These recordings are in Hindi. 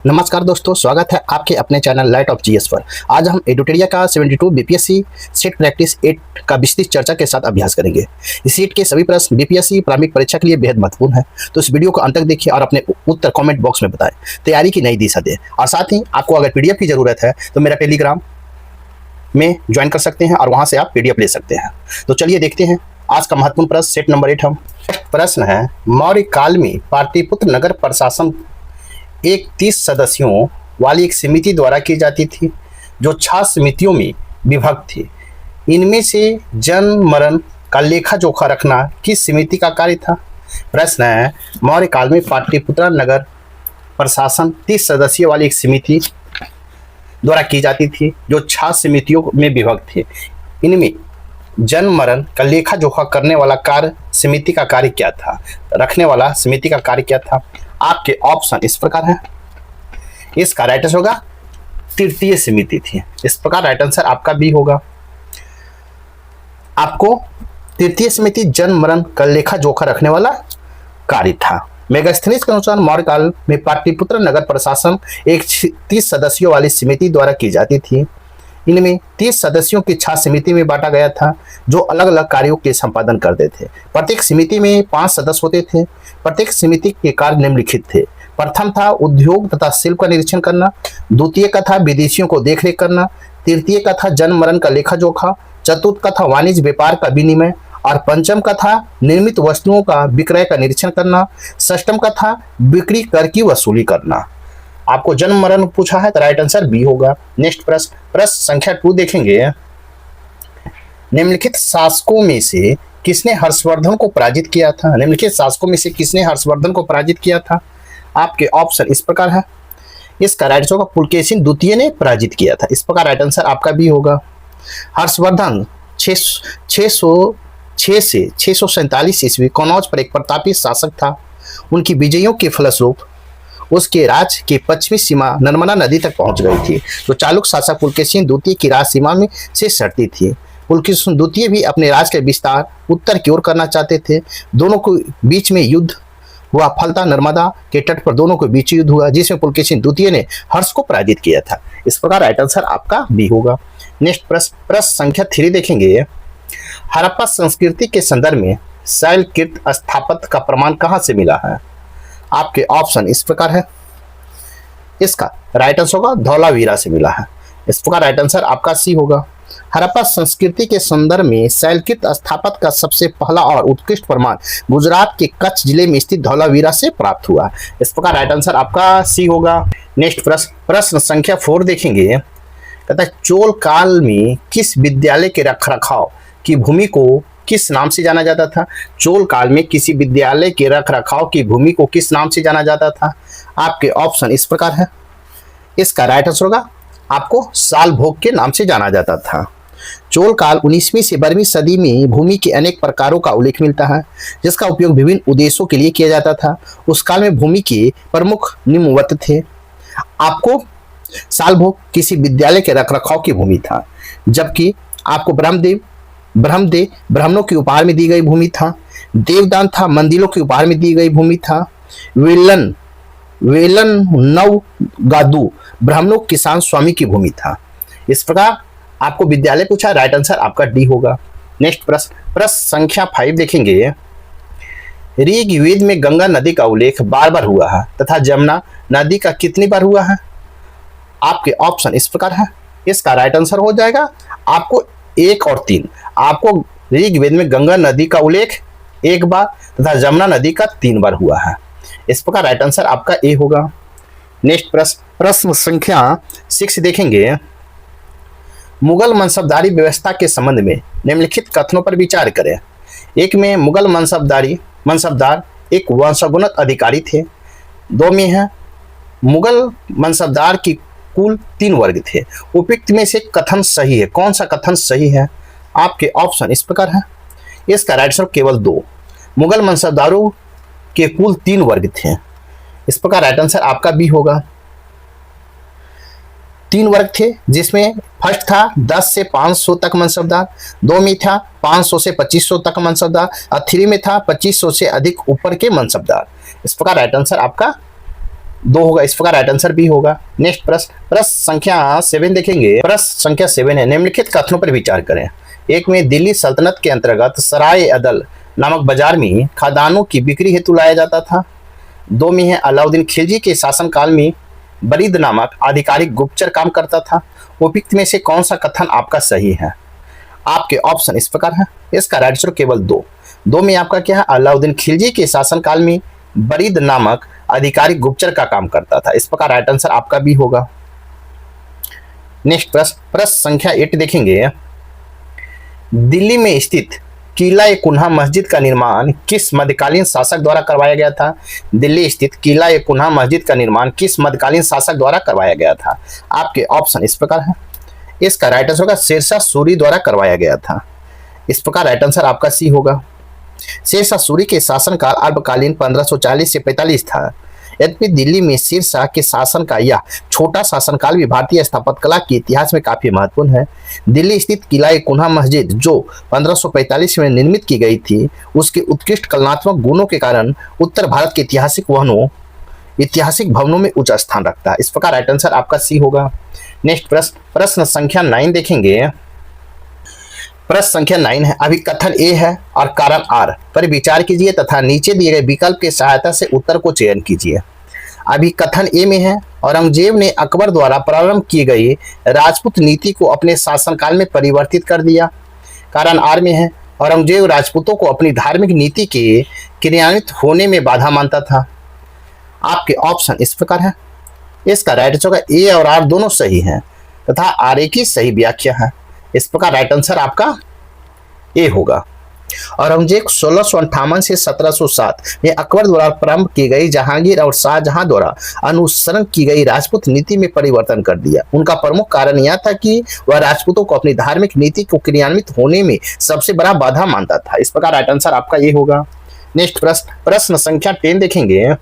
नमस्कार दोस्तों, स्वागत है आपके अपने चैनल लाइट ऑफ जीएस पर। आज हम एडुटेरिया का 72 बीपीएससी सेट प्रैक्टिस 8 का विस्तृत चर्चा के साथ अभ्यास करेंगे। इस सेट के सभी प्रश्न बीपीएससी प्रारंभिक परीक्षा के लिए बेहद महत्वपूर्ण है, तो इस वीडियो को अंत तक देखिए और अपने उत्तर कमेंट बॉक्स में बताएं। तैयारी की नई दिशा दें। और साथ ही आपको अगर पीडीएफ की जरूरत है तो मेरा टेलीग्राम में ज्वाइन कर सकते हैं और वहाँ से आप पीडीएफ ले सकते हैं। तो चलिए देखते हैं आज का महत्वपूर्ण प्रश्न, सेट नंबर 8। हम प्रश्न है, मौर्य काल में पाटलिपुत्र नगर प्रशासन एक 30 सदस्यों वाली एक समिति द्वारा की जाती थी, जो 6 समितियों में विभक्त थी। इनमें से जन्म मरण का लेखा जोखा रखना किस समिति का कार्य था? प्रश्न है, मौर्य काल में पाटलिपुत्र नगर प्रशासन 30 सदस्यों वाली एक समिति द्वारा की जाती थी, जो 6 समितियों में विभक्त थे। इनमें जन्म मरण का लेखा जोखा करने वाला कार्य समिति का कार्य क्या था? रखने वाला समिति का कार्य क्या था? आपके ऑप्शन इस प्रकार है। इसका राइट आंसर होगा तृतीय समिति थी। इस प्रकार राइट आंसर आपका बी होगा। आपको तृतीय समिति जन्म मरण का लेखा जोखा रखने वाला कार्य था। मेगास्थनीज के अनुसार मौर्य काल में पाटलिपुत्र नगर प्रशासन एक 30 सदस्यों वाली समिति द्वारा की जाती थी। इनमें 30 सदस्यों की 6 समिति में बांटा गया था, जो अलग अलग कार्यों के संपादन करते थे। प्रत्येक समिति में 5 सदस्य होते थे। प्रत्येक समिति के कार्य निम्नलिखित थे। प्रथम था उद्योग तथा शिल्प का निरीक्षण करना। द्वितीय का था विदेशियों को देखरेख करना। तृतीय का था जन्म मरण का लेखा जोखा। चतुर्थ का था वाणिज्य व्यापार का विनिमय। और पंचम का था निर्मित वस्तुओं का विक्रय का निरीक्षण करना। षष्टम का था बिक्री कर की वसूली करना। आपको जन्म मरण पूछा है तो राइट आंसर बी होगा। नेक्स्ट प्रश्न संख्या 2 देखेंगे। निम्नलिखित शासकों में से किसने हर्षवर्धन को पराजित किया था? निम्नलिखित शासकों में से किसने हर्षवर्धन को पराजित किया था? आपके ऑप्शन इस प्रकार है। इसका राइट आंसर होगा पुलकेशिन द्वितीय ने पराजित किया था। इस प्रकार राइट आंसर आपका बी होगा। हर्षवर्धन 606 से 647 ईस्वी कन्नौज पर एक प्रतापी शासक था। उनकी विजयों के फलस्वरूप उसके राज की पश्चिमी सीमा नर्मदा नदी तक पहुंच गई थी, तो चालुक्य शासक पुलकेशिन द्वितीय की राज सीमा में से सटती थी। पुलकेशिन द्वितीय भी अपने राज के विस्तार उत्तर की ओर करना चाहते थे। दोनों के बीच में युद्ध हुआ। फलता नर्मदा के तट पर दोनों के बीच युद्ध हुआ, जिसमें पुलकेशिन द्वितीय ने हर्ष को पराजित किया था। इस प्रकार राइट आंसर आपका बी होगा। नेक्स्ट प्रश्न संख्या 3 देखेंगे। हड़प्पा संस्कृति के संदर्भ में शैलकृत स्थापत्य का प्रमाण कहाँ से मिला है? आपके ऑप्शन इस प्रकार है। इसका राइट आंसर होगा धौलावीरा से मिला है। इस प्रकार राइट आंसर आपका सी होगा। हड़प्पा संस्कृति के संदर्भ में शैलकृत स्थापत्य का सबसे पहला और उत्कृष्ट प्रमाण गुजरात के कच्छ जिले में स्थित धौलावीरा से प्राप्त हुआ। इस प्रकार राइट आंसर आपका सी होगा। नेक्स्ट प्रश्न संख्या 4 देखेंगे। कहता है, चोल काल में किस विद्यालय के रखरखाव की भूमि को किस नाम से जाना जाता था? चोल काल में किसी विद्यालय के रखरखाव की भूमि को किस नाम से जाना जाता था? आपके ऑप्शन इस प्रकार है। इसका राइट आंसर होगा आपको सालभोग के नाम से जाना जाता था। चोल काल 19वीं से 12वीं सदी में भूमि के अनेक प्रकारों का उल्लेख मिलता है, जिसका उपयोग विभिन्न उद्देश्यों के लिए किया जाता था। उस काल में भूमि के प्रमुख निम्नवत थे। आपको सालभोग किसी विद्यालय के रखरखाव की भूमि था, जबकि आपको ब्राह्मणों की उपहार में दी गई भूमि था। देवदान था, मंदिरों की उपहार में दी गई भूमि था। वेलन नवगादू ब्राह्मणों किसान स्वामी की भूमि था। इस प्रकार आपको विद्यालय पूछा, राइट आंसर आपका डी होगा। नेक्स्ट प्रश्न संख्या 5 देखेंगे। ऋग्वेद में गंगा नदी का उल्लेख बार बार हुआ है तथा जमुना नदी का कितनी बार हुआ है? आपके ऑप्शन इस प्रकार है। इसका राइट आंसर हो जाएगा आपको 1 और 3। आपको ऋग्वेद में गंगा नदी का उल्लेख 1 बार तथा जमुना नदी का 3 बार हुआ है। इस प्रकार राइट आंसर आपका ए होगा। नेक्स्ट प्रश्न संख्या 6 देखेंगे। मुगल मनसबदारी व्यवस्था के संबंध में निम्नलिखित कथनों पर विचार करें। एक में मुगल मनसबदार एक वंशागुणत अधिकारी थे। 2 में है मुगल मनसबदार की कुल 3 वर्ग थे। उपयुक्त में से कथन सही है। कौन सा कथन सही है? आपके ऑप्शन इस प्रकार है। इसका राइट आंसर केवल 2। मुगल मनसबदारों के कुल 3 वर्ग थे। इस प्रकार राइट आंसर आपका बी होगा। 3 वर्ग थे, जिसमें फर्स्ट था 10 से 500 तक मनसबदार, 2 में था 500 से 2500 तक मनसबदार और 3 में था 2500 से अधिक ऊपर के मनसबदार। इस प्रकार राइट आंसर आपका 2 होगा, इस प्रकार राइट आंसर बी होगा। नेक्स्ट प्रश्न संख्या 7 देखेंगे। प्रश्न संख्या 7 है, निम्नलिखित कथनों पर विचार करें। एक में दिल्ली सल्तनत के अंतर्गत सराय अदल नामक बाजार में खादानों की बिक्री हेतु लाया जाता था। 2 में है, अलाउद्दीन खिलजी के शासनकाल में बरीद नामक आधिकारिक गुप्तचर काम करता था। उपयुक्त में से कौन सा कथन आपका सही है? आपके ऑप्शन इस प्रकार है। इसका राइट आंसर केवल 2 में आपका क्या है, अलाउद्दीन खिलजी के शासनकाल में बरीद नामक आधिकारिक गुप्तचर का काम करता था। इस प्रकार राइट आंसर आपका भी होगा। नेक्स्ट प्रश्न संख्या 8 देखेंगे। दिल्ली में स्थित किला ए कुन्हा मस्जिद का निर्माण किस मध्यकालीन शासक द्वारा करवाया गया था? दिल्ली स्थित किला ए कुन्हा मस्जिद का निर्माण किस मध्यकालीन शासक द्वारा करवाया गया था? आपके ऑप्शन इस प्रकार है। इसका राइट आंसर होगा शेरशाह सूरी द्वारा करवाया गया था। इस प्रकार राइट आंसर आपका सी होगा। शेरशाह सूरी के शासनकाल अल्पकालीन 1540 से 45 था। यद्यपि दिल्ली में शेरशाह के शासन का यह छोटा शासनकाल भी भारतीय स्थापत्य कला के इतिहास में काफी महत्वपूर्ण है। दिल्ली स्थित किला ए कुन्हा मस्जिद जो 1545 में निर्मित की गई थी, उसके उत्कृष्ट कलात्मक गुणों के कारण उत्तर भारत के ऐतिहासिक भवनों में उच्च स्थान रखता है। इस प्रकार राइट आंसर आपका सी होगा। नेक्स्ट प्रश्न संख्या 9 देखेंगे। प्रश्न संख्या 9 है, अभी कथन ए है और कारण आर पर विचार कीजिए तथा नीचे दिए गए विकल्प की सहायता से उत्तर को चयन कीजिए। अभी कथन ए में है, औरंगजेब ने अकबर द्वारा प्रारंभ की गई राजपूत नीति को अपने शासनकाल में परिवर्तित कर दिया। कारण आर में है, औरंगजेब राजपूतों को अपनी धार्मिक नीति के क्रियान्वित होने में बाधा मानता था। आपके ऑप्शन इस प्रकार है। इसका राइट आंसर होगा ए और आर दोनों सही हैं तथा आर ए की सही व्याख्या है। इस प्रकार राइट आंसर आपका ए होगा। औरंगजेब 1658 से 1707 में अकबर द्वारा प्रारंभ की गई जहांगीर और शाहजहां द्वारा अनुसरण की गई राजपूत नीति में परिवर्तन कर दिया। उनका प्रमुख कारण यह था कि वह राजपूतों को अपनी धार्मिक नीति को क्रियान्वित होने में सबसे बड़ा बाधा मानता था। इस प्रकार राइट आंसर आपका ये होगा। नेक्स्ट प्रश्न संख्या 10 देखेंगे।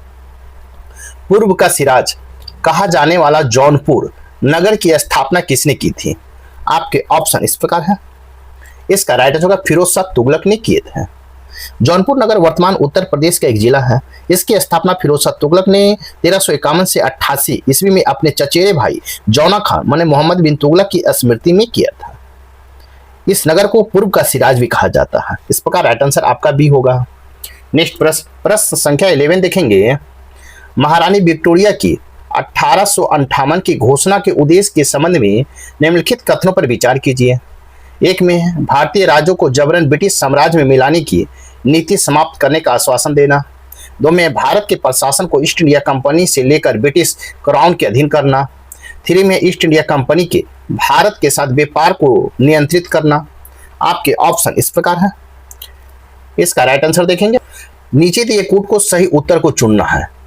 पूर्व का सिराज कहा जाने वाला जौनपुर नगर की स्थापना किसने की थी? आपके ऑप्शन इस प्रकार है। इसका राइट आंसर होगा फिरोज शाह तुगलक ने किए थे। जौनपुर नगर वर्तमान उत्तर प्रदेश का एक जिला है। इसकी स्थापना फिरोज शाह तुगलक ने 1351 से 88 ईस्वी में अपने चचेरे भाई जौना खान माने मोहम्मद बिन तुगलक की स्मृति में किया था। इस नगर को पूर्व का सिराज भी कहा जाता है। इस प्रकार राइट आंसर आपका भी होगा। नेक्स्ट प्रश्न संख्या 11 देखेंगे। महारानी विक्टोरिया की 1858 की घोषणा के उद्देश्य के संबंध में निम्नलिखित कथनों पर विचार कीजिए। एक में है, भारतीय राज्यों को जबरन ब्रिटिश साम्राज्य में मिलाने की नीति समाप्त करने का आश्वासन देना। 2 में भारत के प्रशासन को ईस्ट इंडिया कंपनी से लेकर ब्रिटिश क्राउन के अधीन करना। 3 में ईस्ट इंडिया कंपनी के भारत के साथ व्यापार को नियंत्रित करना। आपके ऑप्शन इस प्रकार है। इसका राइट आंसर देखेंगे। नीचे दिए कूट को सही उत्तर को चुनना है।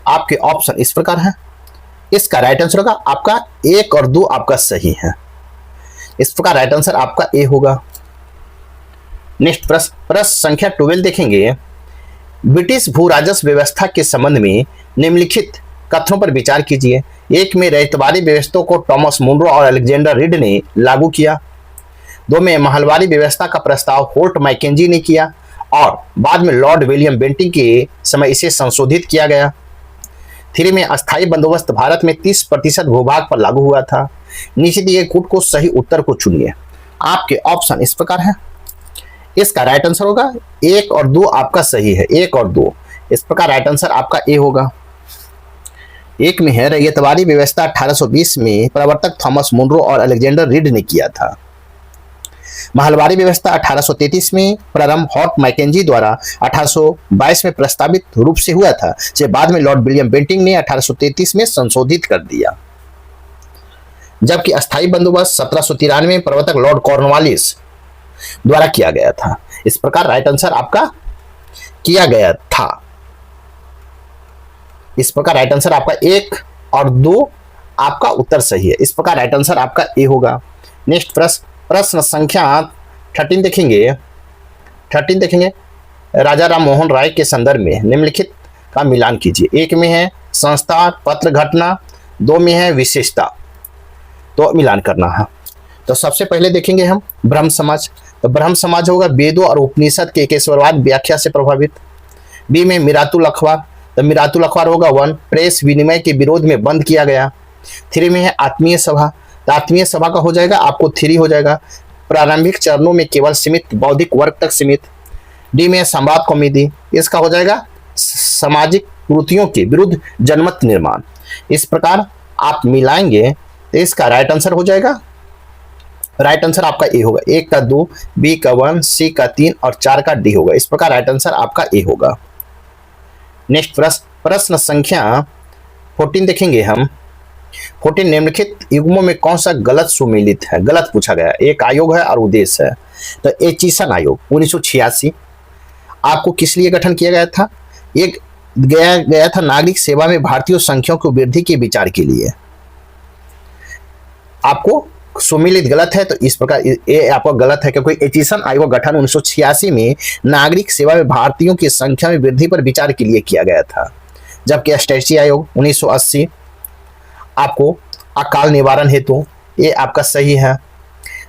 आपके ऑप्शन इस प्रकार है। इसका राइट आंसर होगा आपका 1 और 2 आपका सही है। इस प्रकार राइट आंसर आपका ए होगा। नेक्स्ट प्रश्न संख्या 12 देखेंगे। ब्रिटिश भू राजस्व व्यवस्था के संबंध में निम्नलिखित कथनों पर विचार कीजिए। 1 में रैयतवारी व्यवस्था को थॉमस मुनरो और अलेक्जेंडर रीड ने लागू किया। 2 में महलवारी व्यवस्था का प्रस्ताव होल्ट मैकेंजी ने किया और बाद में लॉर्ड विलियम बेंटिंग के समय इसे संशोधित किया गया। 3 में अस्थायी बंदोबस्त भारत में 30% भूभाग पर लागू हुआ था। नीचे दिए कूट को सही उत्तर को चुनिए। आपके ऑप्शन इस प्रकार है। इसका राइट आंसर होगा 1 और 2 आपका सही है। 1 और 2 इस प्रकार राइट आंसर आपका ए होगा। 1 में है रैयतवारी व्यवस्था 1820 में प्रवर्तक थॉमस मुनरो और अलेक्जेंडर रीड ने किया था। महलवारी व्यवस्था 1833 में प्रारंभ हॉर्ट मैकेंजी द्वारा 1822 में प्रस्तावित रूप से हुआ था, जिसे बाद में लॉर्ड विलियम बेंटिंग ने 1833 में संशोधित कर दिया। जबकि अस्थायी बंदोबस्त 1793 में प्रवर्तक लॉर्ड कॉर्नवालिस द्वारा किया गया था। इस प्रकार राइट आंसर आपका किया गया था। इस प्रकार राइट आंसर आपका 1 और 2 आपका उत्तर सही है। इस प्रकार राइट आंसर आपका ए होगा। नेक्स्ट प्रश्न संख्या 13 देखेंगे। राजा राम मोहन राय के संदर्भ में निम्नलिखित का मिलान कीजिए। 1 में है संस्था पत्र घटना, 2 में है विशेषता, तो मिलान करना है। तो सबसे पहले देखेंगे हम ब्रह्म समाज। तो ब्रह्म समाज होगा वेदों और उपनिषद के केशववाद व्याख्या से प्रभावित। बी में मिरातुल अखबार, तो मिरातुल अखबार होगा 1। प्रेस विनिमय के विरोध में बंद किया गया। 3 में है आत्मीय सभा, तो आत्मीय सभा का हो जाएगा आपको 3 हो जाएगा। प्रारंभिक चरणों में केवल सीमित बौद्धिक वर्ग तक सीमित। डी में है संवाद कॉमेडी, इसका हो जाएगा सामाजिक कुरीतियों के विरुद्ध जनमत निर्माण। इस प्रकार आप मिलाएंगे तो इसका राइट आंसर हो जाएगा, राइट आंसर आपका ए होगा। 1 का 2, बी का 1, सी का 3 और 4 का डी होगा। इस प्रकार राइट आंसर आपका ए होगा। नेक्स्ट प्रश्न संख्या 14 देखेंगे हम। 14 निम्नलिखित युग्मों में कौन सा गलत सुमेलित है, गलत पूछा गया। एक आयोग है और उद्देश्य है। तो एचिसन आयोग 1986 आपको किस लिए गठन किया गया था? एक गया था नागरिक सेवा में भारतीयों संख्याओं की वृद्धि के विचार के लिए। आपको सुमेलित गलत है, तो इस प्रकार ये आपका गलत है, क्योंकि एचिसन आयोग गठन 1986 में नागरिक सेवा में भारतीयों की संख्या में वृद्धि पर विचार के लिए किया गया था। जबकि स्टैसी आयोग 1980 आपको अकाल निवारण हेतु, ये आपका सही है।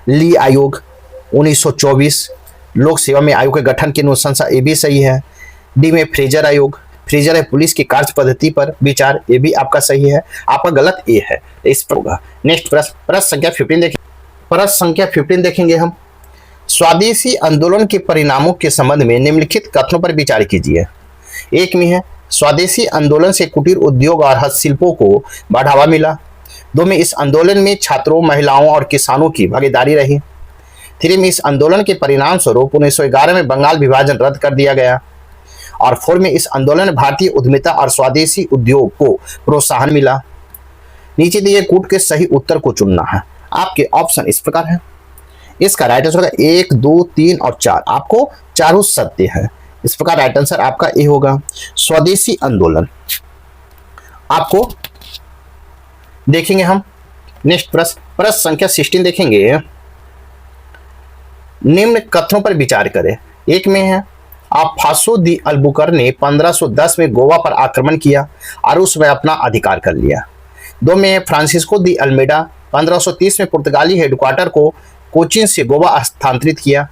ली आयोग 1924 लोक सेवा में आयोग के गठन की अनुशंसा, ये भी सही है। डी में फ्रेजर आयोग, फ्रेजर है पुलिस की कार्य पद्धति पर विचार, ये भी आपका सही है। आपका गलत ये है, इस पर होगा। नेक्स्ट प्रश्न संख्या 15 देखेंगे। प्रश्न संख्या 15 देखेंगे हम। स्वदेशी आंदोलन के परिणामों के संबंध में निम्नलिखित कथनों पर विचार कीजिए। 1 में है स्वदेशी आंदोलन से कुटीर उद्योग और हस्तशिल्पों को बढ़ावा मिला। 2 में इस आंदोलन में छात्रों, महिलाओं और किसानों की भागीदारी रही। 3 में इस आंदोलन के परिणाम स्वरूप 1911 में बंगाल विभाजन रद्द कर दिया गया। और 4 में इस आंदोलन में भारतीय उद्यमिता और स्वदेशी उद्योग को प्रोत्साहन मिला। नीचे दिए कूट के सही उत्तर को चुनना है। आपके ऑप्शन इस प्रकार है। इसका राइट आंसर होगा 1, 2, 3 और 4। आपको चारों सत्य है। इस प्रकार राइट आंसर आपका ए होगा। स्वदेशी आंदोलन आपको देखेंगे हम। नेक्स्ट प्रश्न संख्या 16 देखेंगे। निम्न कथनों पर विचार करें। 1 में है अल्फांसो दी अल्बुकर्क ने 1510 में गोवा पर आक्रमण किया और उसमें अपना अधिकार कर लिया। 2 में फ्रांसिस्को दी अल्मेडा 1530 में पुर्तगाली हेडक्वार्टर को कोचीन से गोवा स्थानांतरित किया।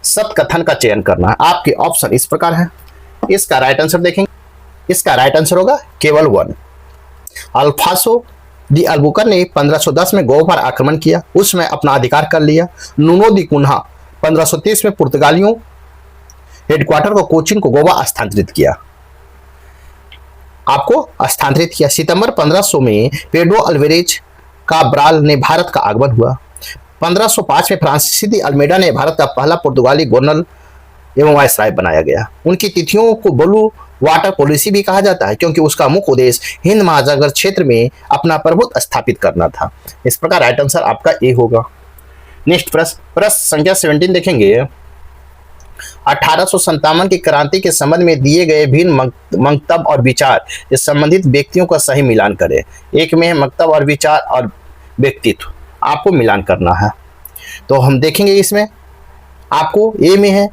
सत्य कथन का चयन करना। आपके ऑप्शन इस प्रकार है। इसका राइट आंसर देखेंगे। इसका राइट आंसर होगा केवल 1। अल्फांसो दी अल्बुकर्क ने 1510 में गोवा पर आक्रमण किया, उसमें अपना अधिकार कर लिया। नुनो दी कुन्हा 1530 में पुर्तगालियों हेडक्वार्टर को कोचीन को गोवा स्थानांतरित किया। आपको स्थानांतरित किया। सितंबर 1500 में पेड्रो अल्वेरेज काब्राल ने भारत का आगमन हुआ। 1505 में फ्रांसीसी दी अल्मेडा ने भारत का पहला पुर्तगाली गवर्नर एवं वायसराय बनाया गया। उनकी तिथियों को ब्लू वाटर पॉलिसी भी कहा जाता है, क्योंकि उसका मुख्य उद्देश्य हिंद महासागर क्षेत्र में अपना प्रभुत्व स्थापित करना था। इस प्रकार राइट आंसर आपका ए होगा। नेक्स्ट प्रश्न संख्या 17 देखेंगे। 1857 की क्रांति के संबंध में दिए गए भिन्न मंतव्य और विचार से संबंधित व्यक्तियों का सही मिलान करें। 1 में है मंतव्य और विचार और व्यक्तित्व, आपको मिलान करना है। तो हम देखेंगे इसमें आपको ए में है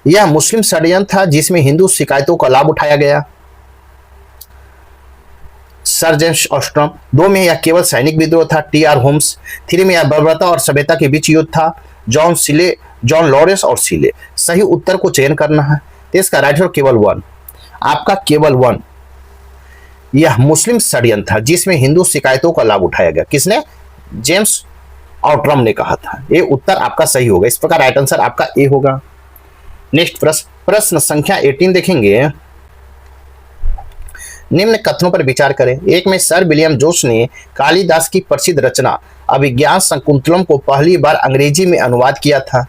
यह मुस्लिम षड्यंत्र था जिसमें हिंदू शिकायतों का लाभ उठाया गया, सर जेम्स ऑस्ट्रम। 2 में यह केवल सैनिक विद्रोह था, टी.आर. होम्स। 3 में यह बर्बरता और सभ्यता के बीच युद्ध था, जॉन लॉरेंस और सीले। सही उत्तर को चयन करना है। तो इसका राइट आंसर केवल 1। आपका केवल 1 यह मुस्लिम षड्यंत्र था जिसमें हिंदू शिकायतों का लाभ उठाया गया। किसने? जेम्स ऑस्ट्रम ने कहा था। ये उत्तर आपका सही होगा। इस प्रकार राइट आंसर आपका ए होगा। नेक्स्ट प्रश्न संख्या 18 देखेंगे। निम्न कथनों पर विचार करें। 1 में सर विलियम जोन्स ने कालिदास की प्रसिद्ध रचना अभिज्ञान शकुंतलम को पहली बार अंग्रेजी में अनुवाद किया था।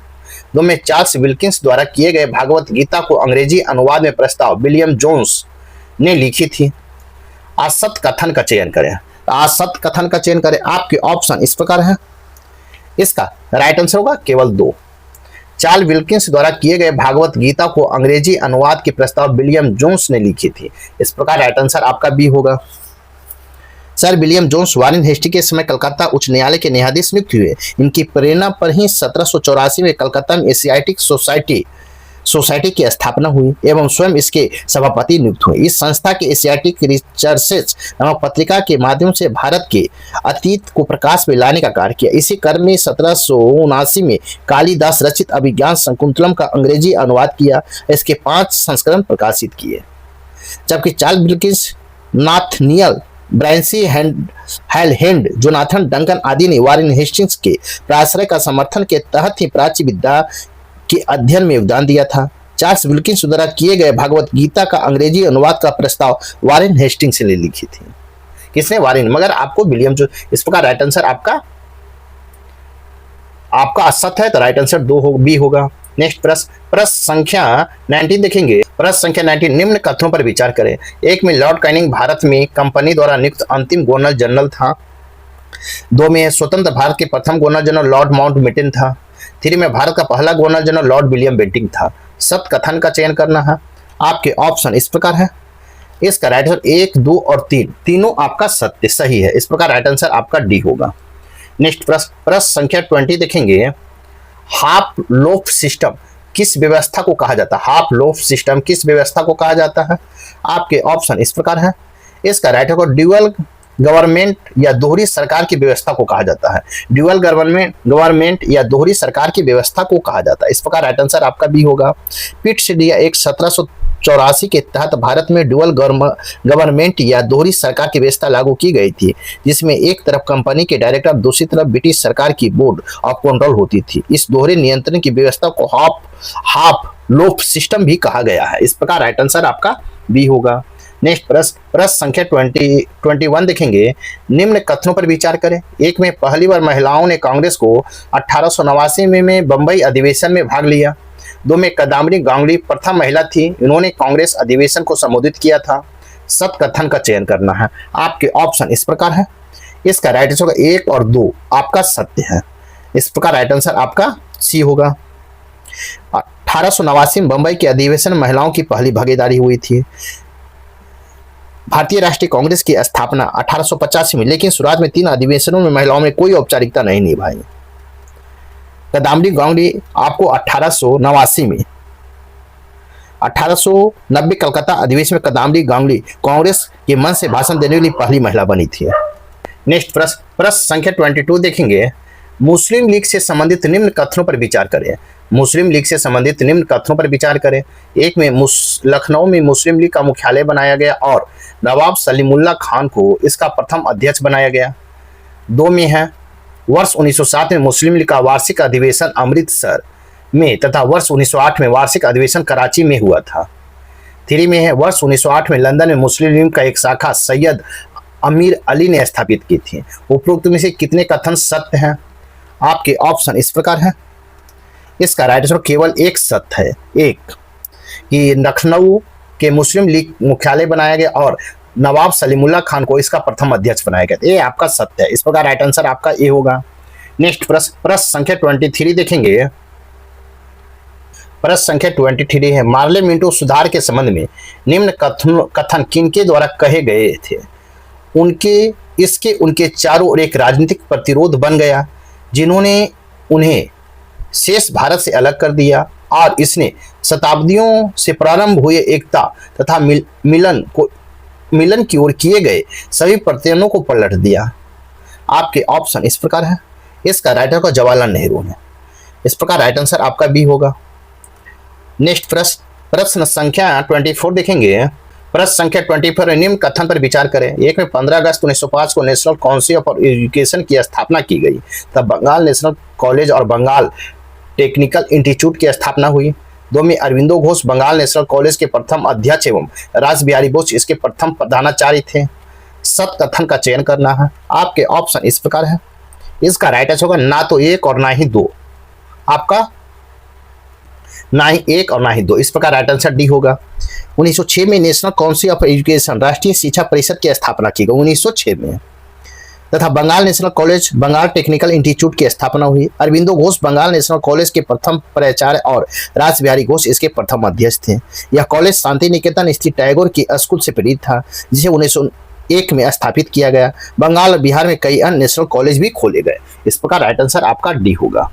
2 में चार्ल्स विल्किंस द्वारा किए गए भागवत गीता को अंग्रेजी अनुवाद में प्रस्ताव विलियम जोन्स ने लिखी थी। असत्य कथन का चयन करें। असत्य कथन का चयन करें। आपके ऑप्शन इस प्रकार है। इसका राइट आंसर होगा केवल 2। चार्ल्स विल्किंस द्वारा किए गए भागवत गीता को अंग्रेजी अनुवाद के प्रस्ताव विलियम जोन्स ने लिखी थी। इस प्रकार राइट आंसर आपका बी होगा। सर विलियम जोन्स वारेन हेस्टी के समय कलकत्ता उच्च न्यायालय के न्यायाधीश नियुक्त हुए। इनकी प्रेरणा पर ही 1784 में कलकत्ता में एशियाटिक सोसाइटी की स्थापना हुई एवं स्वयं इसके सभापति नियुक्त हुए। इस संस्था के एशियाटिक रिसर्चेस नामक पत्रिका के माध्यम से भारत के अतीत को प्रकाश में लाने का कार्य किया। इसी क्रम में 1779 में कालिदास रचित अभिज्ञान शकुंतलम का अंग्रेजी अनुवाद किया। इसके 5 संस्करण प्रकाशित किए। जबकि चार्ल्स विल्किंस, नाथनियल ब्रायसी, हेलहेंड, जोनाथन डंकन आदि ने वारेन हेस्टिंग्स के प्राश्रय का समर्थन के तहत ही प्राच्य विद्या के अध्ययन में योगदान दिया था। चार्ल्स विल्किंस द्वारा किए गए भगवत गीता का अंग्रेजी अनुवाद का प्रस्ताव वारेन हेस्टिंग्स ने लिखी थी। किसने? वारेन। मगर आपको विलियम जो, इस प्रकार राइट आंसर आपका असत है, तो राइट आंसर बी होगा। नेक्स्ट प्रश्न संख्या 19 देखेंगे। प्रश्न संख्या 19, निम्न कथनों पर विचार करें। एक में लॉर्ड कैनिंग भारत में कंपनी द्वारा नियुक्त अंतिम गवर्नर जनरल था। 2 में स्वतंत्र भारत के प्रथम गवर्नर जनरल लॉर्ड माउंटबेटन था। 3 में भारत का पहला governor general Lord William Bentinck था। सत्य कथन का चयन करना है। आपके ऑप्शन इस प्रकार है। इसका राइट आंसर 1, 2 और 3 तीनों आपका सत्य सही है। इस प्रकार राइट आंसर आपका डी होगा। नेक्स्ट प्रश्न संख्या 20 देखेंगे। हाफ लोफ सिस्टम किस व्यवस्था को कहा जाता है? हाफ लोफ सिस्टम किस व्यवस्था को कहा जाता है? आपके ऑप्शन इस प्रकार है। इसका राइट आंसर ड्यूअल गवर्नमेंट या दोहरी सरकार की व्यवस्था को कहा जाता है। ड्यूअल गवर्नमेंट या दोहरी सरकार की व्यवस्था को कहा जाता है। इस प्रकार राइट आंसर आपका बी होगा। पीट सिडिया एक्ट 1784 के तहत भारत में ड्यूअल गवर्नमेंट या दोहरी सरकार की व्यवस्था लागू की गई थी, जिसमें एक तरफ कंपनी के डायरेक्टर, दूसरी तरफ ब्रिटिश सरकार की बोर्ड ऑफ कंट्रोल होती थी। इस दोहरे नियंत्रण की व्यवस्था को हाफ लोफ सिस्टम भी कहा गया है। इस प्रकार राइट आंसर आपका बी होगा। नेक्स्ट प्रश्न संख्या 21 देखेंगे। निम्न कथनों पर विचार करें। एक में पहली बार महिलाओं ने कांग्रेस को 1889 में बंबई अधिवेशन में भाग लिया। 2 में कदाम्बरी गांगुली प्रथम महिला थी, इन्होंने कांग्रेस अधिवेशन को संबोधित किया था। सत्य कथन का चयन करना है। आपके ऑप्शन इस प्रकार है। इसका राइट आंसर होगा 1 और 2 आपका सत्य है। इस प्रकार राइट आंसर आपका सी होगा। 1889 में बंबई के अधिवेशन में महिलाओं की पहली भागीदारी हुई थी। भारतीय राष्ट्रीय कांग्रेस की स्थापना 1885 में, लेकिन शुरुआत में 3 अधिवेशनों में महिलाओं ने कोई औपचारिकता नहीं निभाई। कदाम्बरी गांगुली आपको 1889 में, 1890 कलकत्ता अधिवेशन में कदाम्बरी गांगुली कांग्रेस के मंच से भाषण देने वाली पहली महिला बनी थी। नेक्स्ट प्रश्न संख्या 22 देखेंगे। मुस्लिम लीग से संबंधित निम्न कथनों पर विचार करें। मुस्लिम लीग से संबंधित निम्न कथनों पर विचार करें। एक में लखनऊ में मुस्लिम लीग का मुख्यालय बनाया गया और नवाब सलीमुल्लाह खान को इसका प्रथम अध्यक्ष बनाया गया। 2 में है वर्ष 1907 में मुस्लिम लीग का वार्षिक अधिवेशन अमृतसर में तथा वर्ष 1908 में वार्षिक अधिवेशन कराची में हुआ था। 3 में है वर्ष 1908 में लंदन में मुस्लिम लीग का एक शाखा सैयद अमीर अली ने स्थापित की थी। उपरोक्त में से कितने कथन सत्य हैं? आपके ऑप्शन इस प्रकार है। इसका राइट आंसर केवल एक सत्य है। एक कि लखनऊ के मुस्लिम लीग मुख्यालय बनाया गया और नवाब सलीमुल्लाह खान को इसका प्रथम अध्यक्ष बनाया गया। ये आपका सत्य है। इस प्रकार राइट आंसर आपका ए होगा। नेक्स्ट प्रश्न संख्या 23 देखेंगे। प्रश्न संख्या 23 है। मार्ले मिंटो सुधार के संबंध में निम्न कथन किनके द्वारा कहे गए थे? उनके चारों ओर एक राजनीतिक प्रतिरोध बन गया, जिन्होंने उन्हें शेष भारत से अलग कर दिया और इसने शताब्दियों से प्रारंभ हुए एकता तथा मिलन की ओर किए गए सभी प्रत्ययों को पलट दिया। आपके ऑप्शन इस प्रकार है। इसका राइट आंसर जवाहरलाल नेहरू है। इस प्रकार राइट आंसर आपका बी होगा। नेक्स्ट प्रश्न संख्या 24 देखेंगे। प्रश्न संख्या 24 निम्न कथन पर विचार करें। एक में 15 अगस्त 1905 को नेशनल काउंसिल फॉर एजुकेशन की स्थापना की गई, तब बंगाल नेशनल कॉलेज और बंगाल टेक्निकल इंस्टीट्यूट की स्थापना हुई। 2 में अरविंदो घोष बंगाल नेशनल कॉलेज के प्रथम अध्यक्ष एवं रास बिहारी बोस इसके प्रथम प्रधानाचार्य थे। सत्य कथन का चयन करना है। आपके ऑप्शन इस प्रकार है। इसका राइट आंसर होगा ना तो 1 और ना ही 2। आपका ना ही 1 और ना ही 2। इस प्रकार राइट आंसर डी होगा। 1906 में नेशनल काउंसिल ऑफ एजुकेशन राष्ट्रीय शिक्षा परिषद की स्थापना की गई 1906 में, तथा Bengal national college Bengal technical institute की स्थापना हुई। अरविंदो घोष बंगाल नेशनल कॉलेज के प्रथम प्राचार्य और रास बिहारी घोष इसके प्रथम अध्यक्ष थे। यह कॉलेज शांति निकेतन स्थित टैगोर की स्कूल से प्रेरित था, जिसे 1901 में स्थापित किया गया। बंगाल और बिहार में कई अन्य नेशनल कॉलेज भी खोले गए। इस प्रकार राइट आंसर आपका डी होगा।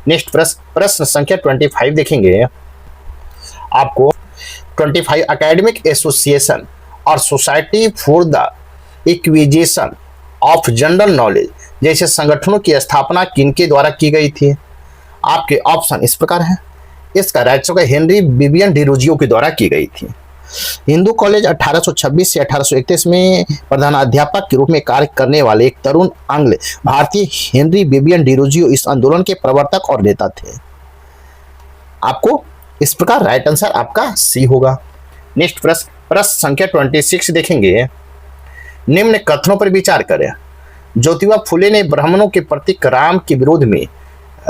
नेक्स्ट प्रश्न संख्या 25 देखेंगे। आपको 25 एकेडमिक एसोसिएशन और society for the acquisition of general knowledge जैसे संगठनों की स्थापना किनके द्वारा की गई थी? आपके ऑप्शन इस प्रकार है। इसका right answer Henry Vivian Derozio के द्वारा की गई थी। हिंदू कॉलेज 1826 से 1831 में प्रधानाध्यापक के रूप में कार्य करने वाले एक तरुण आंग्ल भारतीय हेनरी बेबियन डिरोजियो इस आंदोलन के प्रवर्तक और नेता थे। आपको इस प्रकार राइट आंसर आपका सी होगा। नेक्स्ट प्रश्न संख्या 26 देखेंगे। निम्न कथनों पर विचार करें। ज्योतिबा फुले ने ब्राह्मणों के प्रतीक राम के विरोध में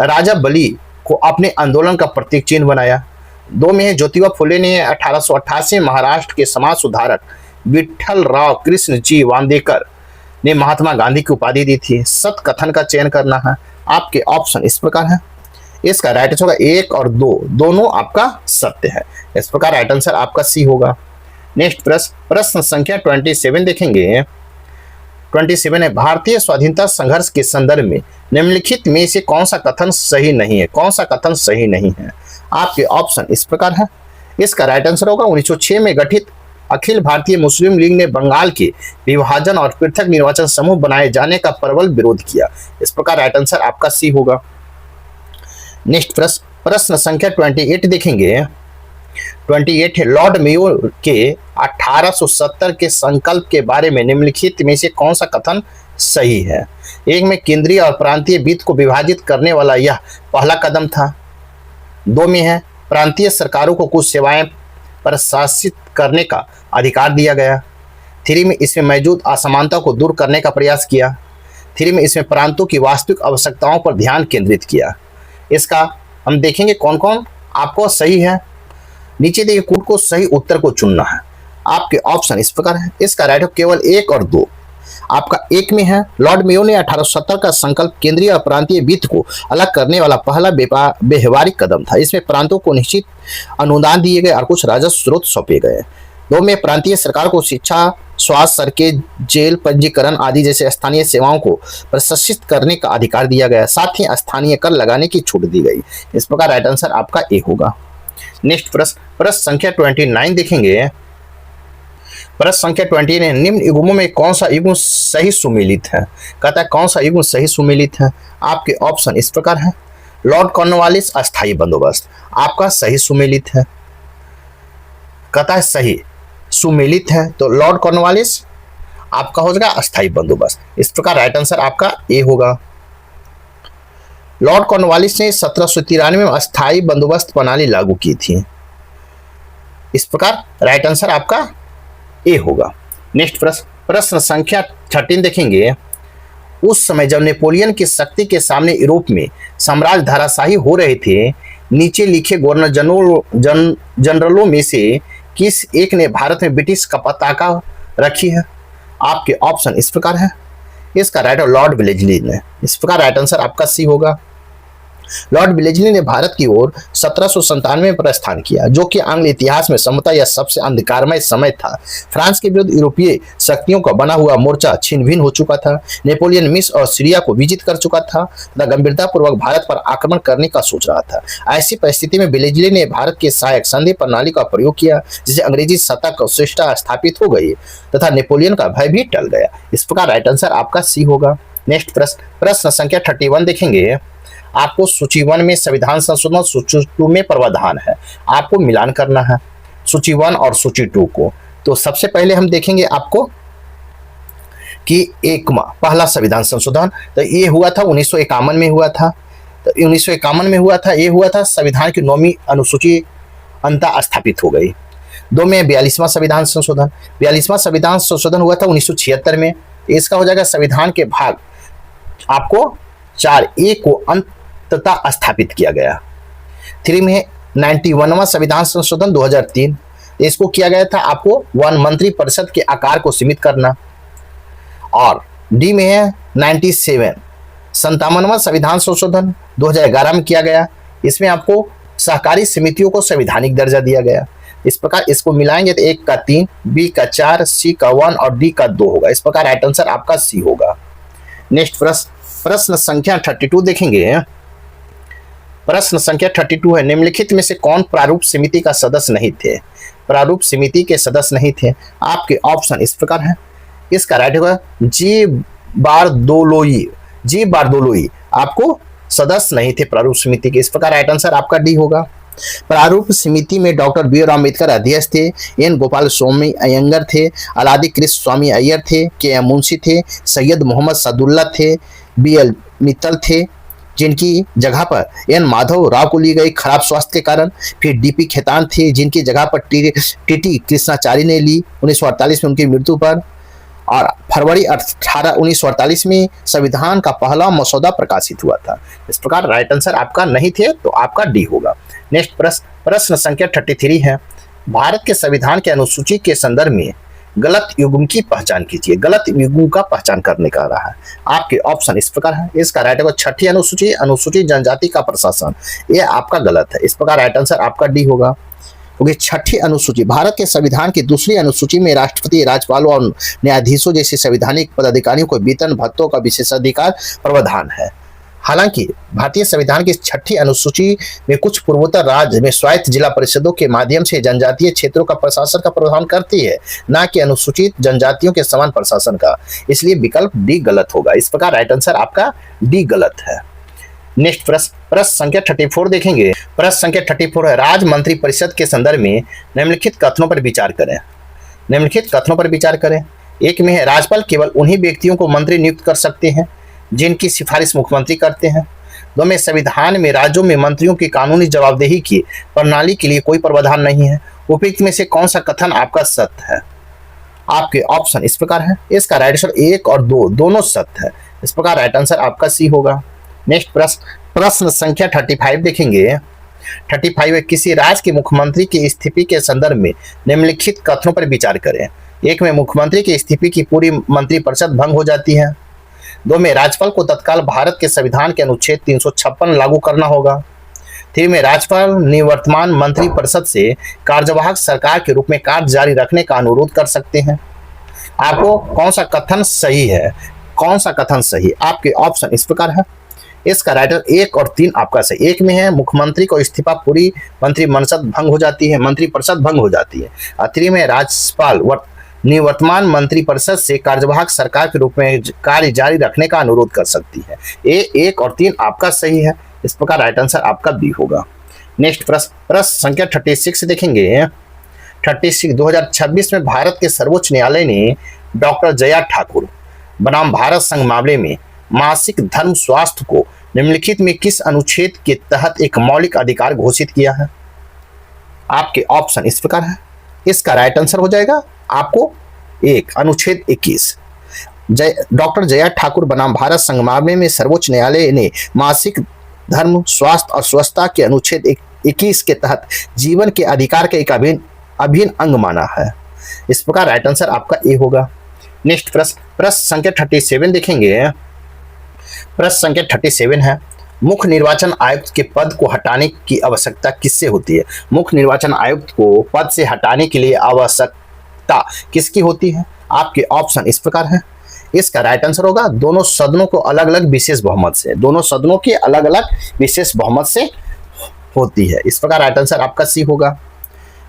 राजा बलि को अपने आंदोलन का प्रतीक चिन्ह बनाया। दो में है ज्योतिबा फुले ने 1888 में महाराष्ट्र के समाज सुधारक विठल राव कृष्ण जी वांदेकर ने महात्मा गांधी की उपाधि दी थी। सत कथन का चयन करना है। आपके ऑप्शन इस प्रकार है। इसका राइट आंसर होगा 1 और 2 दोनों आपका सत्य है। इस प्रकार राइट आंसर आपका सी होगा। नेक्स्ट प्रश्न संख्या 27 देखेंगे। 27 है भारतीय स्वाधीनता संघर्ष के संदर्भ में निम्नलिखित में से कौन सा कथन सही नहीं है। कौन सा कथन सही नहीं है। आपके ऑप्शन इस प्रकार है। इसका राइट आंसर होगा 1906 में गठित अखिल भारतीय मुस्लिम लीग ने बंगाल के विभाजन और पृथक निर्वाचन समूह बनाए जाने का प्रबल विरोध किया। इस प्रकार राइट आंसर आपका सी होगा। नेक्स्ट प्रश्न संख्या 28 देखेंगे। 28 है लॉर्ड मेयो के 1870 के संकल्प के बारे में निम्नलिखित में से कौन सा कथन सही है। एक में केंद्रीय और प्रांतीय वित्त को विभाजित करने वाला यह पहला कदम था। दो में है प्रांतीय सरकारों को कुछ सेवाएं प्रशासित करने का अधिकार दिया गया। 3 में इसमें मौजूद असमानता को दूर करने का प्रयास किया। 3 में इसमें प्रांतों की वास्तविक आवश्यकताओं पर ध्यान केंद्रित किया। इसका हम देखेंगे कौन कौन आपको सही है। नीचे दिए कूट को सही उत्तर को चुनना है। आपके ऑप्शन इस प्रकार है। इसका राइट केवल 1 और 2। आपका 1 में है लॉर्ड मेयो ने 1870 का संकल्प केंद्रीय और प्रांतीय वित्त को अलग करने वाला पहला व्यवहारिक कदम था। इसमें प्रांतों को निश्चित अनुदान दिए गए और कुछ राजस्व स्रोत सौंपे गए। 2 में प्रांतीय सरकार को शिक्षा, स्वास्थ्य, सड़कें, जेल, पंजीकरण आदि जैसे स्थानीय सेवाओं को प्रशासित करने का अधिकार दिया गया। साथ ही स्थानीय कर लगाने की छूट दी गई। इस प्रकार राइट आंसर आपका ए होगा। नेक्स्ट प्रश्न संख्या 29 देखेंगे। प्रश्न संख्या 29 है निम्न युग्मों में कौन सा युग्म सही सुमेलित है। कहता है कौन सा युग्म सही सुमेलित है। आपके ऑप्शन इस प्रकार है। लॉर्ड कॉर्नवालिस अस्थायी बंदोबस्त आपका सही सुमेलित है। कहता है सही सुमेलित है तो लॉर्ड कॉर्नवालिस आपका हो जाएगा अस्थायी बंदोबस्त। इस प्रकार राइट आंसर आपका ए होगा। लॉर्ड कॉर्नवालिस ने 1793 में अस्थायी बंदोबस्त प्रणाली लागू की थी। इस प्रकार राइट आंसर आपका ए होगा। नेक्स्ट प्रश्न संख्या 13 देखेंगे। उस समय जब नेपोलियन की शक्ति के सामने यूरोप में साम्राज्य धराशायी हो रहे थे, नीचे लिखे गवर्नर जनरलों में से किस एक ने भारत में ब्रिटिश का पताका रखी है। आपके ऑप्शन इस प्रकार है। इसका राइट लॉर्ड वेलेस्ली ने। इस प्रकार राइट आंसर आपका सी होगा। लॉर्ड वेलेस्ली ने भारत की ओर 1797 में प्रस्थान किया, जो कि आंग्ल इतिहास में संभवतः यह सबसे अंधकारमय समय था। फ्रांस के विरुद्ध यूरोपीय शक्तियों का बना हुआ मोर्चा छिन्न भिन्न हो चुका था। नेपोलियन मिस्र और सीरिया को विजित कर चुका था तथा गंभीरतापूर्वक भारत पर आक्रमण करने का सोच रहा था। ऐसी परिस्थिति में वेलेस्ली ने भारत के सहायक संधि प्रणाली का प्रयोग किया, जिससे अंग्रेजी सत्ता का श्रेष्ठता स्थापित हो गई तथा नेपोलियन का भय भी टल गया। इस प्रकार राइट आंसर आपका सी होगा। नेक्स्ट प्रश्न संख्या 31 देखेंगे। आपको सूची 1 में संविधान संशोधन, सूची 2 में प्रावधान है। आपको मिलान करना है सूची 1 और सूची 2 को। तो सबसे पहले हम देखेंगे आपको कि पहला संविधान संशोधन तो ये हुआ था 1951 में हुआ था। तो 1951 में हुआ था, ये हुआ था संविधान की 9वीं अनुसूची अंततः स्थापित हो गई। 2 में 42वां संविधान संशोधन। 42वां संविधान संशोधन हुआ था 1976 में। इसका हो जाएगा संविधान के भाग आपको 4A को अंततः स्थापित किया गया। 3 में 91वां संविधान संशोधन 2003। इसको किया गया था आपको वन मंत्री परिषद के आकार को सीमित करना। और डी में है 57वां संविधान संशोधन 2011 में किया गया। इसमें आपको सहकारी समितियों को संवैधानिक दर्जा दिया गया। इस प्रकार इसको मिलाएंगे तो 1 का 3, बी का 4, सी का 1 और डी का 2 होगा। इस प्रकार राइट आंसर आपका सी होगा। नेक्स्ट प्रश्न संख्या 32 देखेंगे। प्रश्न संख्या 32 है निम्नलिखित में से कौन प्रारूप समिति का सदस्य नहीं थे। प्रारूप समिति के सदस्य नहीं थे। आपके ऑप्शन इस प्रकार है। इसका राइट होगा जी बारदोलोई आपको सदस्य नहीं थे प्रारूप समिति के। इस प्रकार राइट आंसर आपका डी होगा। प्रारूप समिति में डॉक्टर बी.आर. अम्बेडकर अध्यक्ष थे, एन. गोपाल स्वामी अयंगर थे, अलादि कृष्ण स्वामी अय्यर थे, के.एम. मुंशी थे, सैयद मोहम्मद सदुल्ला थे, बी.एल. मित्तल थे, जिनकी जगह पर एन. माधव राव को ली गई खराब स्वास्थ्य के कारण। फिर डी.पी. खेतान थे, जिनकी जगह पर टी.टी. कृष्णाचारी ने ली 1948 में उनकी मृत्यु पर। और फरवरी 18 1948 में संविधान का पहला मसौदा प्रकाशित हुआ था। इस प्रकार राइट आंसर आपका नहीं थे तो आपका डी होगा। नेक्स्ट प्रश्न संख्या 33 है, भारत के संविधान के अनुसूची के संदर्भ में गलत युग्म की पहचान कीजिए। गलत युग्म का पहचान करने का रहा है। आपके ऑप्शन इस प्रकार है। इसका राइट है छठी अनुसूची, अनुसूचित जनजाति का प्रशासन, ये आपका गलत है। इस प्रकार राइट आंसर आपका डी होगा, क्योंकि छठी अनुसूची भारत के संविधान की दूसरी अनुसूची में राष्ट्रपति, राज्यपालों और न्यायाधीशों जैसे संवैधानिक पदाधिकारियों को वेतन भत्तों का विशेषाधिकार प्रावधान है। हालांकि भारतीय संविधान की छठी अनुसूची में कुछ पूर्वोत्तर राज्य में स्वायत्त जिला परिषदों के माध्यम से जनजातीय क्षेत्रों का प्रशासन का प्रावधान करती है, न कि अनुसूचित जनजातियों के समान प्रशासन का। इसलिए विकल्प डी गलत होगा। इस प्रकार राइट आंसर आपका डी गलत है। नेक्स्ट प्रश्न संख्या 34 देखेंगे। प्रश्न संख्या 34 है, राज्य मंत्री परिषद के संदर्भ में निम्नलिखित कथनों पर विचार करें। निम्नलिखित कथनों पर विचार करें। एक में है, राज्यपाल केवल उन्हीं व्यक्तियों को मंत्री नियुक्त कर सकते हैं जिनकी सिफारिश मुख्यमंत्री करते हैं। दो में, संविधान में राज्यों में मंत्रियों की कानूनी जवाबदेही की प्रणाली के लिए कोई प्रावधान नहीं है। उपयुक्त में से कौन सा कथन आपका सत्य है? आपके ऑप्शन इस प्रकार है। इसका राइट आंसर 1 और 2 दोनों सत्य है। इस प्रकार राइट आंसर आपका सी होगा। नेक्स्ट प्रश्न संख्या 35 देखेंगे। 35 है, किसी राज्य के मुख्यमंत्री के इस्तीफे के संदर्भ में निम्नलिखित कथनों पर विचार करें। एक में, मुख्यमंत्री के इस्तीफे की पूरी मंत्रिपरिषद भंग हो जाती है। दो में, राज्यपाल को तत्काल भारत के संविधान के अनुच्छेद 356 लागू करना होगा। 3 में, राज्यपाल निवर्तमान मंत्रिपरिषद से कार्यवाहक सरकार के रूप में कार्य जारी रखने का अनुरोध कर सकते हैं। आपको कौन सा कथन सही है, कौन सा कथन सही? आपके ऑप्शन इस प्रकार है। इसका राइट आंसर 1 और 3 आपका सही। 1 में है, मुख्यमंत्री को इस्तीफा पूरी मंत्रिपरिषद भंग हो जाती है, मंत्रिपरिषद भंग हो जाती है। और 3 में, राज्यपाल निवर्तमान मंत्रिपरिषद से कार्यवाहक सरकार के रूप में कार्य जारी रखने का अनुरोध कर सकती है। 1 और 3 आपका सही है। इस प्रकार राइट आंसर आपका बी होगा। नेक्स्ट प्रश्न संख्या 36 देखेंगे। 36 2026 में भारत के सर्वोच्च न्यायालय ने डॉक्टर जया ठाकुर बनाम भारत संघ मामले में मासिक धर्म स्वास्थ्य को निम्नलिखित में किस अनुच्छेद के तहत एक मौलिक अधिकार घोषित किया है? आपके ऑप्शन इस प्रकार है। इसका राइट आंसर हो जाएगा आपको 1 अनुच्छेद 21। डॉक्टर जया ठाकुर बनाम भारत संघ मामले में सर्वोच्च न्यायालय ने मासिक धर्म स्वास्थ्य और स्वच्छता के अनुच्छेद 21 के तहत जीवन के अधिकार का एक अभिन्न अंग माना है। इस प्रकार राइट आंसर आपका ए होगा। नेक्स्ट प्रश्न संख्या 37 देखेंगे। प्रश्न संख्या 37 है, मुख्य निर्वाचन आयुक्त के पद को हटाने की आवश्यकता किससे होती है? मुख्य निर्वाचन आयुक्त को पद से हटाने के लिए आवश्यकता किसकी होती है? आपके ऑप्शन इस प्रकार है। इसका राइट आंसर होगा दोनों सदनों को अलग अलग विशेष बहुमत से, दोनों सदनों के अलग अलग विशेष बहुमत से होती है। इस प्रकार राइट आंसर आपका सी होगा।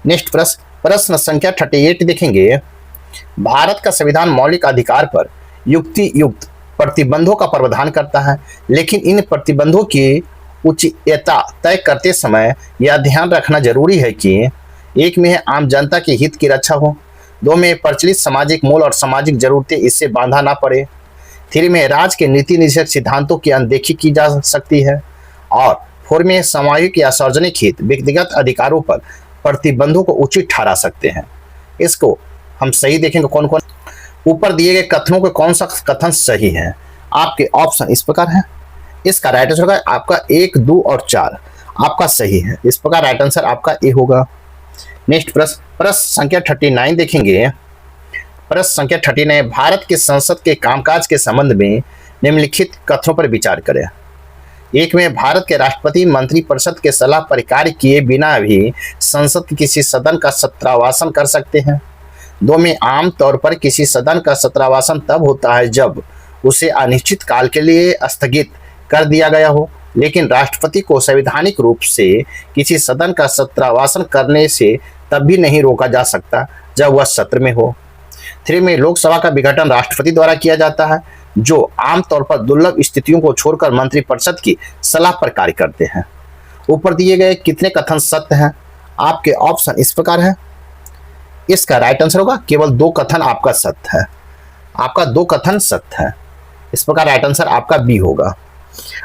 नेक्स्ट प्रश्न संख्या 38 देखेंगे। भारत का संविधान मौलिक अधिकार पर युक्ति युक्त प्रतिबंधों का प्रावधान करता है, लेकिन इन प्रतिबंधों की उचितता तय करते समय यह ध्यान रखना जरूरी है कि 1 में है, आम जनता के हित की रक्षा हो। 2 में, प्रचलित सामाजिक मूल और सामाजिक जरूरतें इससे बांधा ना पड़े। 3 में, राज्य के नीति निषेध सिद्धांतों की अनदेखी की जा सकती है। और 4 में, सामूहिक या सार्वजनिक हित व्यक्तिगत अधिकारों पर प्रतिबंधों को उचित ठहरा सकते हैं। इसको हम सही देखेंगे कौन कौन ऊपर दिए गए कथनों के कौन सा कथन सही है। आपके ऑप्शन इस प्रकार है। इसका राइट आंसर होगा आपका 1, 2 और 4 आपका सही है। इस प्रकार राइट आंसर आपका ए होगा। नेक्स्ट प्रश्न संख्या 39 देखेंगे। प्रश्न संख्या 39, भारत के संसद के कामकाज के संबंध में निम्नलिखित कथनों पर विचार करें। 1 में, भारत के राष्ट्रपति मंत्रिपरिषद के सलाह पर कार्य किए बिना भी संसद के किसी सदन का सत्रावासन कर सकते हैं। 2 में, आम तौर पर किसी सदन का सत्रावासन तब होता है जब उसे अनिश्चित काल के लिए स्थगित कर दिया गया हो, लेकिन राष्ट्रपति को संवैधानिक रूप से किसी सदन का सत्रावासन करने से तब भी नहीं रोका जा सकता जब वह सत्र में हो। 3 में, लोकसभा का विघटन राष्ट्रपति द्वारा किया जाता है, जो आमतौर पर दुर्लभ स्थितियों को छोड़कर मंत्रिपरिषद की सलाह पर कार्य करते हैं। ऊपर दिए गए कितने कथन सत्य हैं? आपके ऑप्शन इस प्रकार है। इसका राइट आंसर होगा केवल 2 कथन आपका सत्य है। आपका 2 कथन सत्य है। इस प्रकार राइट आंसर आपका बी होगा।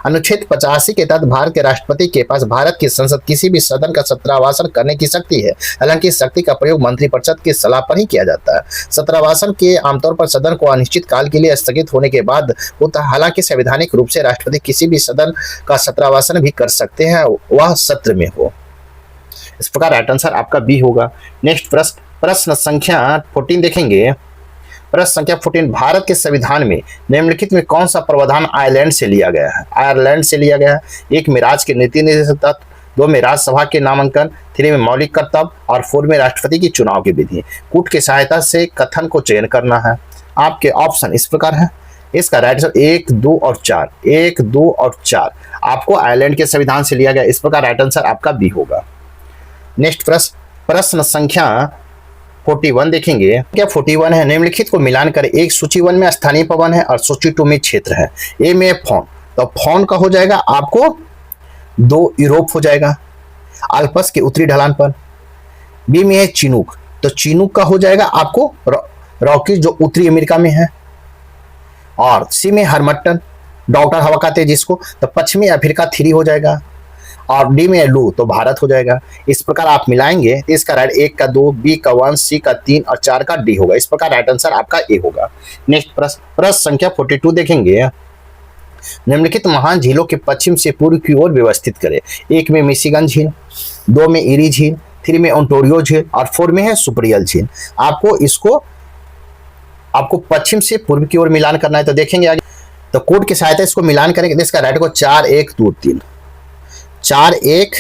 अनुच्छेद 85 के तहत भारत के राष्ट्रपति के पास भारत की संसद किसी भी सदन का सत्रावासन करने की शक्ति है। हालांकि इस शक्ति का प्रयोग मंत्रिपरिषद की सलाह पर ही किया जाता है। सत्रावासन के आमतौर पर सदन को अनिश्चित काल के लिए स्थगित होने के बाद होता है। हालांकि संवैधानिक रूप से राष्ट्रपति किसी भी सदन का सत्रावासन भी कर सकते हैं, वह सत्र में हो। इस प्रकार राइट आंसर आपका बी होगा। नेक्स्ट प्रश्न संख्या 14 देखेंगे। प्रश्न संख्या 14, भारत के संविधान में निम्नलिखित में कौन सा प्रावधान आयरलैंड से लिया गया है? आयरलैंड से लिया गया है। 1 में राज्य के नीति निर्देशक तत्व, 2 में राज्यसभा के नामांकन, 3 में मौलिक कर्तव्य और 4 में राष्ट्रपति की चुनाव की विधि। कूट की सहायता से कथन को चयन करना है। आपके ऑप्शन इस प्रकार है। इसका राइट आंसर 1, 2 और 4। 1, 2 और 4 आपको आयरलैंड के संविधान से लिया गया। इस प्रकार राइट आंसर आपका बी होगा। नेक्स्ट प्रश्न संख्या 41 देखेंगे। क्या 41 है, निम्नलिखित को मिलान करें। एक सूची 1 में स्थानीय पवन है और सूची 2 में क्षेत्र है। ए में फौन, तो फौन का हो जाएगा आपको 2 यूरोप हो जाएगा अल्पस के उत्तरी ढलान पर। बी में है चिनूक, तो चिनूक का हो जाएगा आपको रॉकीज जो उत्तरी अमेरिका में है। और सी में हरमट्टन, डॉक्टर हवा कहते हैं जिसको, तो पश्चिमी अफ्रीका 3 हो जाएगा। और डी में लू, तो भारत हो जाएगा। इस प्रकार आप मिलाएंगे तो इसका राइट 1 का 2, बी का 1, सी का 3 और 4 का डी होगा। इस प्रकार राइट आंसर आपका ए होगा। नेक्स्ट प्रश्न संख्या 42 देखेंगे। निम्नलिखित महान झीलों के पश्चिम से पूर्व की ओर व्यवस्थित करें। 1 में मिशिगन झील, 2 में इरी झील, 3 में ओंटारियो झील और 4 में है सुपरियल झील। आपको पश्चिम से पूर्व की ओर मिलान करना है। तो देखेंगे आगे, तो कोड की सहायता इसको मिलान करेंगे तो इसका राइट को 4, 1, 2, 3, 4, 1,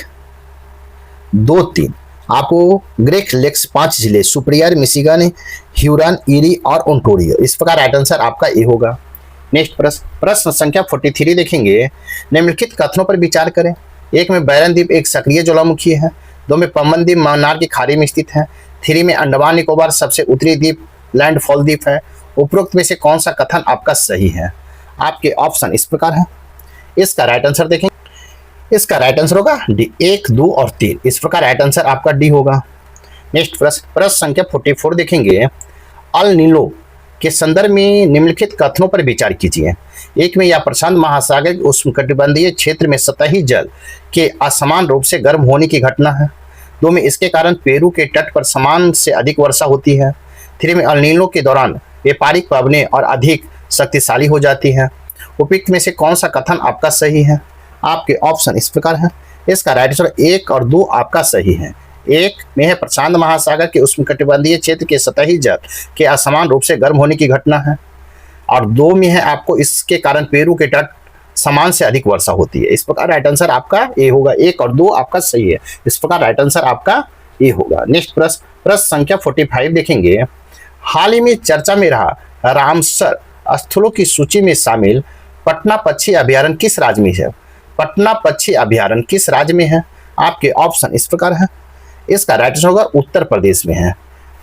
2, 3 आपको ग्रेट लेक्स 5 जिले सुपरियर, मिशिगन, ह्यूरन, इरी और ओंटारियो। इस प्रकार राइट आंसर आपका ए होगा। नेक्स्ट प्रश्न संख्या 43 देखेंगे। निम्नलिखित कथनों पर विचार करें। 1 में बैरन द्वीप एक सक्रिय ज्वालामुखी है। 2 में पम्बन द्वीप मन्नार की खाड़ी में स्थित है। 3 में अंडमान निकोबार सबसे उत्तरी द्वीप लैंडफॉल द्वीप है। उपरोक्त में से कौन सा कथन आपका सही है? आपके ऑप्शन इस प्रकार है। इसका राइट आंसर देखें। इसका राइट आंसर होगा डी, 1, 2 और 3। इस प्रकार राइट आंसर आपका डी होगा। नेक्स्ट प्रश्न संख्या 44 देखेंगे। अल नीलो के संदर्भ में निम्नलिखित कथनों पर विचार कीजिए। 1 में यह प्रशांत महासागर के उष्णकटिबंधीय क्षेत्र में सतही जल के असमान रूप से गर्म होने की घटना है। 2 में इसके कारण पेरू के तट पर समान से अधिक वर्षा होती है। 3 में अल नीलो के दौरान व्यापारिक पवनें और अधिक शक्तिशाली हो जाती है। उपयुक्त में से कौन सा कथन आपका सही है? आपके ऑप्शन इस प्रकार है। इसका राइट आंसर 1 और 2 आपका सही है। 1 में है प्रशांत महासागर के उष्णकटिबंधीय क्षेत्र के सतही जल के असमान रूप से गर्म होने की घटना है। और 2 में है आपको इसके कारण पेरू के तट समान से अधिक वर्षा होती है। इस प्रकार राइट आंसर आपका ए होगा। 1 और 2 आपका सही है। इस प्रकार राइट आंसर आपका ए होगा। नेक्स्ट प्रश्न संख्या 45 देखेंगे। हाल ही में चर्चा में रहा रामसर स्थलों की सूची में शामिल पटना पक्षी अभ्यारण्य किस राज्य में है? पटना पक्षी अभ्यारण्य किस राज्य में है? आपके ऑप्शन इस प्रकार है। इसका राइट आंसर होगा उत्तर प्रदेश में है।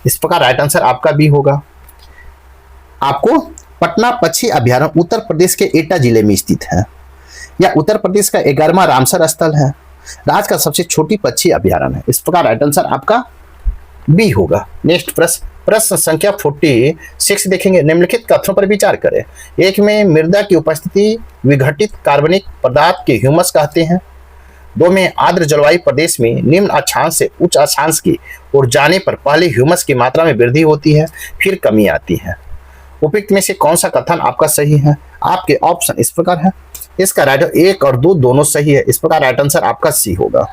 इस प्रकार राइट आंसर आपका बी होगा। आपको पटना पक्षी अभ्यारण्य उत्तर प्रदेश के एटा जिले में स्थित है। यह उत्तर प्रदेश का 11वां रामसर स्थल है। राज्य का सबसे छोटी पक्षी अभ्यारण्य है। इस प्रकार राइट आंसर आपका बी होगा। नेक्स्ट प्रश्न संख्या 46 देखेंगे। निम्नलिखित कथनों पर विचार करें। 1 में मृदा की उपस्थिति विघटित कार्बनिक पदार्थ के ह्यूमस कहते हैं। 2 में आर्द्र जलवायु प्रदेश में निम्न अक्षांश से उच्च अक्षांश की ओर जाने पर पहले ह्यूमस की मात्रा में वृद्धि होती है, फिर कमी आती है। उपयुक्त में से कौन सा कथन आपका सही है? आपके ऑप्शन इस प्रकार है। इसका राइट 1 और 2 दोनों सही है। इस प्रकार राइट आंसर आपका सी होगा।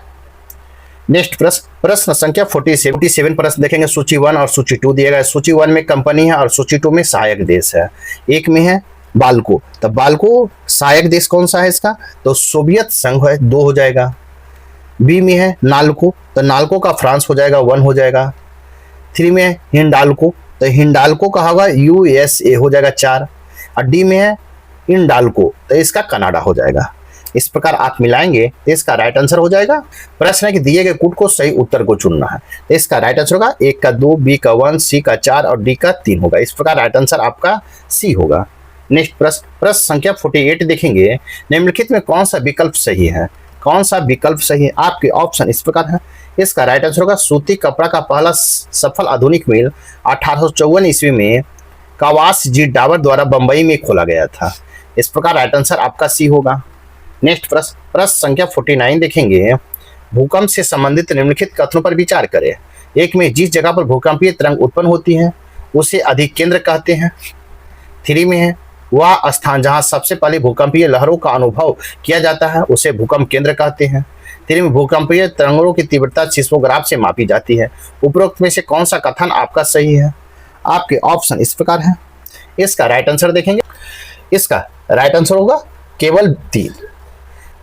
नेक्स्ट प्रश्न संख्या 47 प्रश्न देखेंगे। सूची 1 और सूची 2 दिए गए। सूची 1 में कंपनी है और सूची 2 में सहायक देश है। 1 में है बाल्को, तो बाल्को सहायक देश कौन सा है इसका? तो सोवियत संघ है, 2 हो जाएगा। बी में है नाल्को, तो नाल्को का फ्रांस हो जाएगा, 1 हो जाएगा। 3 में है हिंडाल्को, तो हिंडाल्को का होगा USA हो जाएगा, 4। और डी में है इंडाल्को, तो इसका कनाडा हो जाएगा। इस प्रकार आप मिलाएंगे तो इसका राइट आंसर हो जाएगा। प्रश्न है कि दिए गए कूट को सही उत्तर को चुनना है। तो इसका राइट आंसर होगा 1 का 2, बी का 1, सी का 4 और डी का 3 होगा। इस प्रकार राइट आंसर आपका सी होगा। नेक्स्ट प्रश्न संख्या 48 देखेंगे। निम्नलिखित में कौन सा विकल्प सही है? कौन सा विकल्प सही है? आपके ऑप्शन इस प्रकार है। इसका राइट आंसर होगा सूती कपड़ा का पहला सफल आधुनिक मिल 1854 ईस्वी में कवास जी डाबर द्वारा बंबई में खोला गया था। इस प्रकार राइट आंसर आपका सी होगा। नेक्स्ट प्रश्न संख्या 49 देखेंगे। भूकंप से संबंधित निम्नलिखित कथनों पर विचार करें। एक में जिस जगह पर भूकंपीय तरंग उत्पन्न होती है उसे अधिकेंद्र कहते हैं। 3 में है वह स्थान जहां सबसे पहले भूकंपीय लहरों का अनुभव किया जाता है उसे भूकंप केंद्र कहते हैं। 3 में भूकंपीय तरंगों की तीव्रता सिस्मोग्राफ से मापी जाती है। उपरोक्त में से कौन सा कथन आपका सही है? आपके ऑप्शन इस प्रकार है। इसका राइट आंसर देखेंगे। इसका राइट आंसर होगा केवल 3।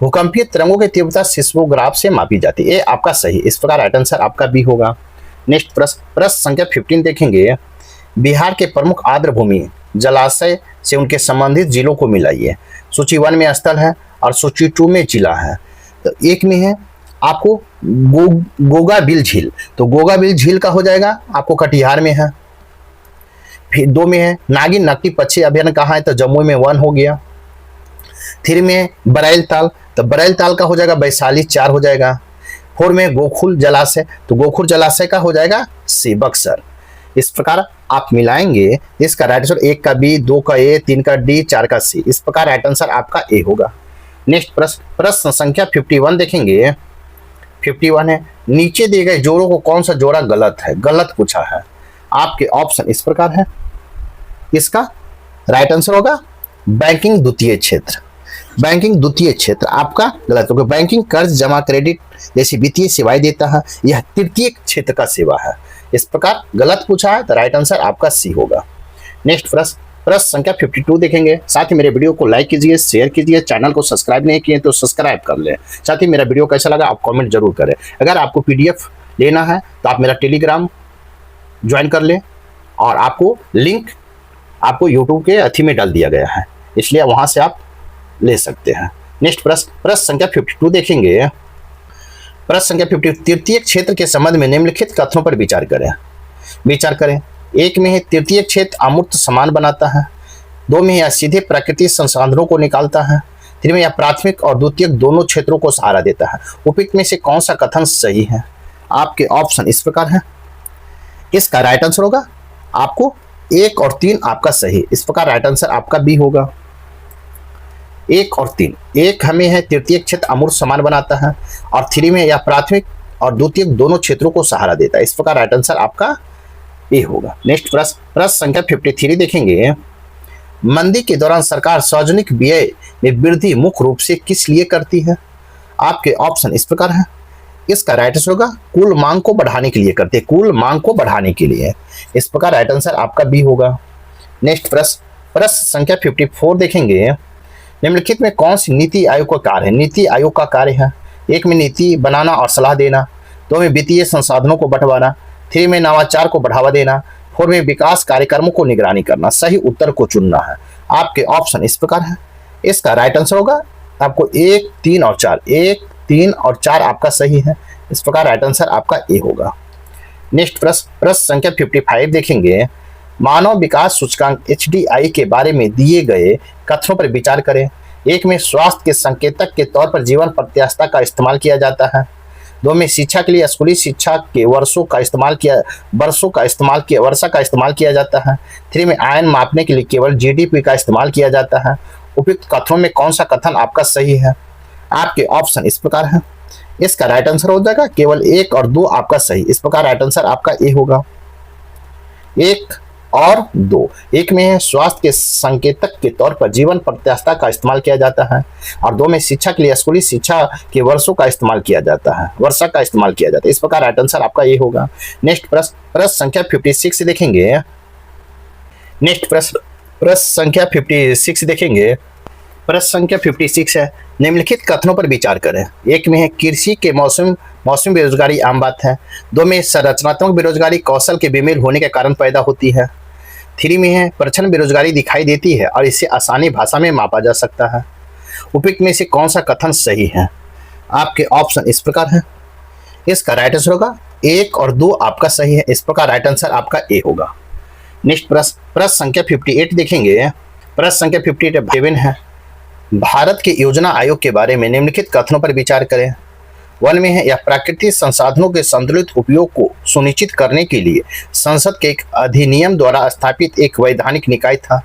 भूकंपीय तरंगों की तीव्रता सिस्मोग्राफ से मापी जाती है, ये आपका सही। इस प्रकार राइट आंसर आपका बी होगा। नेक्स्ट प्रश्न संख्या 15 देखेंगे। बिहार के प्रमुख आर्द्र भूमि जलाशय से उनके संबंधित जिलों को मिलाइए। सूची 1 में स्थल है और सूची 2 में जिला है। तो 1 में है आपको गोगाबिल झील, तो गोगाबिल झील का हो जाएगा आपको कटिहार में है। फिर 2 में है नागिन नकटी पक्षी अभयारण्य कहाँ है? तो जम्मू में 1 हो गया। 3 में है बरैल ताल, तो बरैल ताल का हो जाएगा वैशाली 4 हो जाएगा। 4 में गोखुल जलाशय, तो गोखुल जलाशय का हो जाएगा सी बक्सर। इस प्रकार आप मिलाएंगे इसका राइट आंसर 1 का बी, 2 का ए, 3 का डी, 4 का सी। इस प्रकार राइट आंसर आपका ए होगा। नेक्स्ट प्रश्न संख्या 51 देखेंगे। 51 है नीचे दिए गए जोड़ों को कौन सा जोड़ा गलत है? गलत पूछा है। आपके ऑप्शन इस प्रकार है। इसका राइट आंसर होगा बैंकिंग द्वितीय क्षेत्र। बैंकिंग द्वितीय क्षेत्र आपका गलत होगा। बैंकिंग कर्ज जमा क्रेडिट जैसी वित्तीय सेवाएं देता है, यह तृतीय क्षेत्र का सेवा है। इस प्रकार गलत पूछा है तो राइट आंसर आपका सी होगा। नेक्स्ट प्रश्न संख्या 52 देखेंगे। साथ ही मेरे वीडियो को लाइक कीजिए, शेयर कीजिए, चैनल को सब्सक्राइब नहीं किए तो सब्सक्राइब कर लें। साथ ही मेरा वीडियो कैसा लगा आप कमेंट जरूर करें। अगर आपको पीडीएफ लेना है तो आप मेरा टेलीग्राम ज्वाइन कर लें और आपको लिंक आपको यूट्यूब के अथी में डाल दिया गया है, इसलिए वहां से आप ले सकते हैं। नेक्स्ट प्रश्न संख्या 52 देखेंगे। प्रश्न संख्या 50 तृतीय क्षेत्र के संबंध में निम्नलिखित कथनों पर विचार करें। 1 में है तृतीय क्षेत्र अमूर्त समान बनाता है। 2 में यह सीधे प्राकृतिक संसाधनों को निकालता है। 3 में यह प्राथमिक और द्वितीयक दोनों क्षेत्रों को सहारा देता है। उपयुक्त में से कौन सा कथन सही है? आपके ऑप्शन इस प्रकार है। इसका राइट आंसर होगा आपको 1 और 3 आपका सही। इस प्रकार राइट आंसर आपका बी होगा। 1 और 3, 1 हमें है तृतीय क्षेत्र अमूर्त समान बनाता है और 3 में यह प्राथमिक और द्वितीयक दोनों क्षेत्रों को सहारा देता है। इस प्रकार राइट आंसर आपका ए होगा। नेक्स्ट प्रश्न संख्या 53 देखेंगे। मंदी के दौरान सरकार सार्वजनिक व्यय में वृद्धि मुख्य रूप से किस लिए करती है? आपके ऑप्शन इस प्रकार है। इसका राइट आंसर होगा कुल मांग को बढ़ाने के लिए करते हैं, कुल मांग को बढ़ाने के लिए। इस प्रकार राइट आंसर आपका बी होगा। नेक्स्ट प्रश्न संख्या 54 देखेंगे। निम्नलिखित में कौन सी नीति आयोग का कार्य है? नीति आयोग का कार्य है 1 में नीति बनाना और सलाह देना, 2 में वित्तीय संसाधनों को बंटवाना, 3 में नवाचार को बढ़ावा देना, 4 में विकास कार्यक्रमों को निगरानी करना। सही उत्तर को चुनना है। आपके ऑप्शन इस प्रकार है। इसका राइट आंसर होगा आपको 1, 3 और 4। 1, 3 और 4 आपका सही है। इस प्रकार राइट आंसर आपका ए होगा। नेक्स्ट प्रश्न संख्या 55 देखेंगे। मानव विकास सूचकांक HDI के बारे में दिए गए कथनों पर विचार करें। 1 में स्वास्थ्य के संकेतक के तौर पर जीवन प्रत्याशा का इस्तेमाल किया जाता है। 2 में शिक्षा के लिए स्कूली शिक्षा के वर्षा का इस्तेमाल किया जाता है। 3 में आयन मापने के लिए केवल GDP का इस्तेमाल किया जाता है। उपयुक्त कथनों में कौन सा कथन आपका सही है? आपके ऑप्शन इस प्रकार है। इसका राइट आंसर हो जाएगा केवल 1 और 2 आपका सही। इस प्रकार राइट आंसर आपका ए होगा। 1 और 2, 1 में है स्वास्थ्य के संकेतक के तौर पर जीवन प्रत्याशा का इस्तेमाल किया जाता है और 2 में शिक्षा के लिए स्कूली शिक्षा के वर्षों का इस्तेमाल किया जाता है, वर्षा का इस्तेमाल किया जाता है। इस प्रकार राइट आंसर आपका ये होगा। नेक्स्ट प्रश्न संख्या 56 देखेंगे। नेक्स्ट प्रश्न संख्या 56 देखेंगे। प्रश्न संख्या 56 है निम्नलिखित कथनों पर विचार करें। 1 में है कृषि के मौसमी बेरोजगारी आम बात है। 2 में संरचनात्मक बेरोजगारी कौशल के बेमेल होने के कारण पैदा होती है। 3 में है प्रच्छन्न बेरोजगारी दिखाई देती है और इसे आसानी भाषा में मापा जा सकता है। उपयुक्त में से कौन सा कथन सही है? आपके ऑप्शन इस प्रकार है। इसका राइट आंसर होगा 1 और 2 आपका सही है। इस प्रकार राइट आंसर आपका ए होगा। नेक्स्ट प्रश्न संख्या 58 देखेंगे। प्रश्न संख्या 58 है भारत के योजना आयोग के बारे में निम्नलिखित कथनों पर विचार करें। वन में है, यह प्राकृतिक संसाधनों के संतुलित उपयोग को सुनिश्चित करने के लिए संसद के एक अधिनियम द्वारा स्थापित एक वैधानिक निकाय था।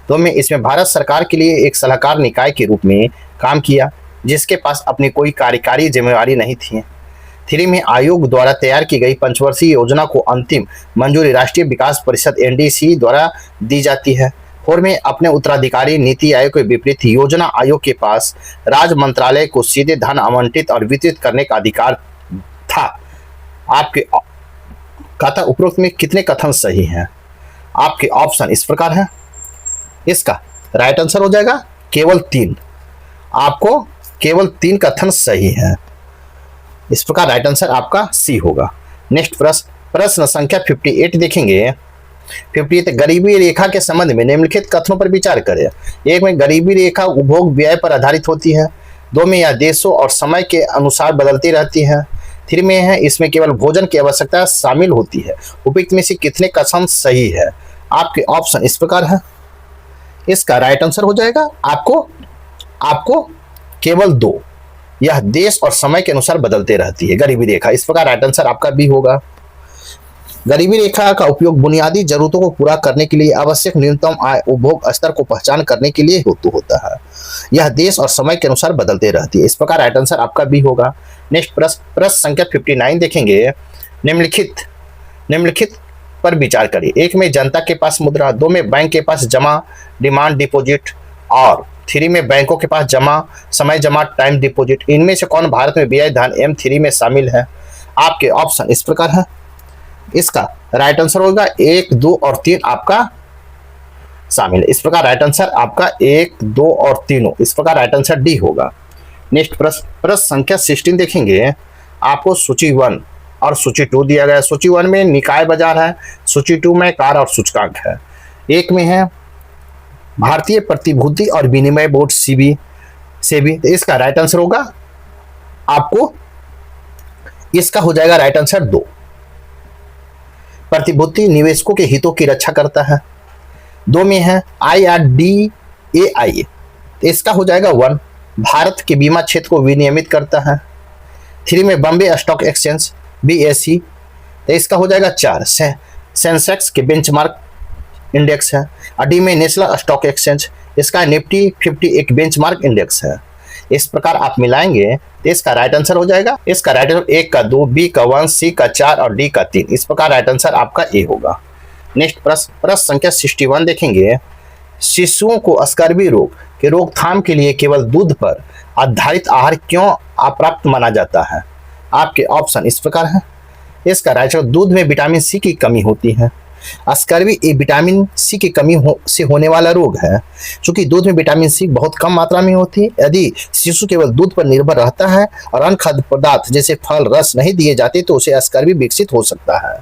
दो में, इसमें भारत सरकार के लिए एक सलाहकार निकाय के रूप में काम किया जिसके पास अपनी कोई कार्यकारी जिम्मेवारी नहीं थी। 3 में, आयोग द्वारा तैयार की गई पंचवर्षीय योजना को अंतिम मंजूरी राष्ट्रीय विकास परिषद एनडीसी द्वारा दी जाती है। 4 में, अपने उत्तराधिकारी नीति आयोग के विपरीत योजना आयोग के पास राज्य मंत्रालय को सीधे धन आवंटित और वितरित करने का अधिकार था। आपके कथा उपरोक्त में कितने कथन सही हैं? आपके ऑप्शन इस प्रकार है। इसका राइट आंसर हो जाएगा केवल 3। आपको केवल 3 कथन सही है। इस प्रकार राइट आंसर आपका सी होगा। नेक्स्ट प्रश्न संख्या 58 देखेंगे। 58, गरीबी रेखा के संबंध में निम्नलिखित कथनों पर विचार करें। 1 में, गरीबी रेखा उपभोग व्यय पर आधारित होती है। 2 में, यह देशों और समय के अनुसार बदलती रहती है। 3 में है, इसमें केवल भोजन की आवश्यकता शामिल होती है। उपयुक्त में से कितने कथन सही है? आपके ऑप्शन इस प्रकार है। इसका राइट आंसर हो जाएगा आपको केवल 2, यह देश और समय के अनुसार बदलते रहती है गरीबी रेखा। इस प्रकार राइट आंसर आपका बी होगा। गरीबी रेखा का उपयोग बुनियादी जरूरतों को पूरा करने के लिए आवश्यक न्यूनतम आय उपभोग स्तर को पहचान करने के लिए हेतु होता है। यह देश और समय के अनुसार बदलते रहती है। इस प्रकार राइट आंसर आपका बी होगा। नेक्स्ट प्रश्न संख्या 59 देखेंगे। निम्नलिखित पर विचार करिए। 1 में, जनता के पास मुद्रा। 2 में, बैंक के पास जमा डिमांड डिपॉजिट। और 3 में, बैंकों के पास जमा समय जमा टाइम डिपॉजिट। इनमें से कौन भारत में ब्याज धन M3 में शामिल है? आपके ऑप्शन इस प्रकार है। इसका राइट आंसर होगा 1, 2 और 3 आपका शामिल है। इस प्रकार राइट आंसर आपका 1, 2 और 3, इस प्रकार राइट आंसर डी होगा। नेक्स्ट प्रश्न संख्या 16 देखेंगे। आपको सूची 1 और सूची 2 दिया गया है। सूची 1 में निकाय बाजार है, सूची 2 में कार और सूचकांक है। 1 में है भारतीय प्रतिभूति और विनिमय बोर्ड सेबी। इसका राइट आंसर होगा आपको, इसका हो जाएगा राइट आंसर 2। प्रतिभूति निवेशकों के हितों की रक्षा करता है। 2 में है IRDAI, इसका हो जाएगा 1, भारत के बीमा क्षेत्र को विनियमित करता है। 3 में बॉम्बे स्टॉक एक्सचेंज BSE, तो इसका हो जाएगा 4, सेंसेक्स के बेंचमार्क इंडेक्स है। और डी में नेशनल स्टॉक एक्सचेंज, इसका निफ्टी 50 एक बेंचमार्क इंडेक्स है। इस प्रकार आप मिलाएंगे तो इसका राइट आंसर हो जाएगा। इसका राइट आंसर 1 का 2, बी का 1, सी का 4 और डी का 3। इस प्रकार राइट आंसर आपका ए होगा। नेक्स्ट प्रश्न संख्या 61 देखेंगे। शिशुओं को स्कर्वी रोग के रोकथाम के लिए केवल दूध पर आधारित आहार क्यों अपर्याप्त माना जाता है? आपके ऑप्शन इस प्रकार है। इसका राइट आंसर, दूध में विटामिन सी की कमी होती है। स्कर्वी एक विटामिन सी की कमी से होने वाला रोग है। क्योंकि दूध में विटामिन सी बहुत कम मात्रा में होती है। यदि शिशु केवल दूध पर निर्भर रहता है और अन्य खाद्य पदार्थ जैसे फल रस नहीं दिए जाते तो उसे स्कर्वी विकसित हो सकता है।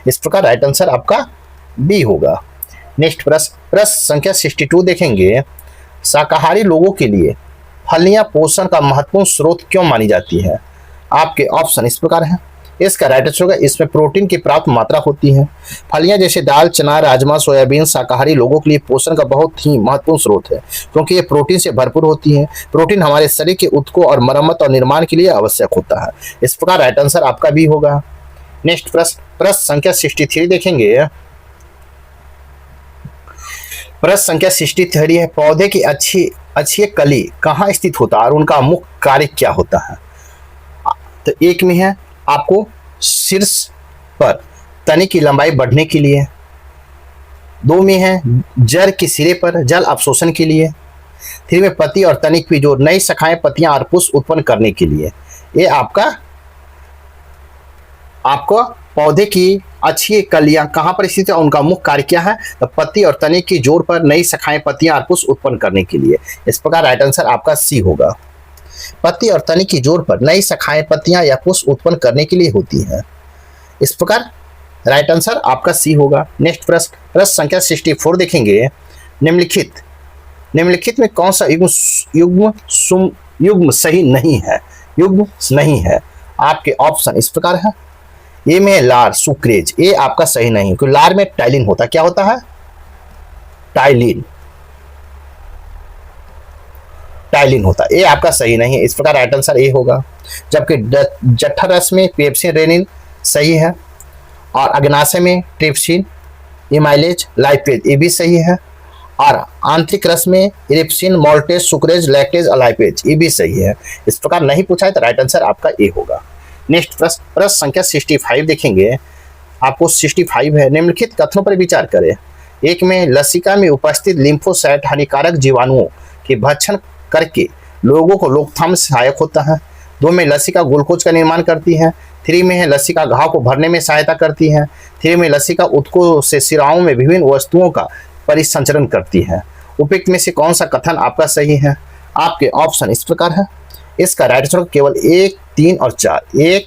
इस प्रकार राइट आंसर आपका बी होगा। नेक्स्ट प्रश्न संख्या 62 देखेंगे। शाकाहारी लोगों के लिए फलियां पोषण का महत्वपूर्ण स्रोत क्यों मानी जाती है? आपके ऑप्शन इस प्रकार है। इसका राइट आंसर होगा, इसमें प्रोटीन की प्राप्त मात्रा होती है। फलियां जैसे दाल, चना, राजमा, सोयाबीन शाकाहारी लोगों के लिए पोषण का बहुत ही महत्वपूर्ण स्रोत है, क्योंकि ये प्रोटीन से भरपूर होती है। प्रोटीन हमारे शरीर के ऊतकों और मरम्मत और निर्माण के लिए आवश्यक होता है। इस प्रकार राइट आंसर आपका भी होगा। नेक्स्ट प्रश्न संख्या 63 देखेंगे। प्रश्न संख्या 63 है, पौधे की अच्छी कली कहाँ स्थित होता है और उनका मुख्य कार्य क्या होता है? तो 1 में है आपको शीर्ष पर तने की लंबाई बढ़ने के लिए। 2 में है जड़ के सिरे पर जल अवशोषण के लिए। 3 में पत्ती और तनिक की जो नई शाखाएं, पत्तियां और पुष्प उत्पन्न करने के लिए। ये आपको पौधे की अच्छी कलियां कहाँ पर स्थित है, उनका मुख्य कार्य क्या है? तो पत्ती और तने की जोड़ पर नई शाखाएं, पत्तियां और पुष्प उत्पन्न करने के लिए। इस प्रकार राइट आंसर आपका सी होगा। पत्ती और तने की जोड़ पर नई शाखाएं, पत्तियां या पुष्प उत्पन्न करने के लिए होती है। इस प्रकार राइट आंसर आपका सी होगा। नेक्स्ट प्रश्न संख्या 64 देखेंगे। निम्नलिखित में कौन सा युग्म सही नहीं है? युग्म नहीं है। आपके ऑप्शन इस प्रकार है। ए में लार सुक्रेज, ये आपका सही नहीं, क्योंकि लार में टाइलिन होता है। क्या होता है? टाइलिन। टाइलिन होता है। ये आपका सही नहीं है, इस प्रकार राइट आंसर ए होगा। जबकि जठर रस में पेप्सिन रेनिन सही है, और अग्नाशय में ट्रिप्सिन इमाइलेज लाइपेज ये भी सही है, और आंतरिक रस में इरिप्सिन मोल्टेज सुक्रेज लैक्टेज अलाइपेज ये भी सही है। इस प्रकार नहीं पूछा है तो राइट आंसर आपका ए होगा। नेक्स्ट प्रश्न संख्या 65 देखेंगे। आपको 65 है, निम्नलिखित कथनों पर विचार करें। एक में लसिका में उपस्थित लिम्फोसाइट हानिकारक जीवाणुओं के भक्षण करके लोगों को रोकथाम में सहायक होता है। 2 में लसिका ग्लूकोज का निर्माण करती है। 3 में है लसिका घाव को भरने में सहायता करती है। 3 में लसिका उत्कों से शिराओं में विभिन्न वस्तुओं का परिसंचरण करती है। उपयुक्त में से कौन सा कथन आपका सही है? आपके ऑप्शन इस प्रकार है। इसका राइट आंसर केवल 1, 3 और 4। 1,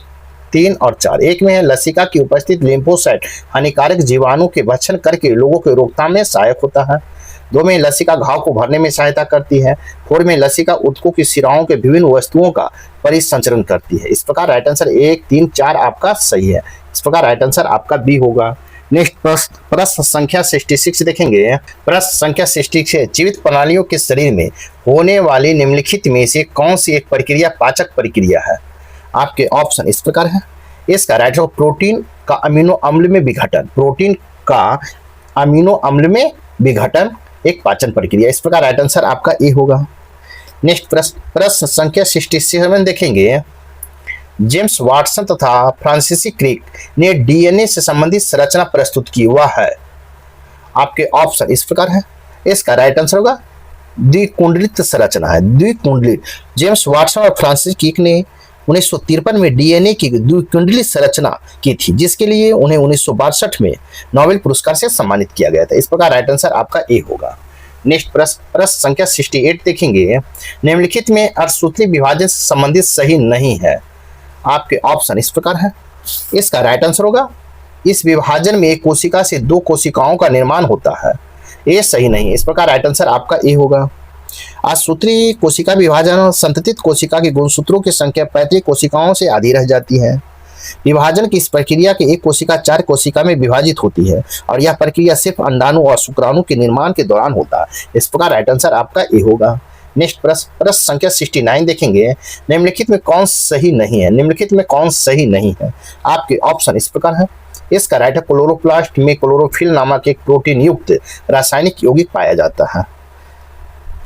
3 और 4। 1 में है लसिका की उपस्थित लिम्फोसाइट हानिकारक जीवाणु के भक्षण करके लोगों के रोकथाम में सहायक होता है। 2 में लसिका घाव को भरने में सहायता करती है। 4 में लसिका उत्कों की शिराओं के विभिन्न वस्तुओं का परिसंचरण करती है। इस प्रकार राइट आंसर 1, 3, 4 आपका सही है। इस प्रकार राइट आंसर आपका बी होगा। नेक्स्ट प्रश्न संख्या 66 देखेंगे। प्रश्न संख्या 66, जीवित प्राणियों के शरीर में होने वाली निम्नलिखित में से कौन सी एक प्रक्रिया पाचक प्रक्रिया है? आपके ऑप्शन इस प्रकार है। इसका राइट आंसर प्रोटीन का अमीनो अम्ल में विघटन। प्रोटीन का अमीनो अम्ल में विघटन एक पाचन प्रक्रिया। इस प्रकार राइट आंसर आपका ए होगा। नेक्स्ट प्रश्न संख्या 67 देखेंगे। जेम्स वाटसन तथा फ्रांसिस क्रिक ने डीएनए से संबंधित संरचना प्रस्तुत की, वह है? आपके ऑप्शन इस प्रकार है। इसका राइट आंसर होगा द्विकुंडलित संरचना है। द्विकुंडलित। जेम्स वाटसन और फ्रांसिस क्रिक ने 1953 में डीएनए की द्विकुंडलित संरचना की थी, जिसके लिए उन्हें 1962 में नोबेल पुरस्कार से सम्मानित किया गया था। इस प्रकार राइट आंसर आपका ए होगा। नेक्स्ट प्रश्न संख्या 68 देखेंगे। निम्नलिखित में अर्धसूत्री विभाजन से संबंधित सही नहीं है। आपके ऑप्शन इस प्रकार है। इसका राइट आंसर होगा इस विभाजन में एक कोशिका से 2 कोशिकाओं का निर्माण होता है। ये सही नहीं है। इस प्रकार राइट आंसर आपका ए होगा। असूत्री कोशिका विभाजन संततित कोशिका के गुणसूत्रों की संख्या पैतृक कोशिकाओं से आधी रह जाती है। विभाजन की इस प्रक्रिया के एक कोशिका 4 कोशिका में विभाजित होती है, और यह प्रक्रिया सिर्फ अंडाणु और शुक्राणु के निर्माण के दौरान होता है। इस प्रकार राइट आंसर आपका ए होगा। नेक्स्ट प्रश्न संख्या 69 देखेंगे। निम्नलिखित में कौन सही नहीं है? निम्नलिखित में कौन सही नहीं है? आपके ऑप्शन इस प्रकार है। इसका राइट है क्लोरोप्लास्ट में क्लोरोफिल नामक एक प्रोटीन युक्त रासायनिक यौगिक पाया जाता है।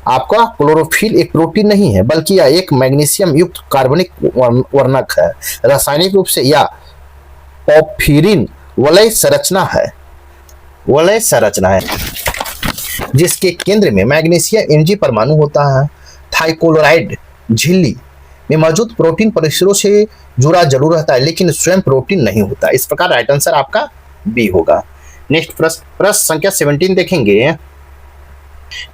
आपका क्लोरोफिल एक प्रोटीन नहीं है, बल्कि यह एक मैग्नीशियम युक्त कार्बनिक वर्णक है। रासायनिक रूप से यह पॉर्फिरिन वलय संरचना है। वलय संरचना है जिसके केंद्र में मैग्नीशियम Mg परमाणु होता है। थाइकोलोराइड झिल्ली में मौजूद प्रोटीन परिसरों से जुड़ा जरूर रहता है, लेकिन स्वयं प्रोटीन नहीं होता। इस प्रकार राइट आंसर आपका बी होगा। नेक्स्ट प्रश्न संख्या 17 देखेंगे।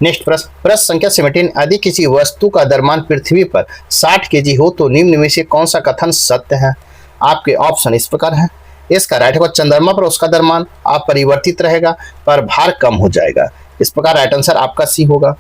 नेक्स्ट प्रश्न संख्या 17, यदि किसी वस्तु का द्रव्यमान पृथ्वी पर 60 kg हो तो निम्न में से कौन सा कथन सत्य है? आपके ऑप्शन इस प्रकार है। इसका राइट होगा चंद्रमा पर उसका द्रव्यमान अपरिवर्तित रहेगा, पर भार कम हो जाएगा। इस प्रकार राइट आंसर आपका सी होगा।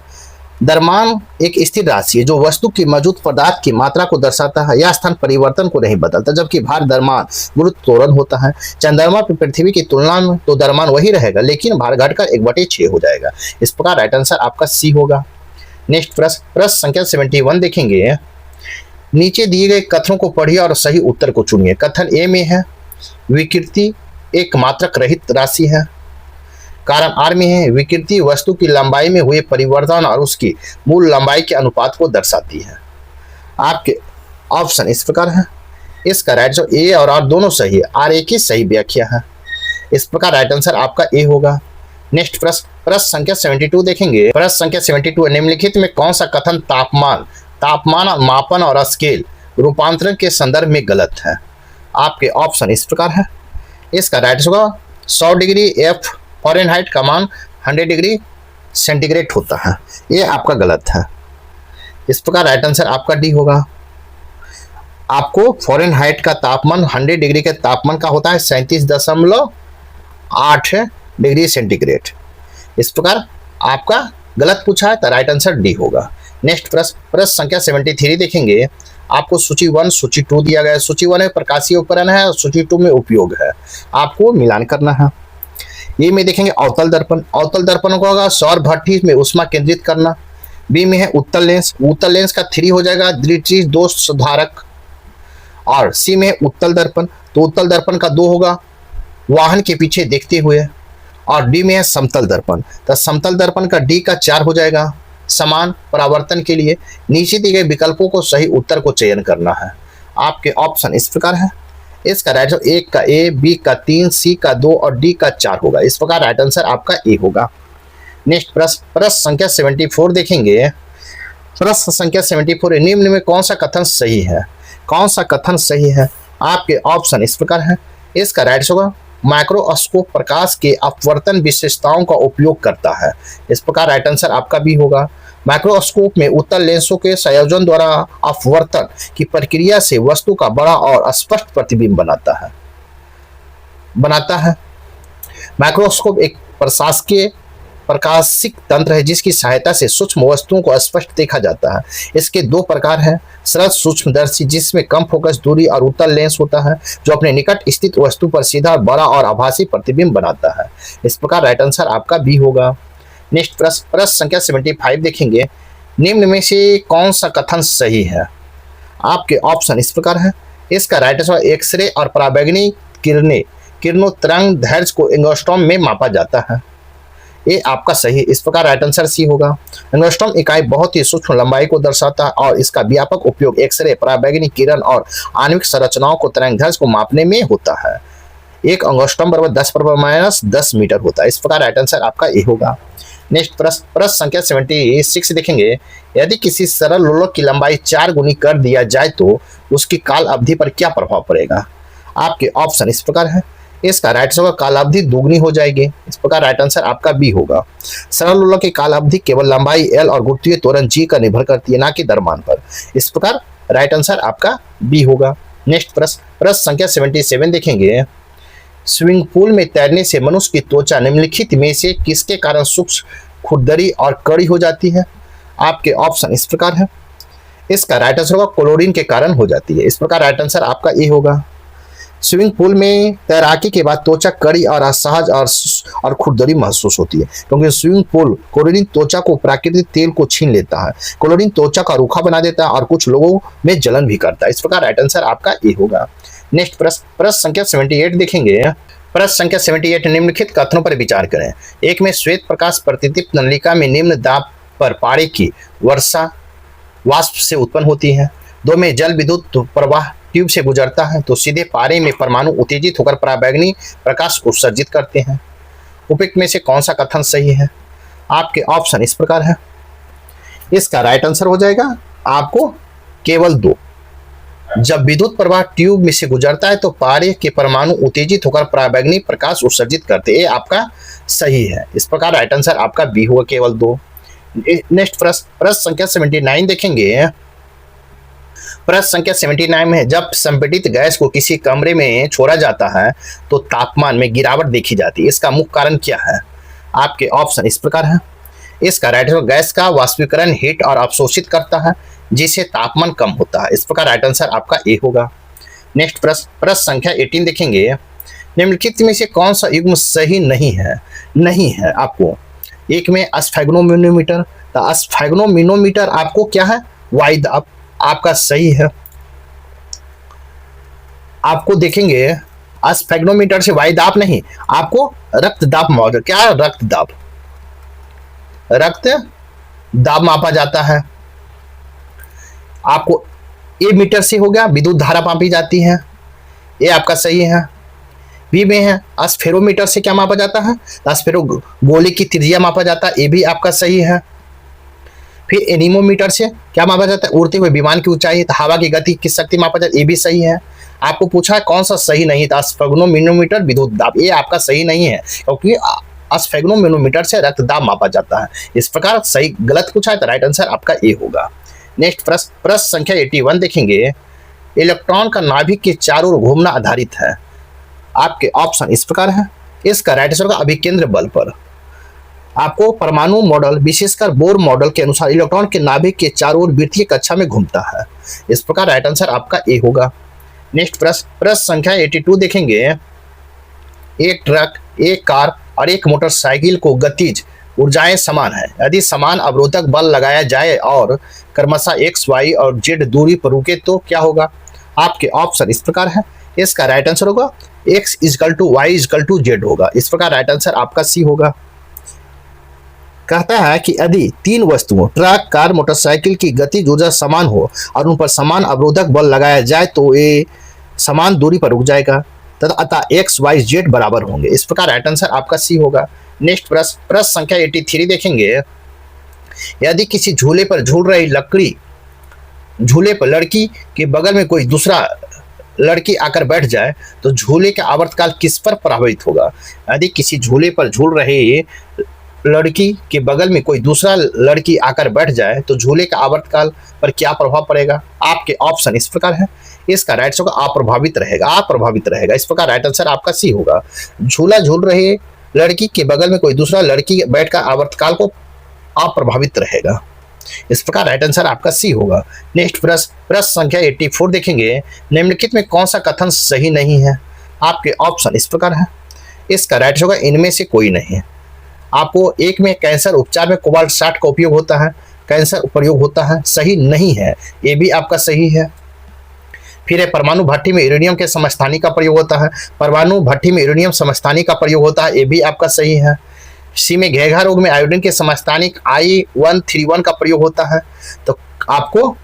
द्रव्यमान एक स्थिर राशि है जो वस्तु की मौजूद पदार्थ की मात्रा को दर्शाता है। यह स्थान परिवर्तन को नहीं बदलता, जबकि भार द्रव्यमान गुरुत्व त्वरण होता है। चंद्रमा पर पृथ्वी की तुलना में तो द्रव्यमान वही रहेगा, लेकिन भार घटकर 1/6 हो जाएगा। इस प्रकार राइट आंसर आपका सी होगा। नेक्स्ट प्रश्न संख्या 71 देखेंगे। नीचे दिए गए कथनों को पढ़िए और सही उत्तर को चुनिए। कथन ए में है विकृति एक मात्रक रहित राशि है। कारण आर में है विकृति वस्तु की लंबाई में हुए परिवर्तन और उसकी मूल लंबाई के अनुपात को दर्शाती है। आपके ऑप्शन इस प्रकार है। इसका राइट आंसर ए और आर दोनों सही है। आर एक ही सही व्याख्या है। इस प्रकार राइट आंसर आपका ए होगा। नेक्स्ट प्रश्न संख्या 72 देखेंगे। प्रश्न संख्या 72, निम्नलिखित में कौन सा कथन तापमान मापन और स्केल रूपांतरण के संदर्भ में गलत है? आपके ऑप्शन इस प्रकार है। इसका राइट आंसर होगा 100 डिग्री F फ़ारेनहाइट का मान 100 डिग्री सेंटीग्रेड होता है। ये आपका गलत है। इस प्रकार राइट आंसर आपका डी होगा। आपको फ़ारेनहाइट का तापमान 100 डिग्री के तापमान का होता है 37.8 डिग्री सेंटीग्रेड। इस प्रकार आपका गलत पूछा है तो राइट आंसर डी होगा। नेक्स्ट प्रश्न संख्या 73 देखेंगे। आपको सूची 1 सूची 2 दिया गया है। सूची 1 में प्रकाशीय उपकरण है और सूची 2 में उपयोग है। आपको मिलान करना है। ये में देखेंगे अवतल दर्पण। अवतल दर्पण को होगा सौर भट्ठी में ऊष्मा केंद्रित करना। बी में है उत्तल लेंस, उत्तल लेंस का 3 हो जाएगा दृष्टि दोष सुधारक। और सी में है उत्तल दर्पण, तो उत्तल दर्पण का 2 होगा वाहन के पीछे देखते हुए। और डी में है समतल दर्पण, तो समतल दर्पण का डी का 4 हो जाएगा समान परावर्तन के लिए। नीचे दिए गए विकल्पों को सही उत्तर को चयन करना है। आपके ऑप्शन इस प्रकार है, इसका राइट आंसर 1 का ए, बी का 3, सी का 2 और डी का 4 होगा। इस प्रकार राइट आंसर आपका ए होगा। नेक्स्ट प्रश्न संख्या 74 देखेंगे। प्रश्न संख्या 74 निम्न में कौन सा कथन सही है? कौन सा कथन सही है? आपके ऑप्शन इस प्रकार है, इसका राइट होगा माइक्रोस्कोप प्रकाश के अपवर्तन विशेषताओं का उपयोग करता है। इस प्रकार राइट आंसर आपका भी होगा। माइक्रोस्कोप में उत्तल लेंसों के संयोजन द्वारा अपवर्तन की प्रक्रिया से वस्तु का बड़ा और स्पष्ट प्रतिबिंब बनाता है। माइक्रोस्कोप एक प्रकाशिक तंत्र है जिसकी सहायता से सूक्ष्म वस्तुओं को स्पष्ट देखा जाता है। इसके 2 प्रकार हैं, सरल सूक्ष्मदर्शी जिसमें कम फोकस दूरी और उत्तल लेंस होता है जो अपने निकट स्थित वस्तु पर सीधा बड़ा और आभासी प्रतिबिंब बनाता है। इस प्रकार राइट आंसर आपका बी होगा। नेक्स्ट प्रश्न संख्या 75 देखेंगे। निम्न में से कौन सा कथन सही है? आपके ऑप्शन इस प्रकार है, इसका राइट आंसर एक्सरे और पराबैंगनी किरणोत्सर्ग धैर्य को एंगस्ट्रॉम में मापा जाता है। ये आपका सही है। इस प्रकार राइट आंसर सी होगा। एंगस्ट्रॉम इकाई बहुत ही सूक्ष्म लंबाई को दर्शाता है और इसका व्यापक उपयोग एक्सरे, पराबैंगनी किरण और आणविक संरचनाओं को तरंगदैर्घ्य को मापने में होता है। 1 एंगस्ट्रॉम बराबर 10⁻⁻10 मीटर होता है। इस प्रकार राइट आंसर आपका ए होगा। नेक्स्ट प्रश्न संख्या 76 देखेंगे। यदि किसी सरल लोलक की लंबाई 4 गुनी कर दिया जाए तो उसकी काल अवधि पर क्या प्रभाव पड़ेगा? आपके ऑप्शन इस प्रकार है, इसका राइट होगा काल अवधि दोगुनी हो जाएगी। इस प्रकार राइट आंसर आपका बी होगा। सरल लोलक की काल अवधि केवल लंबाई एल और गुरुत्वीय त्वरण जी का निर्भर करती है, ना कि द्रव्यमान पर। इस प्रकार राइट आंसर आपका बी होगा। नेक्स्ट प्रश्न संख्या 77 देखेंगे। स्विमिंग पूल में तैरने से मनुष्य की त्वचा निम्नलिखित में से किसके कारण सूक्ष्म, खुरदरी और कड़ी हो जाती है? आपके ऑप्शन इस प्रकार है, इसका राइट आंसर होगा क्लोरीन के कारण हो जाती है। इस प्रकार राइट आंसर आपका ए होगा। स्विमिंग पूल में तैराकी के बाद त्वचा कड़ी और असहज और खुरदरी महसूस होती है क्योंकि स्विमिंग पूल क्लोरीन त्वचा को प्राकृतिक तेल को छीन लेता है। क्लोरीन त्वचा का रूखा बना देता है और कुछ लोगों में जलन भी करता है। इस प्रकार राइट आंसर आपका ए होगा। नेक्स्ट प्रश्न संख्या 78 देखेंगे। प्रश्न संख्या 78 निम्नलिखित कथनों पर विचार करें। 1 में श्वेत प्रकाश प्रतिदीप्त नलिका में निम्न दाब पर पारे की वर्षा वाष्प से उत्पन्न होती है। 2 में जल विद्युत प्रवाह ट्यूब से गुजरता है तो सीधे पारे में परमाणु उत्तेजित होकर पराबैंगनी प्रकाश को उत्सर्जित करते हैं। उपयुक्त में से कौन सा कथन सही है? आपके ऑप्शन इस प्रकार है, इसका राइट आंसर हो जाएगा आपको केवल 2। जब विद्युत प्रवाह ट्यूब में से गुजरता है तो पारे के परमाणु उत्तेजित होकर पराबैंगनी प्रकाश उत्सर्जित करते हैं। ये आपका सही है। इस प्रकार राइट आंसर आपका बी होगा, केवल 2। नेक्स्ट प्रश्न संख्या 79 देखेंगे। प्रश्न संख्या 79 में है, जब संपीड़ित गैस को किसी कमरे में छोड़ा जाता है तो तापमान में गिरावट देखी जाती है। इसका मुख्य कारण क्या है? आपके ऑप्शन इस प्रकार है, इसका राइट आंसर गैस का वाष्पीकरण हीट और अवशोषित करता है जिससे तापमान कम होता है। इस प्रकार राइट आंसर आपका ए होगा। नेक्स्ट प्रश्न संख्या 18 देखेंगे। निम्नलिखित में से कौन सा युग्म सही नहीं है आपको? 1 में स्फैग्नोमीनोमीटर, तो स्फैग्नोमीनोमीटर आपको क्या है? वायु दाब आपका सही है। आपको देखेंगे स्फैग्नोमीटर से वायु दाब नहीं, आपको रक्त दाब मॉडल, क्या रक्त दाब मापा जाता है। आपको ए मीटर से हो गया विद्युत धारा मापी जाती है, ये आपका सही है। बी में है स्फेरोमीटर से क्या मापा जाता है? स्फेरो गोली की त्रिज्या मापा जाता है, ये भी आपका सही है। फिर एनीमोमीटर से क्या मापा जाता है? उड़ते हुए विमान की ऊंचाई, तो हवा की गति की शक्ति मापा जाती है, ये भी सही है। आपको पूछा है कौन सा सही नहीं था? स्फैग्नोमीनोमीटर विद्युत दाब, ये आपका सही नहीं है क्योंकि स्फैग्नोमीनोमीटर से रक्त दाब मापा जाता है। इस प्रकार सही गलत पूछा है तो राइट आंसर आपका ए होगा। नेक्स्ट प्रश्न संख्या 81 देखेंगे। इलेक्ट्रॉन का नाभिक के चारों ओर घूमना आधारित है। आपके ऑप्शन इस प्रकार है, इसका राइट आंसर होगा अभिकेंद्र बल पर। आपको परमाणु मॉडल विशेषकर बोर मॉडल के अनुसार इलेक्ट्रॉन के नाभिक के चारों ओर वृत्तीय कक्षा में घूमता है। इस प्रकार राइट आंसर आपका ए होगा। नेक्स्ट प्रश्न संख्या 82 देखेंगे। एक ट्रक, एक कार और एक मोटरसाइकिल को गतिज ऊर्जाएं समान है। यदि समान अवरोधक बल लगाया जाए और क्रमशः x, y और z दूरी पर रुके तो क्या होगा? आपके ऑप्शन इस प्रकार है। इसका राइट आंसर होगा x = y = z होगा। इस प्रकार राइट आंसर आपका सी होगा। कहता है कि यदि तीन वस्तुओं ट्रक, कार, मोटरसाइकिल की गतिज ऊर्जा समान हो और उन पर समान अवरोधक बल लगाया जाए तो ये समान दूरी पर रुक जाएगा तथा अतः x, y, z बराबर होंगे। इस प्रकार राइट आंसर आपका सी होगा। नेक्स्ट प्रश्न संख्या 83 देखेंगे। यदि किसी झूले पर झूल रही झूले पर लड़की के बगल में कोई दूसरा लड़की आकर बैठ जाए तो झूले का आवर्तकाल किस पर प्रभावित होगा? यदि किसी झूले पर झूल रहे लड़की के बगल में कोई दूसरा लड़की आकर बैठ जाए तो झूले का आवर्तकाल पर क्या प्रभाव पड़ेगा? आपके ऑप्शन इस प्रकार है। इसका राइट होगा अप्रभावित रहेगा। इस प्रकार राइट आंसर आपका सी होगा। झूला झूल रहे लड़की के बगल में कोई दूसरा लड़की बैठकर आवर्तकाल को अप्रभावित रहेगा। इस प्रकार राइट आंसर आपका सी होगा। नेक्स्ट प्रश्न संख्या 84 देखेंगे। निम्नलिखित में कौन सा कथन सही नहीं है? आपके ऑप्शन इस प्रकार है। इसका राइट होगा इनमें से कोई नहीं है। आपको एक में कैंसर उपचार में कोबाल्ट 60 का उपयोग होता है, कैंसर प्रयोग होता है, सही नहीं है, ये भी आपका सही है। फिर है परमाणु भट्टी में यूरेनियम के समस्थानिक का प्रयोग होता है, परमाणु भट्टी में यूरेनियम समस्थानिक का प्रयोग होता है, ये भी आपका सही है। सी में घेघा रोग में आयोडीन के समस्थानिक I131 का प्रयोग होता है, तो आपको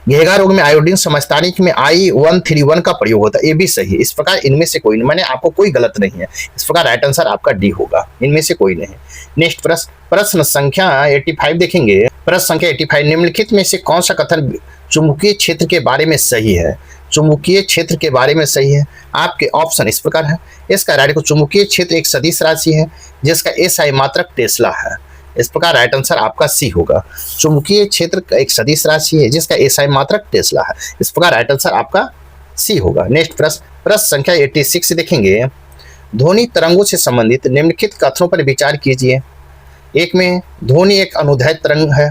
घेघा रोग में आयोडीन समस्थानिक में I131 का प्रयोग होता है, ये भी सही है। इस प्रकार इनमें से कोई नहीं, मैंने आपको कोई गलत नहीं है। इस प्रकार राइट आंसर आपका डी होगा, इनमें से कोई नहीं। नेक्स्ट प्रश्न संख्या 85 देखेंगे। प्रश्न संख्या 85, निम्नलिखित में से कौन सा कथन चुंबकीय क्षेत्र के बारे में सही है? चुंबकीय क्षेत्र के बारे में सही है। आपके ऑप्शन इस प्रकार है। इसका राइट को चुंबकीय क्षेत्र एक सदिश राशि है जिसका SI मात्रक टेस्ला है। इस प्रकार राइट आंसर आपका सी होगा। चुंबकीय क्षेत्र एक सदिश राशि है जिसका SI मात्रक टेस्ला है। इस प्रकार राइट आंसर आपका सी होगा। नेक्स्ट प्रश्न संख्या 86 देखेंगे। ध्वनि तरंगों से संबंधित निम्नलिखित कथनों पर विचार कीजिए। एक में ध्वनि एक अनुदैर्ध्य तरंग है।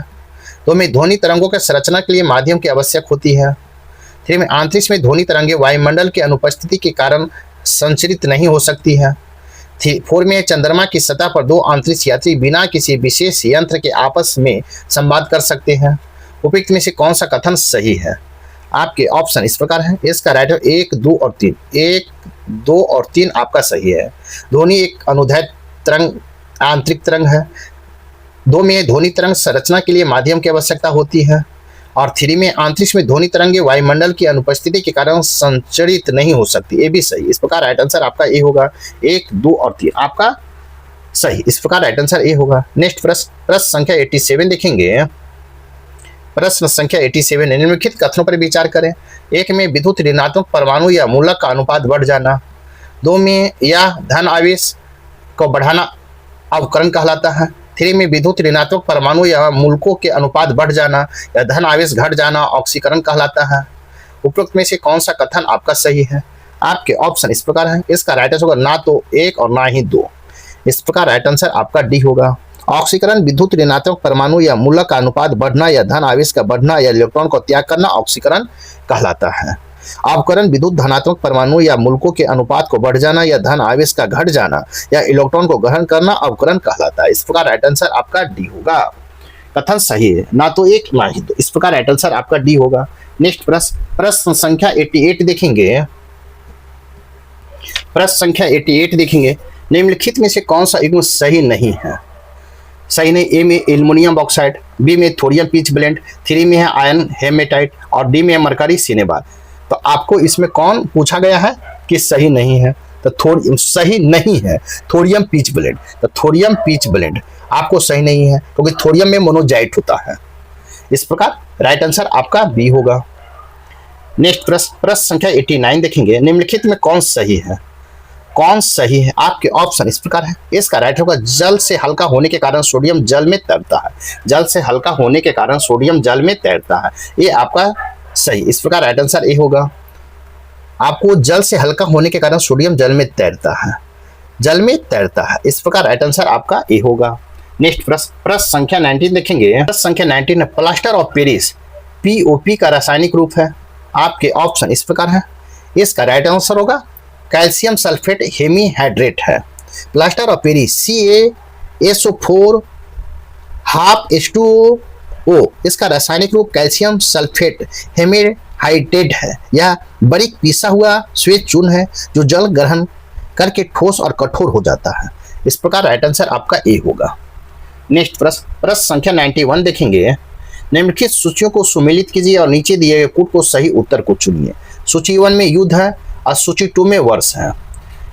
दो में ध्वनि तरंगों के संरचना के लिए माध्यम की आवश्यक होती है। तीन में अंतरिक्ष में ध्वनि तरंगे वायुमंडल की अनुपस्थिति के कारण संचरित नहीं हो सकती है। 4 में चंद्रमा की सतह पर दो अंतरिक्ष यात्री बिना किसी विशेष यंत्र के आपस में संवाद कर सकते हैं। उपयुक्त में से कौन सा कथन सही है? आपके ऑप्शन इस प्रकार है। इसका राइट है 1, 2 और 3। 1, 2 और 3 आपका सही है। ध्वनि एक अनुदैर्ध्य तरंग आंतरिक तरंग है। 2 में ध्वनि तरंग संरचना के लिए माध्यम की आवश्यकता होती है और 3 में अंतरिक्ष में ध्वनि तरंगे वायुमंडल की अनुपस्थिति के कारण संचरित नहीं हो सकती, ये भी सही। इस प्रकार राइट आंसर आपका ए होगा। 1, 2 और 3 आपका सही। इस प्रकार राइट आंसर ए होगा। नेक्स्ट प्रश्न संख्या 87 देखेंगे। प्रश्न संख्या 87, निम्नलिखित कथनों पर विचार करें। 1 में विद्युत ऋणात्मक परमाणु या मूलक का अनुपात बढ़ जाना। 2 में यह धन आवेश को बढ़ाना अवकरण कहलाता है। 3 में विद्युत ऋणात्मक परमाणु या मूलकों के अनुपात बढ़ जाना या धन आवेश घट जाना ऑक्सीकरण कहलाता है। उपरोक्त में से कौन सा कथन आपका सही है? आपके ऑप्शन इस प्रकार है। इसका राइट आंसर होगा ना तो 1 और ना ही 2। इस प्रकार राइट आंसर आपका डी होगा। ऑक्सीकरण विद्युत ऋणात्मक परमाणु या मूलक का अनुपात बढ़ना या धन आवेश का बढ़ना या इलेक्ट्रॉन को त्याग करना ऑक्सीकरण कहलाता है। अवकरण विद्युत धनात्मक परमाणु या मूलकों के अनुपात को बढ़ जाना या धन आवेश का घट जाना या इलेक्ट्रॉन को ग्रहण करना अवकरण कहलाता है। इस प्रकार राइट आंसर आपका डी होगा। कथन सही है, ना तो 1 ना ही 2। इस प्रकार राइट आंसर आपका डी होगा। नेक्स्ट प्रश्न संख्या 88 देखेंगे। प्रश्न संख्या 88 देखेंगे। निम्नलिखित में से कौन सा युग्म सही नहीं है? सही नहीं। ए में एल्युमिनियम ऑक्साइड, बी में थोरियम पिच ब्लेंड, 3 में है आयरन हेमेटाइट और डी में है मरकरी सिनेबार। तो आपको इसमें कौन पूछा गया है कि सही नहीं है? तो सही नहीं है थोरियम पिच ब्लेंड। तो थोरियम पिच ब्लेंड आपको सही नहीं है क्योंकि थोरियम में मोनोजाइट होता है। इस प्रकार राइट आंसर आपका बी होगा। नेक्स्ट प्रश्न संख्या 89 देखेंगे। निम्नलिखित में कौन सही है? कौन सही है? आपके ऑप्शन इस प्रकार है। इसका राइट होगा जल से हल्का होने के कारण सोडियम जल में तैरता है। जल से हल्का होने के कारण सोडियम जल में तैरता है, ये आपका सही। इस प्रकार राइट आंसर ए होगा। आपको जल से हल्का होने के कारण सोडियम जल में तैरता है, जल में तैरता है। इस प्रकार राइट आंसर आपका ए होगा। नेक्स्ट प्रश्न संख्या 19 देखेंगे। प्रश्न संख्या 19 है प्लास्टर ऑफ पेरिस POP का रासायनिक रूप है। आपके ऑप्शन इस प्रकार है। इसका राइट आंसर होगा कैल्शियम सल्फेट हेमीहाइड्रेट है। Plaster of Paris SO4 half H2O। इसका रासायनिक रूप कैल्शियम सल्फेट हेमेहाइड्रेट है। यह बारीक पिसा हुआ श्वेत चूर्ण है जो जल ग्रहण करके ठोस और कठोर हो जाता है। इस प्रकार राइट आंसर आपका ए होगा। नेक्स्ट प्रश्न संख्या 91 देखेंगे। निम्नलिखित सूचियों को सुमेलित कीजिए और नीचे दिए गए कूट को सही उत्तर को चुनिए। सूची 1 में युद्ध है और सूची 2 में वर्ष है।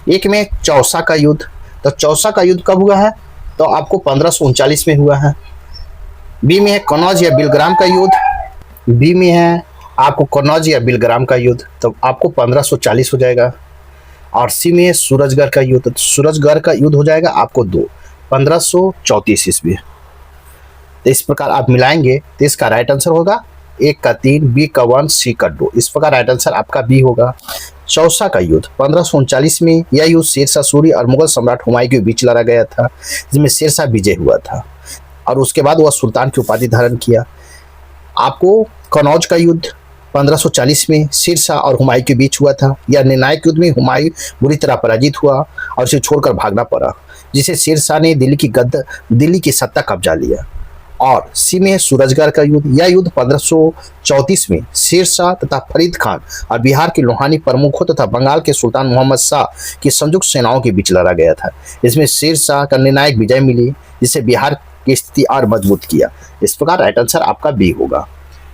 एक में चौसा का युद्ध, तो चौसा का युद्ध कब हुआ है? तो आपको 1539 में हुआ है। बी में है कनौज या बिलग्राम का युद्ध, बी में है आपको कनौज या बिलग्राम का युद्ध, तो आपको 1540 हो जाएगा। और सी में है सूरजगढ़ का युद्ध, तो सूरजगढ़ का युद्ध हो जाएगा आपको 1534 ईस्वी। तो इस प्रकार आप मिलाएंगे तो इसका राइट आंसर होगा एक का 3, बी का 1, सी का 2। इस प्रकार राइट आंसर आपका बी होगा। चौसा का युद्ध 1539 में, यह युद्ध शेरशाह सूरी और मुगल सम्राट हुमायूं के बीच लड़ा गया था, जिसमें शेरशाह विजय हुआ था और उसके बाद वह सुल्तान की उपाधि धारण किया। आपको कनौज का युद्ध 1540 में शेरशाह और हुमायूं के बीच हुआ था। यह निर्णायक युद्ध में हुमायूं बुरी तरह पराजित हुआ और उसे छोड़कर भागना पड़ा, जिसे शेरशाह ने दिल्ली की सत्ता कब्जा लिया। और सी में सूरजगढ़ का युद्ध, यह युद्ध 1534 में शेरशाह तथा फरीद खान और बिहार के लोहानी प्रमुखों तथा बंगाल के सुल्तान मोहम्मद शाह की संयुक्त सेनाओं के बीच लड़ा गया था। इसमें शेरशाह का निर्णायक विजय मिली, जिससे बिहार की स्थिति और मजबूत किया। इस प्रकार राइट आंसर आपका बी होगा।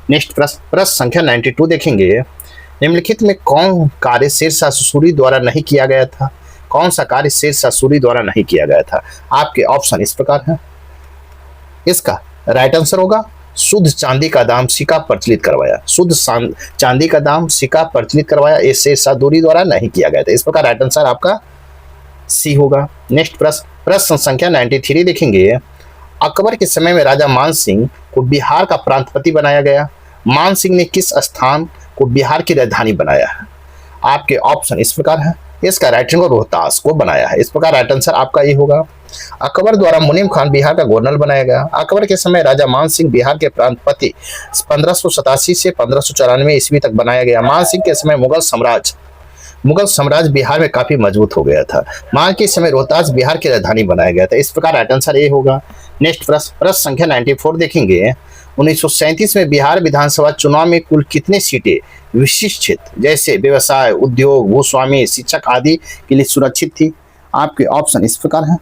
नेक्स्ट प्रश्न संख्या 92 देखेंगे। निम्नलिखित में कौन कार्य शेरशाह सूरी द्वारा नहीं किया गया था? कौन सा कार्य शेरशाह सूरी द्वारा नहीं किया गया था? आपके ऑप्शन इस प्रकार हैं। इसका राइट आंसर होगा शुद्ध चांदी का दाम सिक्का प्रचलित करवाया। शुद्ध चांदी का दाम सिक्का प्रचलित करवाया, ये शेरशाह सूरी द्वारा नहीं किया गया था। इस प्रकार राइट आंसर आपका सी होगा। नेक्स्ट प्रश्न संख्या 93 देखेंगे। अकबर के समय में राजा मान सिंह को बिहार का प्रांतपति बनाया गया। मान सिंह ने किस स्थान को बिहार की राजधानी बनाया है? आपके ऑप्शन इस प्रकार है। इसका राइट आंसर रोहतास को बनाया है। इस प्रकार राइट आंसर आपका ये होगा। अकबर द्वारा मुनीम खान बिहार का गवर्नर बनाया गया। अकबर के समय राजा मान सिंह बिहार के प्रांतपति 1587 से 1594 ईस्वी तक बनाया गया। मान सिंह के समय मुगल साम्राज्य बिहार में काफी मजबूत हो गया था। मान के समय रोहतास बिहार की राजधानी बनाया गया था। इस प्रकार राइट आंसर ए होगा। नेक्स्ट प्रश्न संख्या 94 देखेंगे। 1937 में बिहार विधानसभा चुनाव में कुल कितने सीटें विशिष्ट क्षेत्र जैसे व्यवसाय, उद्योग, भूस्वामी, शिक्षक आदि के लिए सुरक्षित थी? आपके ऑप्शन इस प्रकार हैं।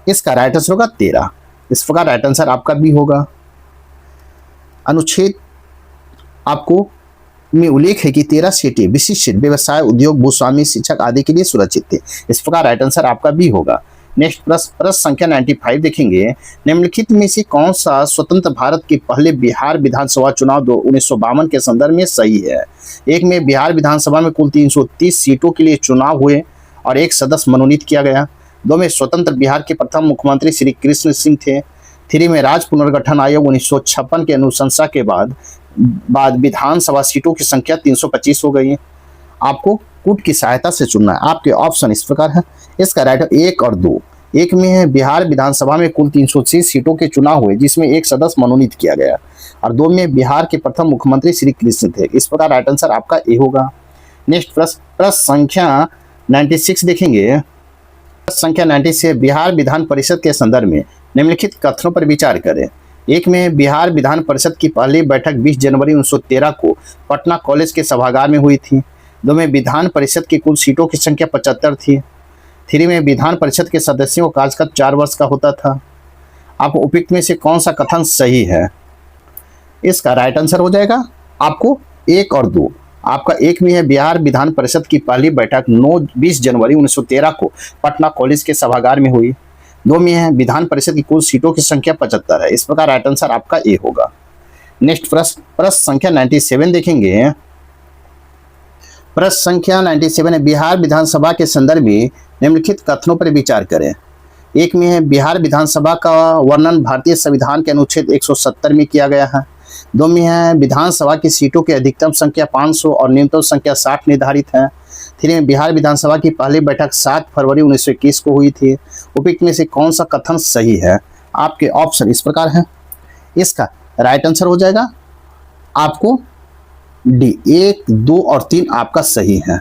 इसका राइट आंसर होगा 13। इस प्रकार राइट आंसर आपका भी होगा। अनुच्छेद आपको में उल्लेख है कि 13 सीटें विशिष्ट व्यवसाय, उद्योग, भूस्वामी, शिक्षक आदि के लिए सुरक्षित थे। इस प्रकार राइट आंसर आपका भी होगा। नेक्स्ट प्रश्न संख्या 95 देखेंगे। निम्नलिखित में से कौन सा स्वतंत्र भारत के पहले बिहार विधानसभा चुनाव 1952 के संदर्भ में सही है? एक में बिहार विधानसभा में कुल 330 सीटों के लिए चुनाव हुए और एक सदस्य मनोनीत किया गया। 2 में स्वतंत्र बिहार के प्रथम मुख्यमंत्री श्री कृष्ण सिंह थे। 3 में राज्य पुनर्गठन आयोग 1956 के अनुशंसा के बाद विधानसभा सीटों की संख्या 325 हो गई है। आपको कूट की सहायता से चुनना है। आपके ऑप्शन इस प्रकार है। इसका राइट 1 और 2। एक में है बिहार विधानसभा में कुल 330 सीटों के चुनाव हुए, जिसमें एक सदस्य मनोनीत किया गया, और 2 में बिहार के प्रथम मुख्यमंत्री श्री कृष्ण थे। इस प्रकार राइट आंसर आपका ए होगा। नेक्स्ट प्रश्न संख्या 96 देखेंगे। संख्या 96 बिहार विधान परिषद के संदर्भ में निम्नलिखित कथनों पर विचार करें। एक में बिहार विधान परिषद की पहली बैठक 20 जनवरी 1913 को पटना कॉलेज के सभागार में हुई थी। 2 में विधान परिषद की कुल सीटों की संख्या 75 थी। 3 में विधान परिषद के सदस्यों का कार्यकाल 4 वर्ष का होता था। आपको उपयुक्त में से कौन सा कथन सही है? इसका राइट आंसर हो जाएगा आपको 1 और 2। आपका एक में है बिहार विधान परिषद की पहली बैठक 20 जनवरी 1913 को पटना कॉलेज के सभागार में हुई। 2 में है विधान परिषद की कुल सीटों की संख्या 75 है। इस प्रकार राइट आंसर आपका ए होगा। नेक्स्ट प्रश्न संख्या 97 देखेंगे। प्रश्न संख्या 97 है बिहार विधानसभा के संदर्भ में निम्नलिखित कथनों पर विचार करें। एक में है बिहार विधानसभा का वर्णन भारतीय संविधान के अनुच्छेद 170 में किया गया है। 2 में है विधानसभा की सीटों की अधिकतम संख्या 500 और न्यूनतम संख्या 60 निर्धारित है। 3 में बिहार विधानसभा की पहली बैठक 7 फरवरी 1921 को हुई थी। उपयुक्त में से कौन सा कथन सही है? आपके ऑप्शन इस प्रकार हैं। इसका राइट आंसर हो जाएगा आपको डी। 1, 2 और 3 आपका सही है।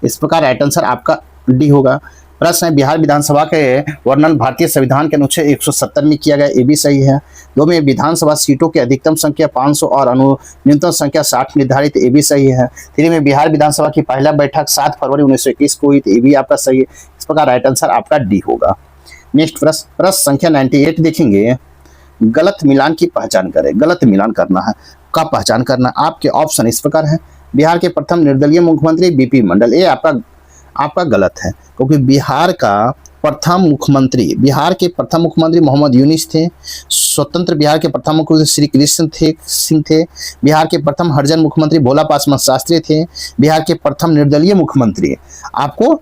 इस प्रकार राइट आंसर आपका डी होगा। प्रश्न है बिहार विधानसभा के वर्णन भारतीय संविधान के अनुच्छेद 170 में किया गया, ये भी सही है। दो में विधानसभा सीटों की अधिकतम संख्या 500 और न्यूनतम संख्या 60 निर्धारित, ये भी सही है। तीन में बिहार विधानसभा की पहला बैठक 7 फरवरी 1921 को हुई, ये भी आपका सही है। इस प्रकार राइट आंसर आपका डी होगा। नेक्स्ट प्रश्न संख्या 98 देखेंगे, गलत मिलान की पहचान करें। गलत मिलान करना है, का पहचान करना, आपके ऑप्शन इस प्रकार है। बिहार के प्रथम निर्दलीय मुख्यमंत्री बीपी मंडल, ये आपका गलत है, क्योंकि बिहार के प्रथम मुख्यमंत्री मोहम्मद यूनिस थे। स्वतंत्र बिहार के प्रथम मुख्यमंत्री श्री कृष्ण सिंह थे। बिहार के प्रथम हरिजन मुख्यमंत्री भोला पासवान शास्त्री थे। बिहार के प्रथम निर्दलीय मुख्यमंत्री आपको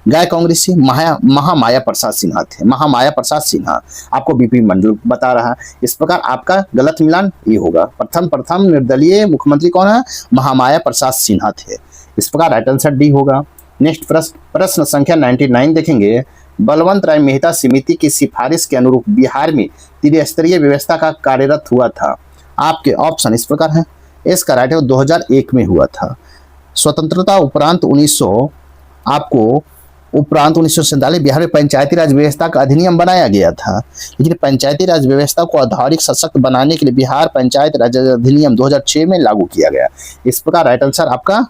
गाय कांग्रेसी महामाया प्रसाद सिन्हा थे। महामाया प्रसाद सिन्हा आपको बीपी मंडल बता रहा है। इस प्रकार आपका गलत मिलान ये होगा। प्रथम निर्दलीय मुख्यमंत्री कौन है? महामाया प्रसाद सिन्हा थे। इस प्रकार राइट आंसर डी होगा। नेक्स्ट प्रश्न संख्या 99 देखेंगे, बलवंत राय मेहता समिति की सिफारिश के अनुरूप बिहार में त्रिस्तरीय व्यवस्था का कार्यरत हुआ था। आपके ऑप्शन इस प्रकार है। इसका राइट है 2001 में हुआ था। स्वतंत्रता उपरांत 1947 बिहार में पंचायती राज व्यवस्था का अधिनियम बनाया गया था, लेकिन पंचायती राज व्यवस्था को आधारिक सशक्त बनाने के लिए बिहार पंचायत राज अधिनियम 2006 में लागू किया गया। इस प्रकार राइट आंसर आपका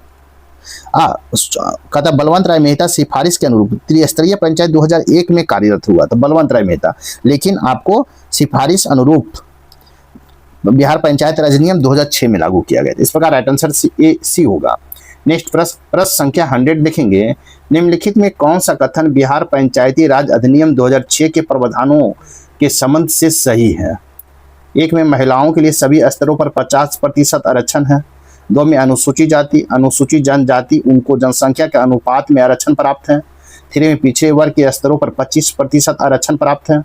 कहता बलवंत राय मेहता सिफारिश के अनुरूप त्रिस्तरीय पंचायत 2001 में कार्यरत हुआ था बलवंत राय मेहता, लेकिन आपको सिफारिश अनुरूप बिहार पंचायत राज अधिनियम 2006 में लागू किया गया। इस प्रकार राइट आंसर सी होगा। नेक्स्ट प्रश्न संख्या 100 देखेंगे, निम्नलिखित में कौन सा कथन बिहार पंचायती राज अधिनियम 2006 के प्रावधानों के संबंध से सही है? एक में महिलाओं के लिए सभी स्तरों पर 50% आरक्षण है। दो में अनुसूचित जाति अनुसूचित जनजाति उनको जनसंख्या के अनुपात में आरक्षण प्राप्त है। तीन में पिछड़े वर्ग के स्तरों पर 25% आरक्षण प्राप्त है।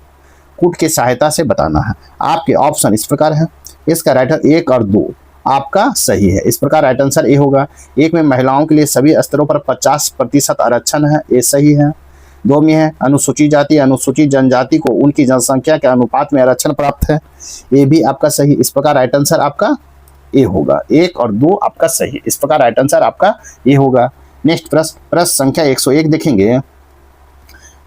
कूट की सहायता से बताना है। आपके ऑप्शन इस प्रकार है। इसका राइट 1 और 2 आपका सही है। इस प्रकार राइट आंसर ए होगा। एक में महिलाओं के लिए सभी स्तरों पर 50% आरक्षण है, ये सही है। दो में है अनुसूचित जाति अनुसूचित जनजाति को उनकी जनसंख्या के अनुपात में आरक्षण प्राप्त है, ये भी आपका सही। इस प्रकार राइट आंसर आपका ए होगा। 1 और 2 आपका सही। इस प्रकार राइट आंसर आपका ए होगा। नेक्स्ट प्रश्न संख्या 101 देखेंगे,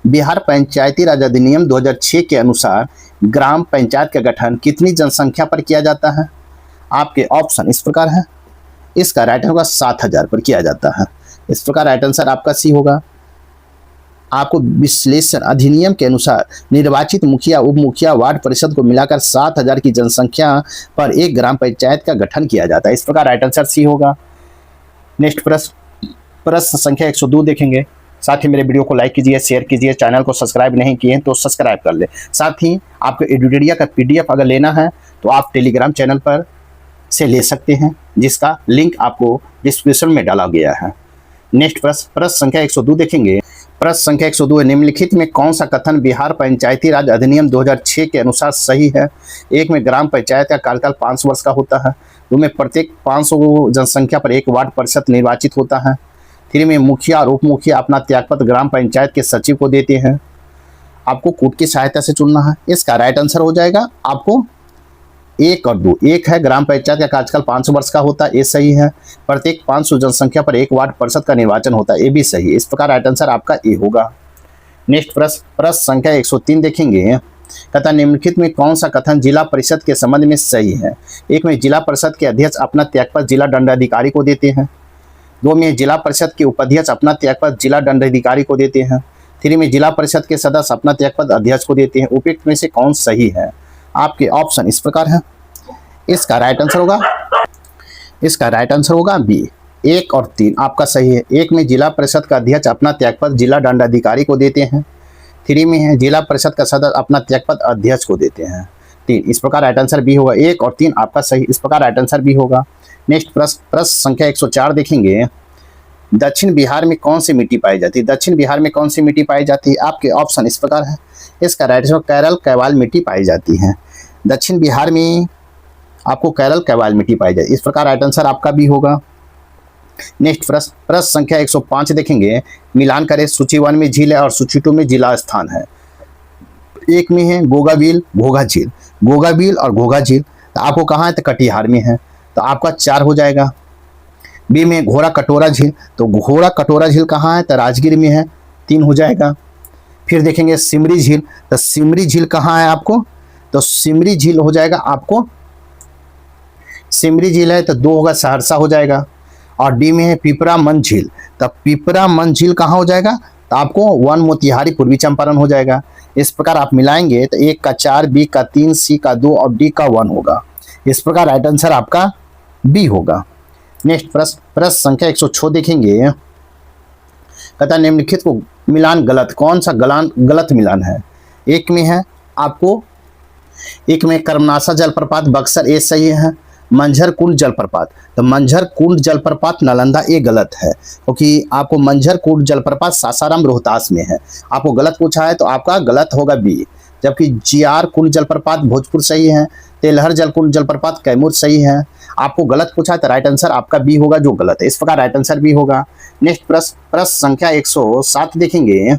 बिहार पंचायती राज अधिनियम 2006 के अनुसार ग्राम पंचायत का गठन कितनी जनसंख्या पर किया जाता है? आपके ऑप्शन इस प्रकार है। इसका राइट होगा 7000 पर किया जाता है। इस प्रकार राइट आंसर आपका सी होगा। आपको विश्लेषण अधिनियम के अनुसार निर्वाचित मुखिया उप मुखिया वार्ड परिषद को मिलाकर 7000 की जनसंख्या पर एक ग्राम पंचायत का गठन किया जाता है। इस प्रकार राइट आंसर सी होगा। नेक्स्ट प्रश्न संख्या 102 देखेंगे। साथ ही मेरे वीडियो को लाइक कीजिए, शेयर कीजिए, चैनल को सब्सक्राइब नहीं किए हैं तो सब्सक्राइब कर ले। साथ ही आपको एडुटेरिया का PDF अगर लेना है तो आप टेलीग्राम चैनल पर से ले सकते हैं, जिसका लिंक आपको डिस्क्रिप्शन में डाला गया है। नेक्स्ट प्रश्न संख्या 102 देखेंगे। प्रश्न संख्या 102 है, निम्नलिखित में कौन सा कथन बिहार पंचायती राज अधिनियम 2006 के अनुसार सही है? एक में ग्राम पंचायत का कार्यकाल 5 वर्ष का होता है। दो में प्रत्येक 500 जनसंख्या पर एक वार्ड परिषद निर्वाचित होता है। तीन में मुखिया और उप मुखिया अपना त्यागपत्र ग्राम पंचायत के सचिव को देते हैं। आपको कूट की सहायता से चुनना है। इसका राइट आंसर हो जाएगा आपको 1 और 2। एक है ग्राम पंचायत का कार्यकाल 5 वर्ष का होता है, ये सही है। प्रत्येक 500 जनसंख्या पर एक वार्ड परिषद का निर्वाचन होता है, ये भी सही है। इस प्रकार राइट आंसर आपका ए होगा। नेक्स्ट प्रश्न संख्या 103 देखेंगे। कहता निम्नलिखित में कौन सा कथन जिला परिषद के संबंध में सही है? एक में जिला परिषद के अध्यक्ष अपना त्यागपत्र जिला दंडाधिकारी को देते हैं। दो में जिला परिषद के उपाध्यक्ष अपना त्यागपत्र जिला दंडाधिकारी को देते हैं। तीन में जिला परिषद के सदस्य अपना त्यागपत्र अध्यक्ष को देते हैं। उपयुक्त में से कौन सही है? आपके ऑप्शन इस प्रकार है। इसका राइट आंसर होगा बी। 1 और 3 आपका सही है। एक में जिला परिषद का अध्यक्ष अपना त्यागपत्र जिला दंडाधिकारी को देते हैं। 3 में है जिला परिषद का सदस्य अपना त्यागपत्र अध्यक्ष को देते हैं। 3 इस प्रकार राइट आंसर बी होगा। 1 और 3 आपका सही। इस प्रकार राइट आंसर बी होगा। नेक्स्ट प्रश्न संख्या 104 देखेंगे। दक्षिण बिहार में कौन सी मिट्टी पाई जाती है? दक्षिण बिहार में कौन सी मिट्टी पाई जाती है? आपके ऑप्शन इस प्रकार है। इसका राइट आंसर केरल कैवाल मिट्टी पाई जाती है। दक्षिण बिहार में आपको केरल कैवाल मिट्टी पाई जाती है। इस प्रकार राइट आंसर आपका भी होगा। नेक्स्ट प्रश्न संख्या 105 देखेंगे। मिलान करें, सूची 1 में झील है और सूची 2 में जिला स्थान है। एक में है गोगाबिल घोघा झील। गोगाबिल और घोघा झील आपको कहाँ है? तो कटिहार में है, तो आपका 4 हो जाएगा। बी में घोड़ा कटोरा झील, तो घोड़ा कटोरा झील कहाँ है? तो राजगीर में है, 3 हो जाएगा। फिर देखेंगे सिमरी झील, तो सिमरी झील कहाँ है आपको, तो सिमरी झील हो जाएगा आपको, सिमरी झील है तो 2 होगा सहरसा हो जाएगा, और डी में है पिपरामन झील, तो पिपरामन झील कहाँ हो जाएगा, तो आपको 1 मोतिहारी पूर्वी चंपारण हो जाएगा। इस प्रकार आप मिलाएंगे तो 1 का 4, बी का 3, सी का 2 और डी का 1 होगा। इस प्रकार राइट आंसर आपका बी होगा। नेक्स्ट प्रश्न संख्या 106 देखेंगे, कहता निम्नलिखित को मिलान गलत, कौन सा गलत मिलान है। एक में है आपको, एक में कर्मनासा जलप्रपात बक्सर ए सही है, मंझर कुंड जलप्रपात, तो मंझर कुंड जलप्रपात नालंदा ए गलत है, क्योंकि आपको मंझर कुंड जलप्रपात सासाराम रोहतास में है, आपको गलत पूछा है तो आपका गलत होगा बी। जबकि जीआर कुंड जलप्रपात भोजपुर सही है, तेलहर जलकुंड जलप्रपात कैमूर सही है। आपको गलत पूछा है तो राइट आंसर आपका बी होगा जो गलत है, इस प्रकार राइट आंसर बी होगा। नेक्स्ट प्रश्न संख्या 107 देखेंगे,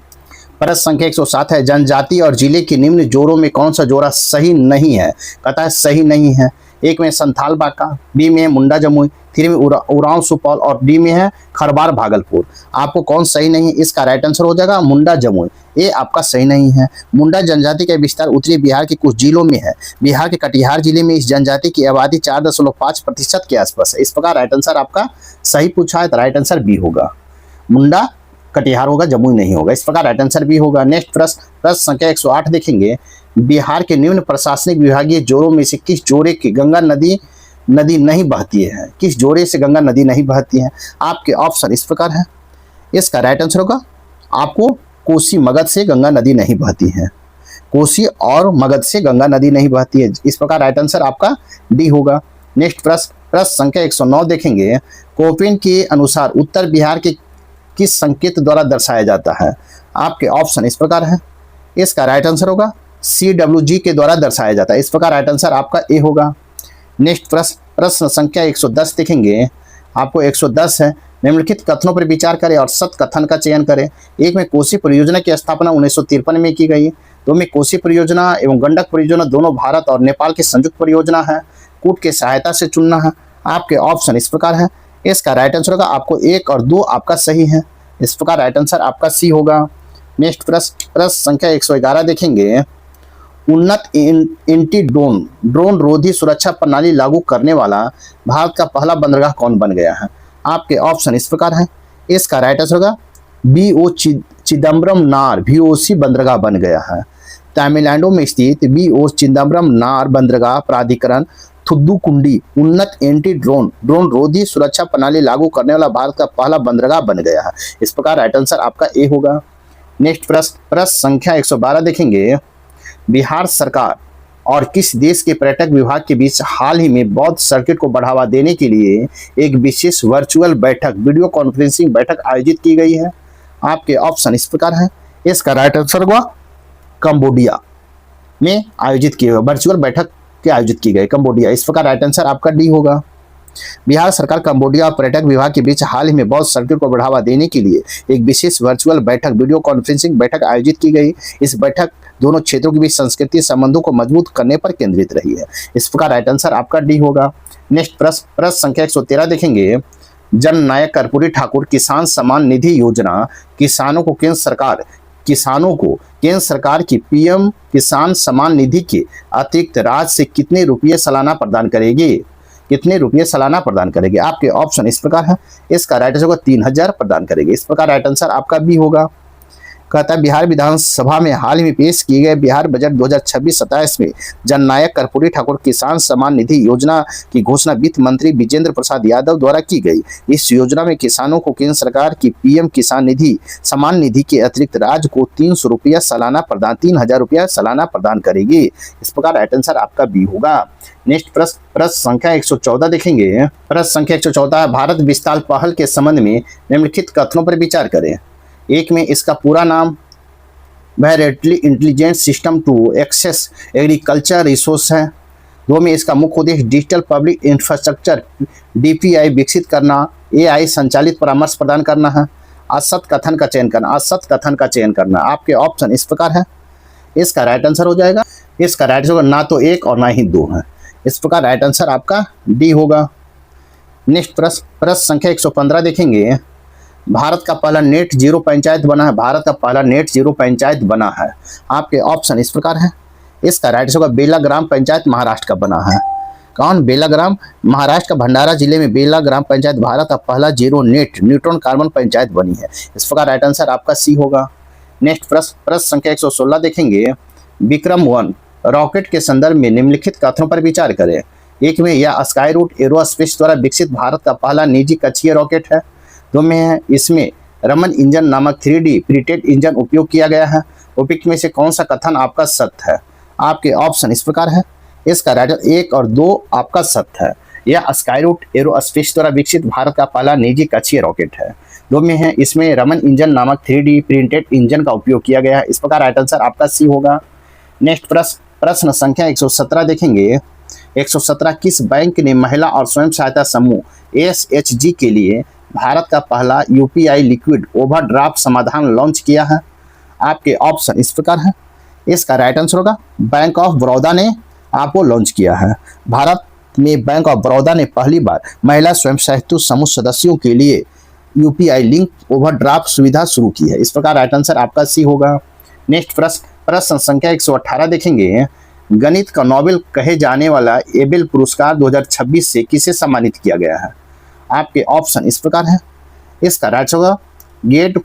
प्रश्न संख्या 107 है, जनजाति और जिले के निम्न जोड़ों में कौन सा जोड़ा सही नहीं है, कहता है सही नहीं है। एक में संथाल बांका, बी में है मुंडा जमुई, 3 में उरांव सुपौल और डी में है खरबार भागलपुर। आपको कौन सही नहीं है, इसका राइट आंसर हो जाएगा मुंडा जमुई, ये आपका सही नहीं है। मुंडा जनजाति का विस्तार उत्तरी बिहार के कुछ जिलों में है। बिहार के कटिहार जिले में इस जनजाति की आबादी 4.5% के आसपास है। इस प्रकार राइट आंसर आपका सही पूछा है तो राइट आंसर बी होगा, मुंडा कटिहार होगा, जमुई नहीं होगा। इस प्रकार राइट आंसर बी होगा। नेक्स्ट प्रश्न संख्या 108 देखेंगे, बिहार के निम्न प्रशासनिक विभागीय जोड़ों में से किस जोड़े की गंगा नदी नहीं बहती है, किस जोड़े से गंगा नदी नहीं बहती है। आपके ऑप्शन इस प्रकार है, इसका राइट आंसर होगा आपको कोसी मगध से गंगा नदी नहीं बहती है, कोसी और मगध से गंगा नदी नहीं बहती है। इस प्रकार राइट आंसर आपका डी होगा। नेक्स्ट प्रश्न संख्या 109 देखेंगे, कोपेन के अनुसार उत्तर बिहार के किस संकेत द्वारा दर्शाया जाता है। आपके ऑप्शन इस प्रकार है, इसका राइट आंसर होगा CWG के द्वारा दर्शाया जाता है। इस प्रकार राइट आंसर आपका ए होगा। नेक्स्ट प्रश्न संख्या 110 देखेंगे, आपको 110 है, निम्नलिखित कथनों पर विचार करें और सत्य कथन का चयन करें। एक में कोसी परियोजना की स्थापना 1953 में की गई, 2 में कोसी परियोजना एवं गंडक परियोजना दोनों भारत और नेपाल की संयुक्त परियोजना है, कूट के सहायता से चुनना है। आपके ऑप्शन इस प्रकार है, इसका राइट आंसर होगा आपको 1 और 2 आपका सही है। इस प्रकार राइट आंसर आपका सी होगा। नेक्स्ट प्रश्न संख्या 111 देखेंगे, उन्नत एंटी ड्रोन रोधी सुरक्षा प्रणाली लागू करने वाला भारत का पहला बंदरगाह कौन बन गया है। आपके ऑप्शन इस प्रकार है, इसका राइट आंसर होगा BO चिदम्बरम नार VOC बंदरगाह बन गया है। तमिलनाडु में स्थित BO चिदम्बरम नार बंदरगाह प्राधिकरण थुद्दुकुंडी उन्नत एंटी ड्रोन रोधी सुरक्षा प्रणाली लागू करने वाला भारत का पहला बंदरगाह बन गया है। इस प्रकार राइट आंसर आपका ए होगा। नेक्स्ट प्रश्न संख्या 112 देखेंगे, बिहार सरकार और किस देश के पर्यटक विभाग के बीच हाल ही में बौद्ध सर्किट को बढ़ावा देने के लिए एक विशेष वर्चुअल बैठक वीडियो कॉन्फ्रेंसिंग बैठक आयोजित की गई है। आपके ऑप्शन इस प्रकार है, इसका राइट आंसर होगा कंबोडिया में आयोजित की गई वर्चुअल बैठक के आयोजित की गई कंबोडिया। इस प्रकार राइट आंसर आपका डी होगा। बिहार सरकार कंबोडिया और पर्यटक विभाग के बीच हाल ही में बौद्ध सर्किट को बढ़ावा देने के लिए एक विशेष वर्चुअल बैठक वीडियो कॉन्फ्रेंसिंग बैठक आयोजित की गई। इस बैठक दोनों क्षेत्रों के बीच सांस्कृतिक संबंधों को मजबूत करने पर केंद्रित रही है। इस प्रकार राइट आंसर आपका डी होगा। नेक्स्ट प्रश्न संख्या 113 देखेंगे, जननायक कर्पूरी ठाकुर किसान सम्मान निधि योजना किसानों को केंद्र सरकार की PM किसान सम्मान निधि के अतिरिक्त राज्य से कितने रुपये सालाना प्रदान करेगी, आपके ऑप्शन इस प्रकार है, इसका राइट आंसर होगा 3000 प्रदान करेगी। इस प्रकार राइट आंसर आपका बी होगा। कहता है बिहार विधानसभा में हाल ही में पेश किए गए बिहार बजट 2026-27 में जननायक कर्पूरी ठाकुर किसान सम्मान निधि योजना की घोषणा वित्त मंत्री विजेंद्र प्रसाद यादव द्वारा की गई। इस योजना में किसानों को केंद्र सरकार की PM किसान निधि सम्मान निधि के अतिरिक्त राज्य को 300 रुपया सालाना प्रदान 3000 रुपया सालाना प्रदान करेगी। इस प्रकार राइट आंसर आपका बी होगा। नेक्स्ट प्रश्न संख्या 114 देखेंगे, प्रश्न संख्या 114 भारत विस्तार पहल के संबंध में निम्नलिखित कथनों पर विचार करें। एक में इसका पूरा नाम virtually intelligent system to access agriculture resource है। 2 में इसका मुख्य उद्देश्य डिजिटल पब्लिक इंफ्रास्ट्रक्चर DPI विकसित करना, AI संचालित परामर्श प्रदान करना है। असत कथन का चयन करना। आपके ऑप्शन इस प्रकार है, इसका राइट आंसर हो जाएगा, इसका राइट आंसर ना तो 1 और ना ही 2 है। इस प्रकार राइट आंसर आपका डी होगा। नेक्स्ट प्रश्न संख्या 115 देखेंगे, भारत का पहला नेट जीरो पंचायत बना है? भारत का पहला नेट जीरो पंचायत बना है। आपके ऑप्शन इस प्रकार है। इसका राइट होगा बेला ग्राम पंचायत महाराष्ट्र का बना है। कौन? बेला ग्राम, महाराष्ट्र का भंडारा जिले में बेला ग्राम पंचायत भारत का पहला zero net neutron carbon panchayat बनी है। इस प्रकार राइट आंसर आपका सी होगा। नेक्स्ट प्रश्न संख्या 116 देखेंगे। विक्रम-1 रॉकेट के संदर्भ में निम्नलिखित कथनों पर विचार करें। एक में यह स्काई रूट एरोस्पेस द्वारा विकसित भारत का पहला निजी कक्षीय रॉकेट है। दो में है इसमें रमन इंजन नामक 3D प्रिंटेड इंजन उपयोग किया गया है। उपयुक्त में से कौन सा कथन आपका सत्य है? आपके ऑप्शन इस प्रकार है। इसका राइट 1 और 2 आपका सत्य है। यह स्काई रूट एरोस्पेस द्वारा विकसित भारत का पहला निजी कक्षीय रॉकेट है। दो में है इसमें रमन इंजन नामक 3D प्रिंटेड इंजन का उपयोग किया गया है। इस प्रकार राइट आंसर आपका सी होगा। नेक्स्ट प्रश्न संख्या 117 देखेंगे। 117 किस बैंक ने महिला और स्वयं सहायता समूह SHG के लिए भारत का पहला UPI लिक्विड ओवरड्राफ्ट समाधान लॉन्च किया है? आपके ऑप्शन इस प्रकार है। इसका राइट आंसर होगा बैंक ऑफ बड़ौदा ने आपको लॉन्च किया है। भारत में बैंक ऑफ बड़ौदा ने पहली बार महिला स्वयं सहायता समूह सदस्यों के लिए UPI लिंक ओवरड्राफ्ट सुविधा शुरू की है। इस प्रकार राइट आंसर आपका सी होगा। नेक्स्ट प्रश्न संख्या 118 देखेंगे। गणित का नोबेल कहे जाने वाला एबेल पुरस्कार 2026 से किसे सम्मानित किया गया है? आपके ऑप्शन इस प्रकार है। इसका राइट होगा गेट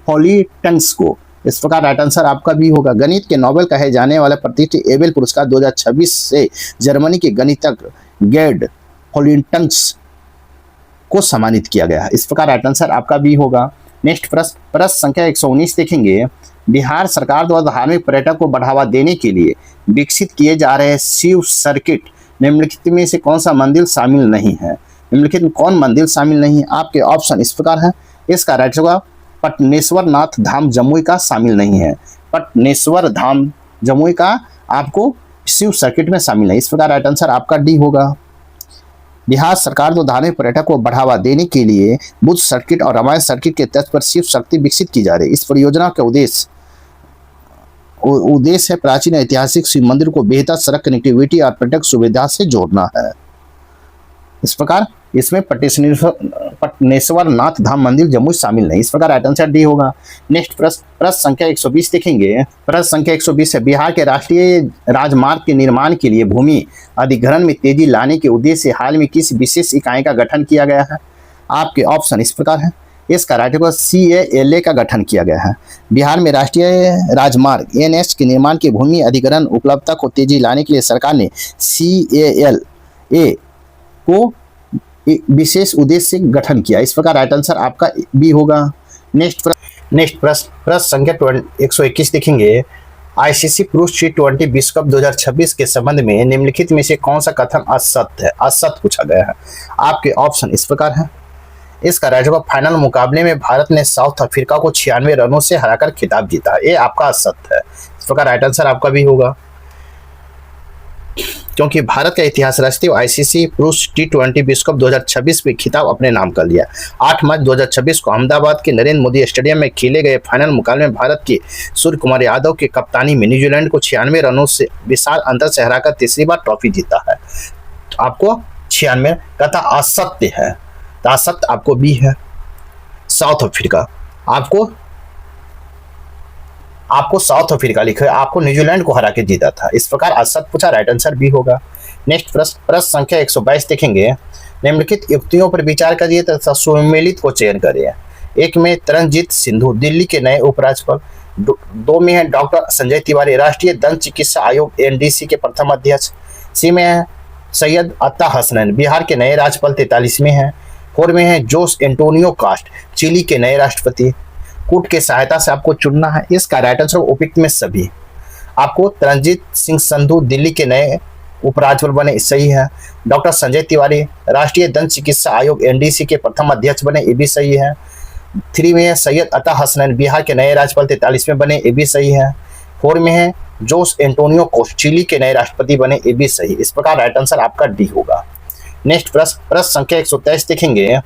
पॉलिटन्स को। इस प्रकार राइट आंसर आपका भी होगा। गणित के नोबेल कहे जाने वाला प्रतिष्ठित एबेल पुरस्कार 2026 से जर्मनी के गणितज्ञ गेट पॉलिटन्स को सम्मानित किया गया है। इस प्रकार राइट आंसर आपका भी होगा। नेक्स्ट प्रश्न संख्या 119 देखेंगे। बिहार सरकार द्वारा धार्मिक पर्यटन को बढ़ावा देने के लिए विकसित किए जा रहे शिव सर्किट निम्नलिखित में से कौन सा मंदिर शामिल नहीं है? निम्नलिखित में कौन मंदिर शामिल नहीं है? आपके ऑप्शन इस प्रकार है। इसका राइट होगा पटनेश्वर नाथ धाम जमुई का शामिल नहीं है। पटनेश्वर धाम जमुई का आपको शिव सर्किट में शामिल है। इस प्रकार राइट आंसर आपका डी होगा। बिहार सरकार द्वारा धार्मिक पर्यटन को बढ़ावा देने के लिए बुद्ध सर्किट और रामायण सर्किट के तर्ज पर शिव शक्ति विकसित की जा रही है। इस परियोजना का उद्देश्य है प्राचीन ऐतिहासिक शिव मंदिर को बेहतर सड़क कनेक्टिविटी और पर्यटक सुविधा से जोड़ना है। इस प्रकार इसमें पटनेश्वर नाथ धाम मंदिर जम्मू शामिल नहीं। इस प्रकार राइट आंसर डी होगा। नेक्स्ट प्रश्न संख्या 120 देखेंगे। प्रश्न संख्या 120 है। बिहार के राष्ट्रीय राजमार्ग के निर्माण के लिए भूमि अधिग्रहण में तेजी लाने के उद्देश्य से हाल में किस विशेष इकाई का गठन किया गया है? आपके ऑप्शन इस प्रकार है। इसका राइट होगा CALA का गठन किया गया है। बिहार में राष्ट्रीय राजमार्ग NH के निर्माण की भूमि अधिग्रहण उपलब्धता को तेजी लाने के लिए सरकार ने CALA को विशेष उद्देश्य से गठन किया। इस प्रकार राइट आंसर आपका बी होगा। नेक्स्ट प्रश्न संख्या 121 देखेंगे। ICC पुरुष T20 विश्व कप 2026 के संबंध में निम्नलिखित में से कौन सा कथन असत्य है? असत्य पूछा गया है। आपके ऑप्शन इस प्रकार है। इसका राइट होगा फाइनल मुकाबले में भारत ने साउथ अफ्रीका को 96 रनों से हराकर खिताब जीता। ये आपका असत्य है। इस प्रकार राइट आंसर आपका भी होगा। क्योंकि भारत का इतिहास रचते हुए ICC पुरुष T20 विश्व कप 2026 में खिताब अपने नाम कर लिया। 8 मार्च 2026 को अहमदाबाद के नरेंद्र मोदी स्टेडियम में खेले गए फाइनल मुकाबले में भारत के सूर्य कुमार यादव के कप्तानी में न्यूजीलैंड को 96 रनों से विशाल अंतर से हराकर तीसरी बार ट्रॉफी जीता है। तो आपको 96 कथा असत्य है। तो असत्य आपको बी है। साउथ अफ्रीका आपको साउथ अफ्रीका लिखा है। आपको न्यूजीलैंड को हरा के जीता था। इस प्रकार असत्य पूछा, राइट आंसर बी होगा। नेक्स्ट प्रश्न संख्या 122 देखेंगे। निम्नलिखित युक्तियों पर विचार करिए तथा सुमेलित को चयन करिए। एक में तरनजीत सिंधु दिल्ली के नए उपराज्यपाल। दो में है डॉक्टर संजय तिवारी राष्ट्रीय दंत चिकित्सा आयोग NDC के प्रथम अध्यक्ष। सी में है सैयद अत्ता हसनैन बिहार के नए राज्यपाल 43 में है। 4 में है जोस एंटोनियो कास्ट चिली के नए राष्ट्रपति। कूट के सहायता से आपको चुनना है। इसका राइट आंसर उपयुक्त में सभी। आपको तरनजीत सिंह संधू दिल्ली के नए उपराज्यपाल बने, सही है। डॉक्टर संजय तिवारी राष्ट्रीय दंत चिकित्सा आयोग NDC के प्रथम अध्यक्ष बने, ये भी सही है। 3 में है सैयद अता हसनैन बिहार के नए राज्यपाल 43 में बने, ये भी सही है। 4 में है जोस एंटोनियो कोस्ट चिली के नए राष्ट्रपति बने, ये भी सही। इस प्रकार राइट आंसर आपका डी होगा। नेक्स्ट प्रश्न संख्या 123 देखेंगे।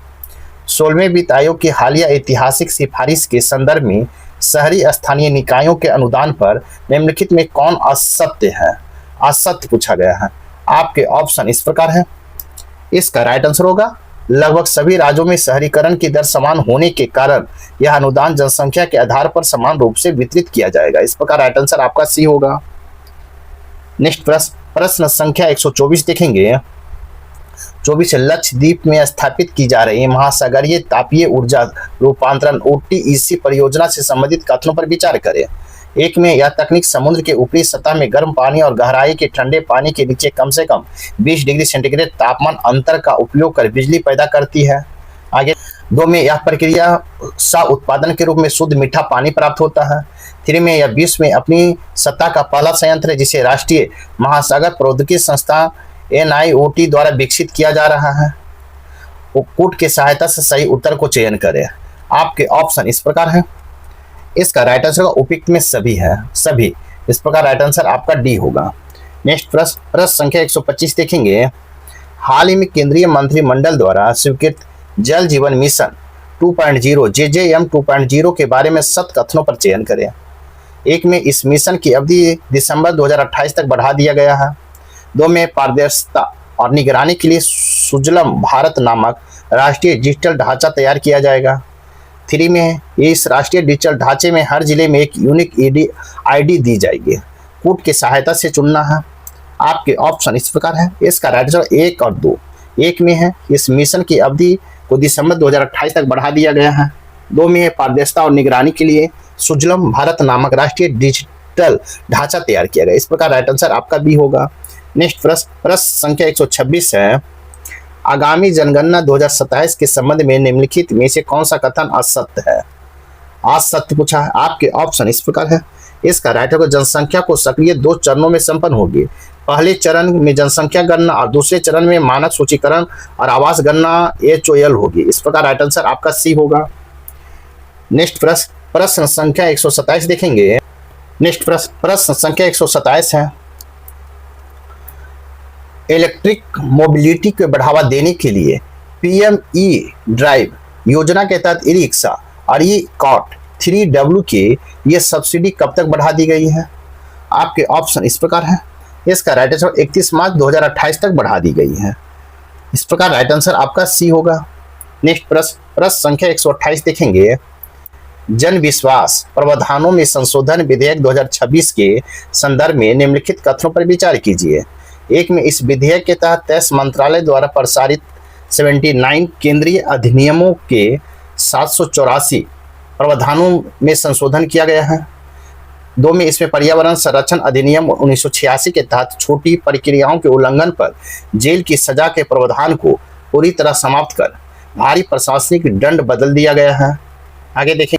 16वें वित्त आयोग की हालिया ऐतिहासिक सिफारिश के संदर्भ में शहरी स्थानीय निकायों के अनुदान पर निम्नलिखित में कौन असत्य है? असत्य पूछा गया है। आपके ऑप्शन इस प्रकार है। इसका राइट आंसर होगा लगभग सभी राज्यों में शहरीकरण की दर समान होने के कारण यह अनुदान जनसंख्या के आधार पर समान रूप से वितरित किया जाएगा। इस प्रकार राइट आंसर आपका सी होगा। नेक्स्ट प्रश्न संख्या 124 देखेंगे। 24 लक्षद्वीप में स्थापित की जा रही महासागरीय तापीय ऊर्जा रूपांतरण OTEC परियोजना से संबंधित कथनों पर विचार करें। एक में यह तकनीक समुद्र के ऊपरी सतह में गर्म पानी और गहराई के ठंडे पानी के नीचे कम से कम 20 डिग्री सेंटीग्रेड तापमान अंतर का उपयोग कर बिजली पैदा करती है। आगे 2 में यह प्रक्रिया सा उत्पादन के रूप में शुद्ध मीठा पानी प्राप्त होता है। 3 में यह विश्व में अपनी सत्ता का पहला संयंत्र है जिसे राष्ट्रीय महासागर प्रौद्योगिकी संस्थान NIOT द्वारा विकसित किया जा रहा है। कूट की सहायता से सही उत्तर को चयन करें। आपके ऑप्शन इस प्रकार है। इसका राइट आंसर उपयुक्त में सभी है, सभी। इस प्रकार राइट आंसर आपका डी होगा। नेक्स्ट प्रश्न संख्या 125 देखेंगे। हाल ही में केंद्रीय मंत्रिमंडल द्वारा स्वीकृत जल जीवन मिशन 2.0 JJM 2.0 के बारे में सत कथनों पर चयन करें। एक में इस मिशन की अवधि दिसंबर 2028 तक बढ़ा दिया गया है। 2 में पारदर्शिता और निगरानी के लिए सुजलम भारत नामक राष्ट्रीय डिजिटल ढांचा तैयार किया जाएगा। 3 में इस राष्ट्रीय डिजिटल ढांचे में हर जिले में एक यूनिक ID दी जाएगी। कूट की सहायता से चुनना है। आपके ऑप्शन इस प्रकार है। इसका राइट आंसर 1 और 2। 1 में है इस मिशन की अवधि को दिसंबर 2028 तक बढ़ा दिया गया है। 2 में है पारदर्शिता और निगरानी के लिए सुजलम भारत नामक राष्ट्रीय डिजिटल ढांचा तैयार किया गया। इस प्रकार राइट आंसर आपका बी होगा। नेक्स्ट प्रश्न संख्या 126 है। आगामी जनगणना 2027 के संबंध में निम्नलिखित में से कौन सा कथन असत्य है? असत्य पूछा है। आपके ऑप्शन इस प्रकार है। इसका राइट होगा जनसंख्या को सक्रिय 2 चरणों में संपन्न होगी। पहले चरण में जनसंख्या गणना और दूसरे चरण में मानक सूचीकरण और आवास गणना HOL होगी। इस प्रकार राइट आंसर आपका सी होगा। नेक्स्ट प्रश्न संख्या 127 देखेंगे। नेक्स्ट प्रश्न संख्या 127 है। इलेक्ट्रिक मोबिलिटी को बढ़ावा देने के लिए PME ड्राइव योजना के तहत ई रिक्शा और ECOT 3W के ये सब्सिडी कब तक बढ़ा दी गई है? आपके ऑप्शन इस प्रकार है। इसका राइट आंसर 31 मार्च 2028 तक बढ़ा दी गई है। इस प्रकार राइट आंसर आपका सी होगा। नेक्स्ट प्रश्न संख्या 128 देखेंगे। जन विश्वास प्रावधानों में संशोधन विधेयक 2026 के संदर्भ में निम्नलिखित कथनों पर विचार कीजिए। एक में इस विधेयक के तहत 23 मंत्रालय द्वारा प्रसारित 79 केंद्रीय अधिनियमों के 784 प्रावधानों में संशोधन किया गया है। 2 में इसमें पर्यावरण संरक्षण अधिनियम 1986 के तहत छोटी प्रक्रियाओं के उल्लंघन पर जेल की सजा के प्रावधान को पूरी तरह समाप्त कर भारी प्रशासनिक दंड बदल दिया गया है। आगे देखें।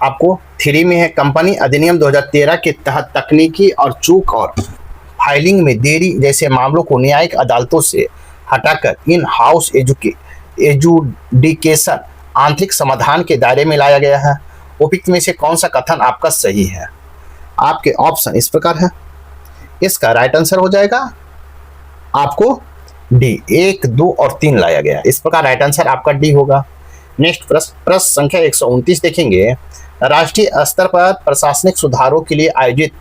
आपको 3 में है कंपनी अधिनियम 2013 के तहत तकनीकी और चूक और फाइलिंग में देरी जैसे मामलों को न्यायिक अदालतों से हटाकर इन हाउस एजुडिकेशन आंतरिक समाधान के दायरे में लाया गया है। उपयुक्त में से कौन सा कथन आपका सही है? आपके ऑप्शन इस प्रकार है। इसका राइट आंसर हो जाएगा आपको डी। 1, 2 और 3 लाया गया। इस प्रकार राइट आंसर आपका डी होगा। नेक्स्ट प्रश्न संख्या 129 देखेंगे। राष्ट्रीय स्तर पर प्रशासनिक सुधारों के लिए आयोजित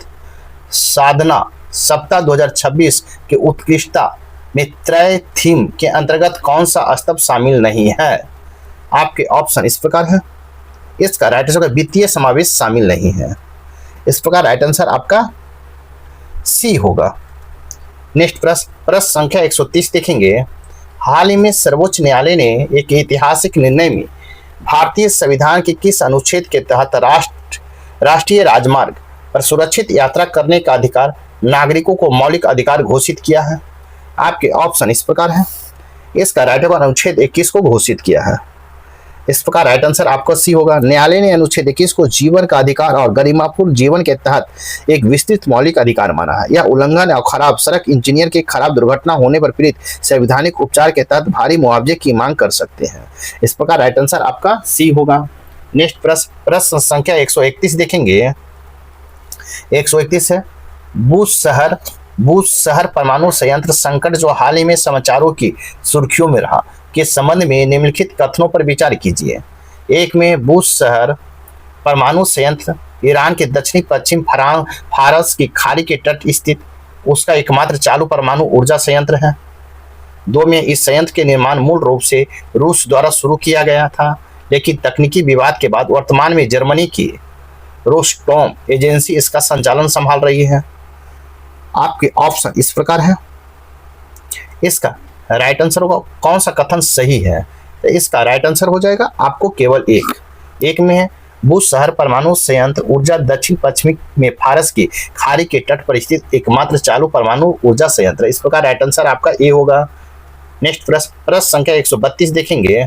साधना सप्ताह 2026 के उत्कृष्टता में त्रय थीम के अंतर्गत कौन सा स्तंभ शामिल नहीं है? आपके ऑप्शन इस प्रकार है। इसका राइट आंसर वित्तीय समावेश शामिल नहीं है। इस प्रकार राइट आंसर आपका सी होगा। नेक्स्ट प्रश्न संख्या 130 देखेंगे। हाल ही में सर्वोच्च न्यायालय ने एक ऐतिहासिक निर्णय में भारतीय संविधान के किस अनुच्छेद के तहत राष्ट्रीय राजमार्ग पर सुरक्षित यात्रा करने का अधिकार नागरिकों को मौलिक अधिकार घोषित किया है? आपके ऑप्शन इस प्रकार है। इसका राइट आंसर अनुच्छेद 21 को घोषित किया है। इस प्रकार राइट आंसर आपका सी होगा। न्यायालय ने अनुच्छेद 21 को जीवन का अधिकार और गरिमापूर्ण जीवन के तहत एक विस्तृत मौलिक अधिकार माना है। यह उल्लंघन और खराब सड़क इंजीनियर की खराब दुर्घटना होने पर पीड़ित संवैधानिक उपचार के तहत भारी मुआवजे की मांग कर सकते हैं। इस प्रकार राइट आंसर आपका सी होगा। नेक्स्ट प्रश्न संख्या 131 देखेंगे। 131 है बूशहर परमाणु संयंत्र संकट जो हाल ही में समाचारों की सुर्खियों में रहा के संबंध में निम्नलिखित कथनों पर विचार कीजिए। एक में बूशहर परमाणु संयंत्र ईरान के दक्षिणी पश्चिम फारस की खाड़ी के तट स्थित उसका एकमात्र चालू परमाणु ऊर्जा संयंत्र है। दो में इस संयंत्र के निर्माण मूल रूप से रूस द्वारा शुरू किया गया था, लेकिन तकनीकी विवाद के बाद वर्तमान में जर्मनी की रोस्टॉम एजेंसी इसका संचालन संभाल रही है। आपके ऑप्शन इस प्रकार है। इसका राइट आंसर होगा, कौन सा कथन सही है? तो इसका राइट आंसर हो जाएगा आपको केवल एक में है, बुश शहर परमाणु संयंत्र ऊर्जा दक्षिण पश्चिमी में फारस की खाड़ी के तट पर स्थित एकमात्र चालू परमाणु ऊर्जा संयंत्र। इस प्रकार राइट आंसर आपका ए होगा। नेक्स्ट प्रश्न संख्या 132 देखेंगे।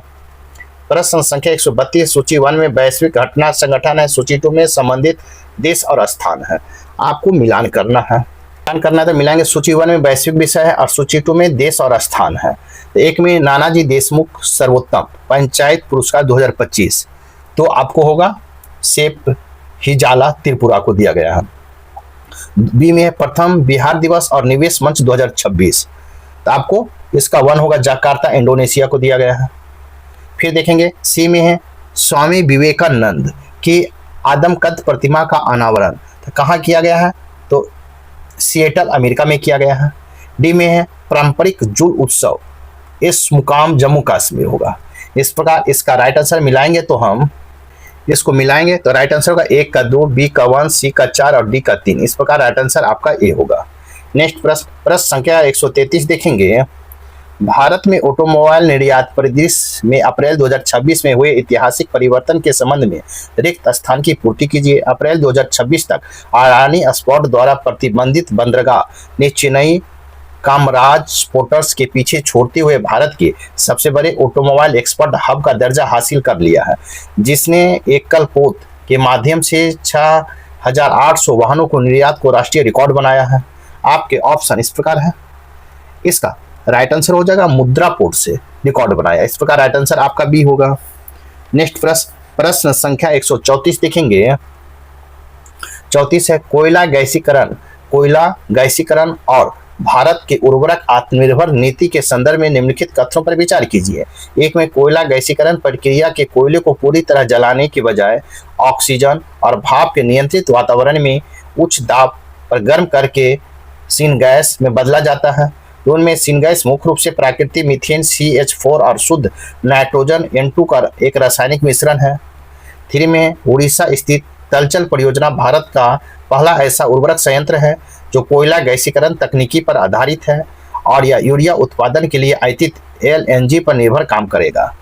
प्रश्न संख्या 132 सूची 1 में वैश्विक घटना संगठन है, सूची 2 में संबंधित देश और स्थान है। आपको मिलान करना है, तो मिलाएंगे। सूची 1 में वैश्विक विषय है और सूची 2 में देश और स्थान है। तो एक में नानाजी देशमुख सर्वोत्तम पंचायत पुरस्कार 2025, तो आपको होगा सेप हिजाला त्रिपुरा को दिया गया है। बी में है प्रथम बिहार दिवस और निवेश मंच 2026, तो आपको इसका 1 होगा, जकार्ता इंडोनेशिया को दिया गया है। फिर देखेंगे सी में है स्वामी विवेकानंद की आदमकद प्रतिमा का अनावरण, तो कहाँ किया गया है? तो सिएटल अमेरिका में किया गया है। डी में है पारंपरिक जुल उत्सव, इस मुकाम जम्मू कश्मीर होगा। इस प्रकार इसका राइट आंसर मिलाएंगे तो हम इसको मिलाएंगे तो राइट आंसर होगा ए का 2, बी का 1, सी का 4 और डी का 3। इस प्रकार राइट आंसर आपका ए होगा। नेक्स्ट प्रश्न संख्या 133 देखेंगे। भारत में ऑटोमोबाइल निर्यात परिदृश्य में अप्रैल 2026 में हुए ऐतिहासिक परिवर्तन के संबंध में रिक्त स्थान की पूर्ति कीजिए। अप्रैल 2026 तक अडानी एक्सपोर्ट द्वारा प्रतिबंधित बंदरगाह ने चेन्नई कामराज पोर्ट्स के पीछे छोड़ते हुए भारत के सबसे बड़े ऑटोमोबाइल एक्सपोर्ट हब का दर्जा हासिल कर लिया है, जिसने एकल पोत के माध्यम से 6,800 वाहनों को निर्यात को राष्ट्रीय रिकॉर्ड बनाया है। आपके ऑप्शन इस प्रकार है। इसका राइट आंसर हो जाएगा मुद्रा पोर्ट से रिकॉर्ड बनाया। इस प्रकार राइट आंसर आपका बी होगा। नेक्स्ट प्रश्न संख्या 134 देखेंगे। 34 है कोयला गैसीकरण और भारत के उर्वरक आत्मनिर्भर नीति के संदर्भ में निम्नलिखित कथनों पर विचार कीजिए। एक में कोयला गैसीकरण प्रक्रिया के कोयले को पूरी तरह जलाने के बजाय ऑक्सीजन और भाप के नियंत्रित वातावरण में उच्च दाब पर गर्म करके सीन गैस में बदला जाता है। उनमें सीन गैस मुख्य रूप से प्राकृतिक मीथेन CH4 और शुद्ध नाइट्रोजन N2 का एक रासायनिक मिश्रण है। 3 में उड़ीसा स्थित तलचल परियोजना भारत का पहला ऐसा उर्वरक संयंत्र है जो कोयला गैसीकरण तकनीकी पर आधारित है और यह यूरिया उत्पादन के लिए आयातित LNG पर निर्भर काम करेगा।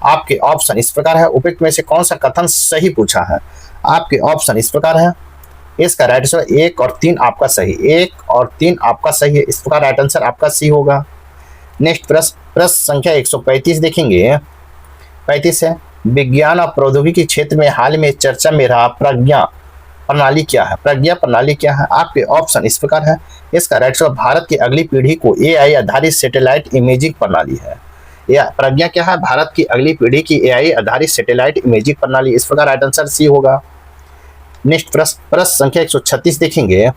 आपके ऑप्शन इस प्रकार है। उपयुक्त में से कौन सा कथन सही पूछा है? आपके ऑप्शन इस प्रकार है। इसका राइट आंसर 1 और 3 आपका सही, 1 और 3 आपका सही है। इस प्रकार राइट आंसर आपका सी होगा। नेक्स्ट प्रश्न संख्या 135 देखेंगे। 35 है विज्ञान और प्रौद्योगिकी क्षेत्र में हाल में चर्चा में रहा प्रज्ञा प्रणाली क्या है? प्रज्ञा प्रणाली क्या है? आपके ऑप्शन इस प्रकार है। इसका राइट आंसर भारत की अगली पीढ़ी को AI आधारित सैटेलाइट इमेजिंग प्रणाली है। या प्रज्ञा क्या है? भारत की अगली पीढ़ी की AI आधारित सैटेलाइट इमेजिंग प्रणाली। इस प्रकार राइट आंसर सी होगा। नेक्स्ट प्रश्न संख्या 136 देखेंगे।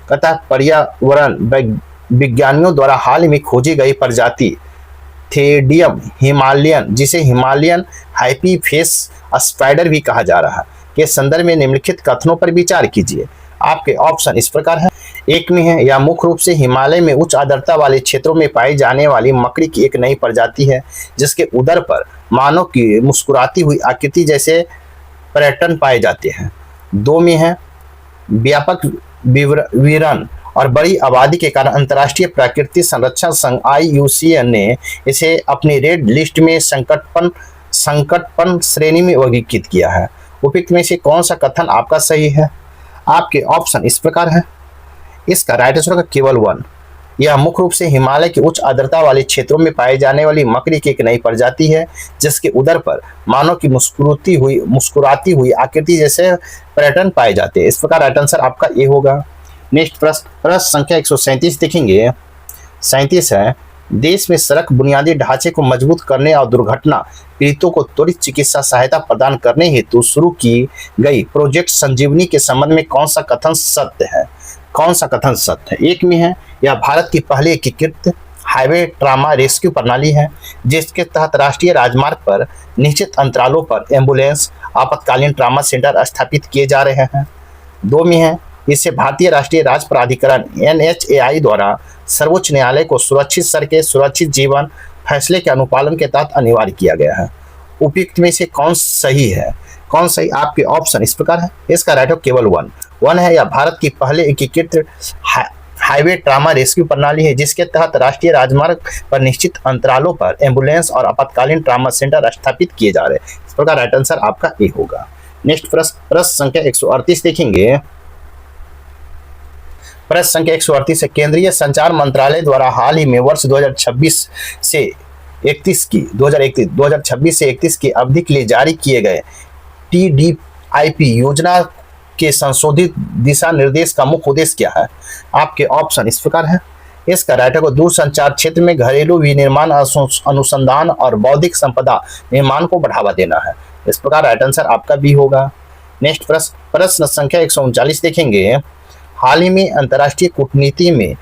कहता है पर्यावरण विज्ञानियों द्वारा हाल में खोजी गई प्रजाति थेडियम हिमालयन, जिसे हिमालयन हाइपी फेस स्पाइडर भी कहा जा रहा है, के संदर्भ में निम्नलिखित कथनों पर विचार कीजिए। आपके ऑप्शन इस प्रकार है। एक में है यह मुख्य रूप से हिमालय में उच्च आर्द्रता वाले क्षेत्रों में पाई जाने वाली मकड़ी की एक नई प्रजाति है, जिसके उदर पर मानव की मुस्कुराती हुई आकृति जैसे पैटर्न पाए जाते हैं। 2 में है व्यापक विवरण और बड़ी आबादी के कारण अंतर्राष्ट्रीय प्राकृतिक संरक्षण संघ IUCN ने इसे अपनी रेड लिस्ट में संकटपन श्रेणी में वर्गीकृत किया है। उपयुक्त में से कौन सा कथन आपका सही है? आपके ऑप्शन इस प्रकार है। इसका राइट आंसर होगा केवल 1। यह मुख्य रूप से हिमालय के उच्च आर्द्रता वाले क्षेत्रों में पाई जाने वाली मकड़ी की एक नई प्रजाति है, जिसके उदर पर मानव की मुस्कुराती हुई आकृति जैसे पैटर्न पाए जाते हैं। इस प्रकार राइट आंसर आपका ए होगा। नेक्स्ट प्रश्न संख्या 137 देखेंगे। 37 है देश में सड़क बुनियादी ढांचे को मजबूत करने और दुर्घटना पीड़ितों को त्वरित चिकित्सा सहायता प्रदान करने हेतु शुरू की गई प्रोजेक्ट संजीवनी के संबंध में कौन सा कथन सत्य है? कौन सा कथन सत्य है? एक में है यह भारत की पहली एकीकृत हाईवे ट्रामा रेस्क्यू प्रणाली है, जिसके तहत राष्ट्रीय राजमार्ग पर निश्चित अंतरालों पर एम्बुलेंस आपातकालीन ट्रामा सेंटर स्थापित किए जा रहे हैं। 2 में है इससे भारतीय राष्ट्रीय राज प्राधिकरण NHAI द्वारा सर्वोच्च न्यायालय को सुरक्षित सड़कें सुरक्षित जीवन फैसले के अनुपालन के तहत अनिवार्य किया गया है। उपयुक्त में से कौन सही है? कौन सही? आपके ऑप्शन इस प्रकार है। इसका राइट ऑफ केवल वन है। या भारत की पहले एकीकृत हाईवे ट्रामा रेस्क्यू प्रणाली है जिसके तहत राष्ट्रीय राजमार्ग पर निश्चित अंतरालों पर एम्बुलेंस और आपातकालीन ट्रामा सेंटर स्थापित किए जा रहे हैं। इस प्रकार राइट आंसर आपका ए होगा। नेक्स्ट प्रश्न संख्या 138 देखेंगे। प्रश्न संख्या 138 है, केंद्रीय संचार मंत्रालय द्वारा हाल ही में वर्ष 2026 से 31 की अवधि के लिए जारी किए गए TDIP योजना के संशोधित दिशा निर्देश का मुख्य उद्देश्य क्या है? आपके ऑप्शन इस प्रकार है। इसका राइट है, दूर संचार क्षेत्र में घरेलू विनिर्माण अनुसंधान और बौद्धिक संपदा निर्माण को बढ़ावा देना है। इस प्रकार राइट आंसर आपका बी होगा। नेक्स्ट प्रश्न संख्या 139 देखेंगे। हाल ही में अंतर्राष्ट्रीय कूटनीति में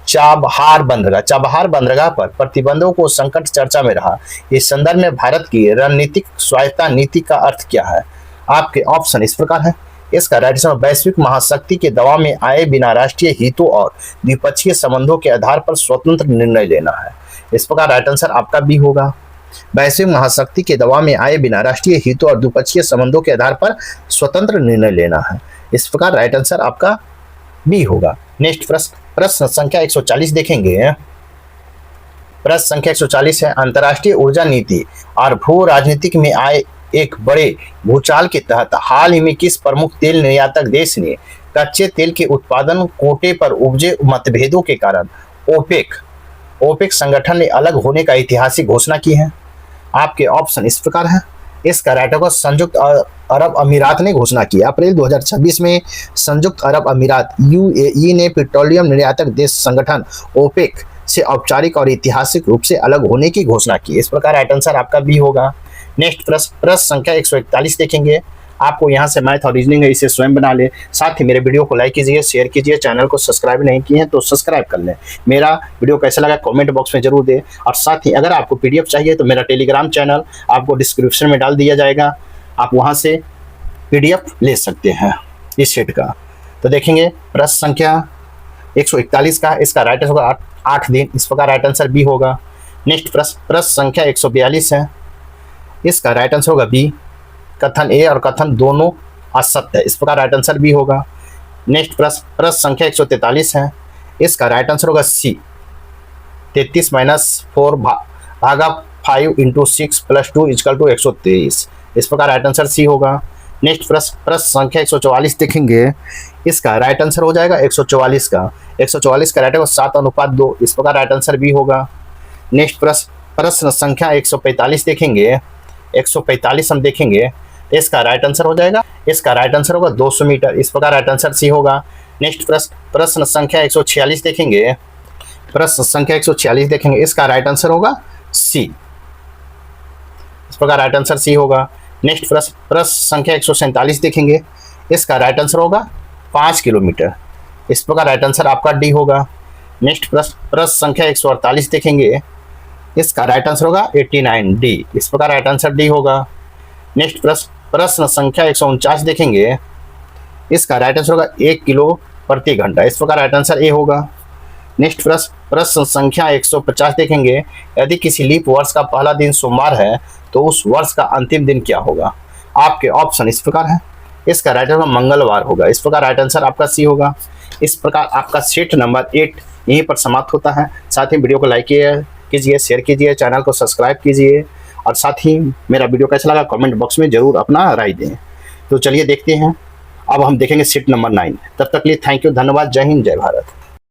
चाबहार बंदरगाह पर प्रतिबंधों को संकट चर्चा में रहा। इस संदर्भ में भारत की रणनीतिक स्वायत्ता नीति का अर्थ क्या है? आपके ऑप्शन इस प्रकार है। इसका राइट आंसर, वैश्विक महाशक्ति के दबाव में आए बिना राष्ट्रीय हितों और द्विपक्षीय संबंधों के आधार पर स्वतंत्र निर्णय लेना है। इस प्रकार राइट आंसर आपका बी होगा। वैश्विक महाशक्ति के दबाव में आए बिना राष्ट्रीय हितों और द्विपक्षीय संबंधों के आधार पर स्वतंत्र निर्णय लेना है। इस प्रकार राइट आंसर आपका बी होगा। नेक्स्ट प्रश्न संख्या 140 देखेंगे। प्रश्न संख्या 140 है, अंतर्राष्ट्रीय ऊर्जा नीति और भू राजनीतिक में आए एक बड़े भूचाल के तहत हाल ही में किस प्रमुख तेल निर्यातक देश ने कच्चे तेल के उत्पादन कोटे पर उपजे मतभेदों के कारण ओपेक संगठन ने अलग होने का ऐतिहासिक घोषणा की है? आपके ऑप्शन इस प्रकार है। इसका राइट होगा, संयुक्त अरब अमीरात ने घोषणा की। अप्रैल 2026 में संयुक्त अरब अमीरात UAE ने पेट्रोलियम निर्यातक देश संगठन ओपेक से औपचारिक और ऐतिहासिक रूप से अलग होने की घोषणा की। इस प्रकार राइट आंसर आपका बी होगा। नेक्स्ट प्रश्न संख्या 141 देखेंगे। आपको यहाँ से मैथ और रीजनिंग है, इसे स्वयं बना ले। साथ ही मेरे वीडियो को लाइक कीजिए, शेयर कीजिए, चैनल को सब्सक्राइब नहीं किए हैं तो सब्सक्राइब कर लें। मेरा वीडियो कैसा लगा कमेंट बॉक्स में जरूर दें। और साथ ही अगर आपको PDF चाहिए तो मेरा टेलीग्राम चैनल आपको डिस्क्रिप्शन में डाल दिया जाएगा, आप वहाँ से PDF ले सकते हैं इस सेट का। तो देखेंगे प्रश्न संख्या 141 का, इसका राइट आंसर होगा 8 दिन। इस प्रकार राइट आंसर बी होगा। नेक्स्ट प्रश्न संख्या 142 है, इसका राइट आंसर होगा बी। कथन ए और कथन दोनों असत्य है। इस प्रकार राइट आंसर बी होगा। नेक्स्ट प्रश्न संख्या 143 है, इसका राइट आंसर होगा सी। 33 - 4 भागा 5 × 6 + 2 = 123। इस प्रकार राइट आंसर सी होगा। नेक्स्ट प्रश्न संख्या 144 देखेंगे। इसका राइट आंसर हो जाएगा 144 का। 144 का राइट होगा 7:2। इस प्रकार राइट आंसर बी होगा। नेक्स्ट प्रश्न संख्या 145 देखेंगे। 145 हम देखेंगे, इसका राइट आंसर हो जाएगा, इसका राइट आंसर होगा 200 मीटर। इस प्रकार राइट आंसर सी होगा। नेक्स्ट प्रश्न संख्या 146 देखेंगे। प्रश्न संख्या 146 देखेंगे, इसका राइट आंसर होगा सी। इस प्रकार राइट आंसर सी होगा। नेक्स्ट प्रश्न संख्या 147 देखेंगे, इसका राइट आंसर होगा 5 किलोमीटर। इस प्रकार राइट आंसर आपका डी होगा। नेक्स्ट प्रश्न संख्या 148 देखेंगे, इसका राइट आंसर होगा 89 डी। इस प्रकार राइट आंसर डी होगा। नेक्स्ट प्रश्न संख्या 149 देखेंगे, इसका राइट आंसर होगा 1 किलो प्रति घंटा। इस प्रकार राइट आंसर ए होगा। नेक्स्ट प्रश्न संख्या 150 देखेंगे, यदि किसी लीप वर्ष का पहला दिन सोमवार है तो उस वर्ष का अंतिम दिन क्या होगा? आपके ऑप्शन इस प्रकार है। इसका राइट आंसर मंगलवार होगा। इस प्रकार राइट आंसर आपका सी होगा। इस प्रकार आपका सेट नंबर 8 यहीं पर समाप्त होता है। साथ ही वीडियो को लाइक कीजिए, शेयर कीजिए, चैनल को सब्सक्राइब कीजिए और साथ ही मेरा वीडियो कैसा लगा कमेंट बॉक्स में जरूर अपना राय दें। तो चलिए देखते हैं, अब हम देखेंगे सेट नंबर 9। तब तक के लिए थैंक यू, धन्यवाद, जय हिंद, जय भारत।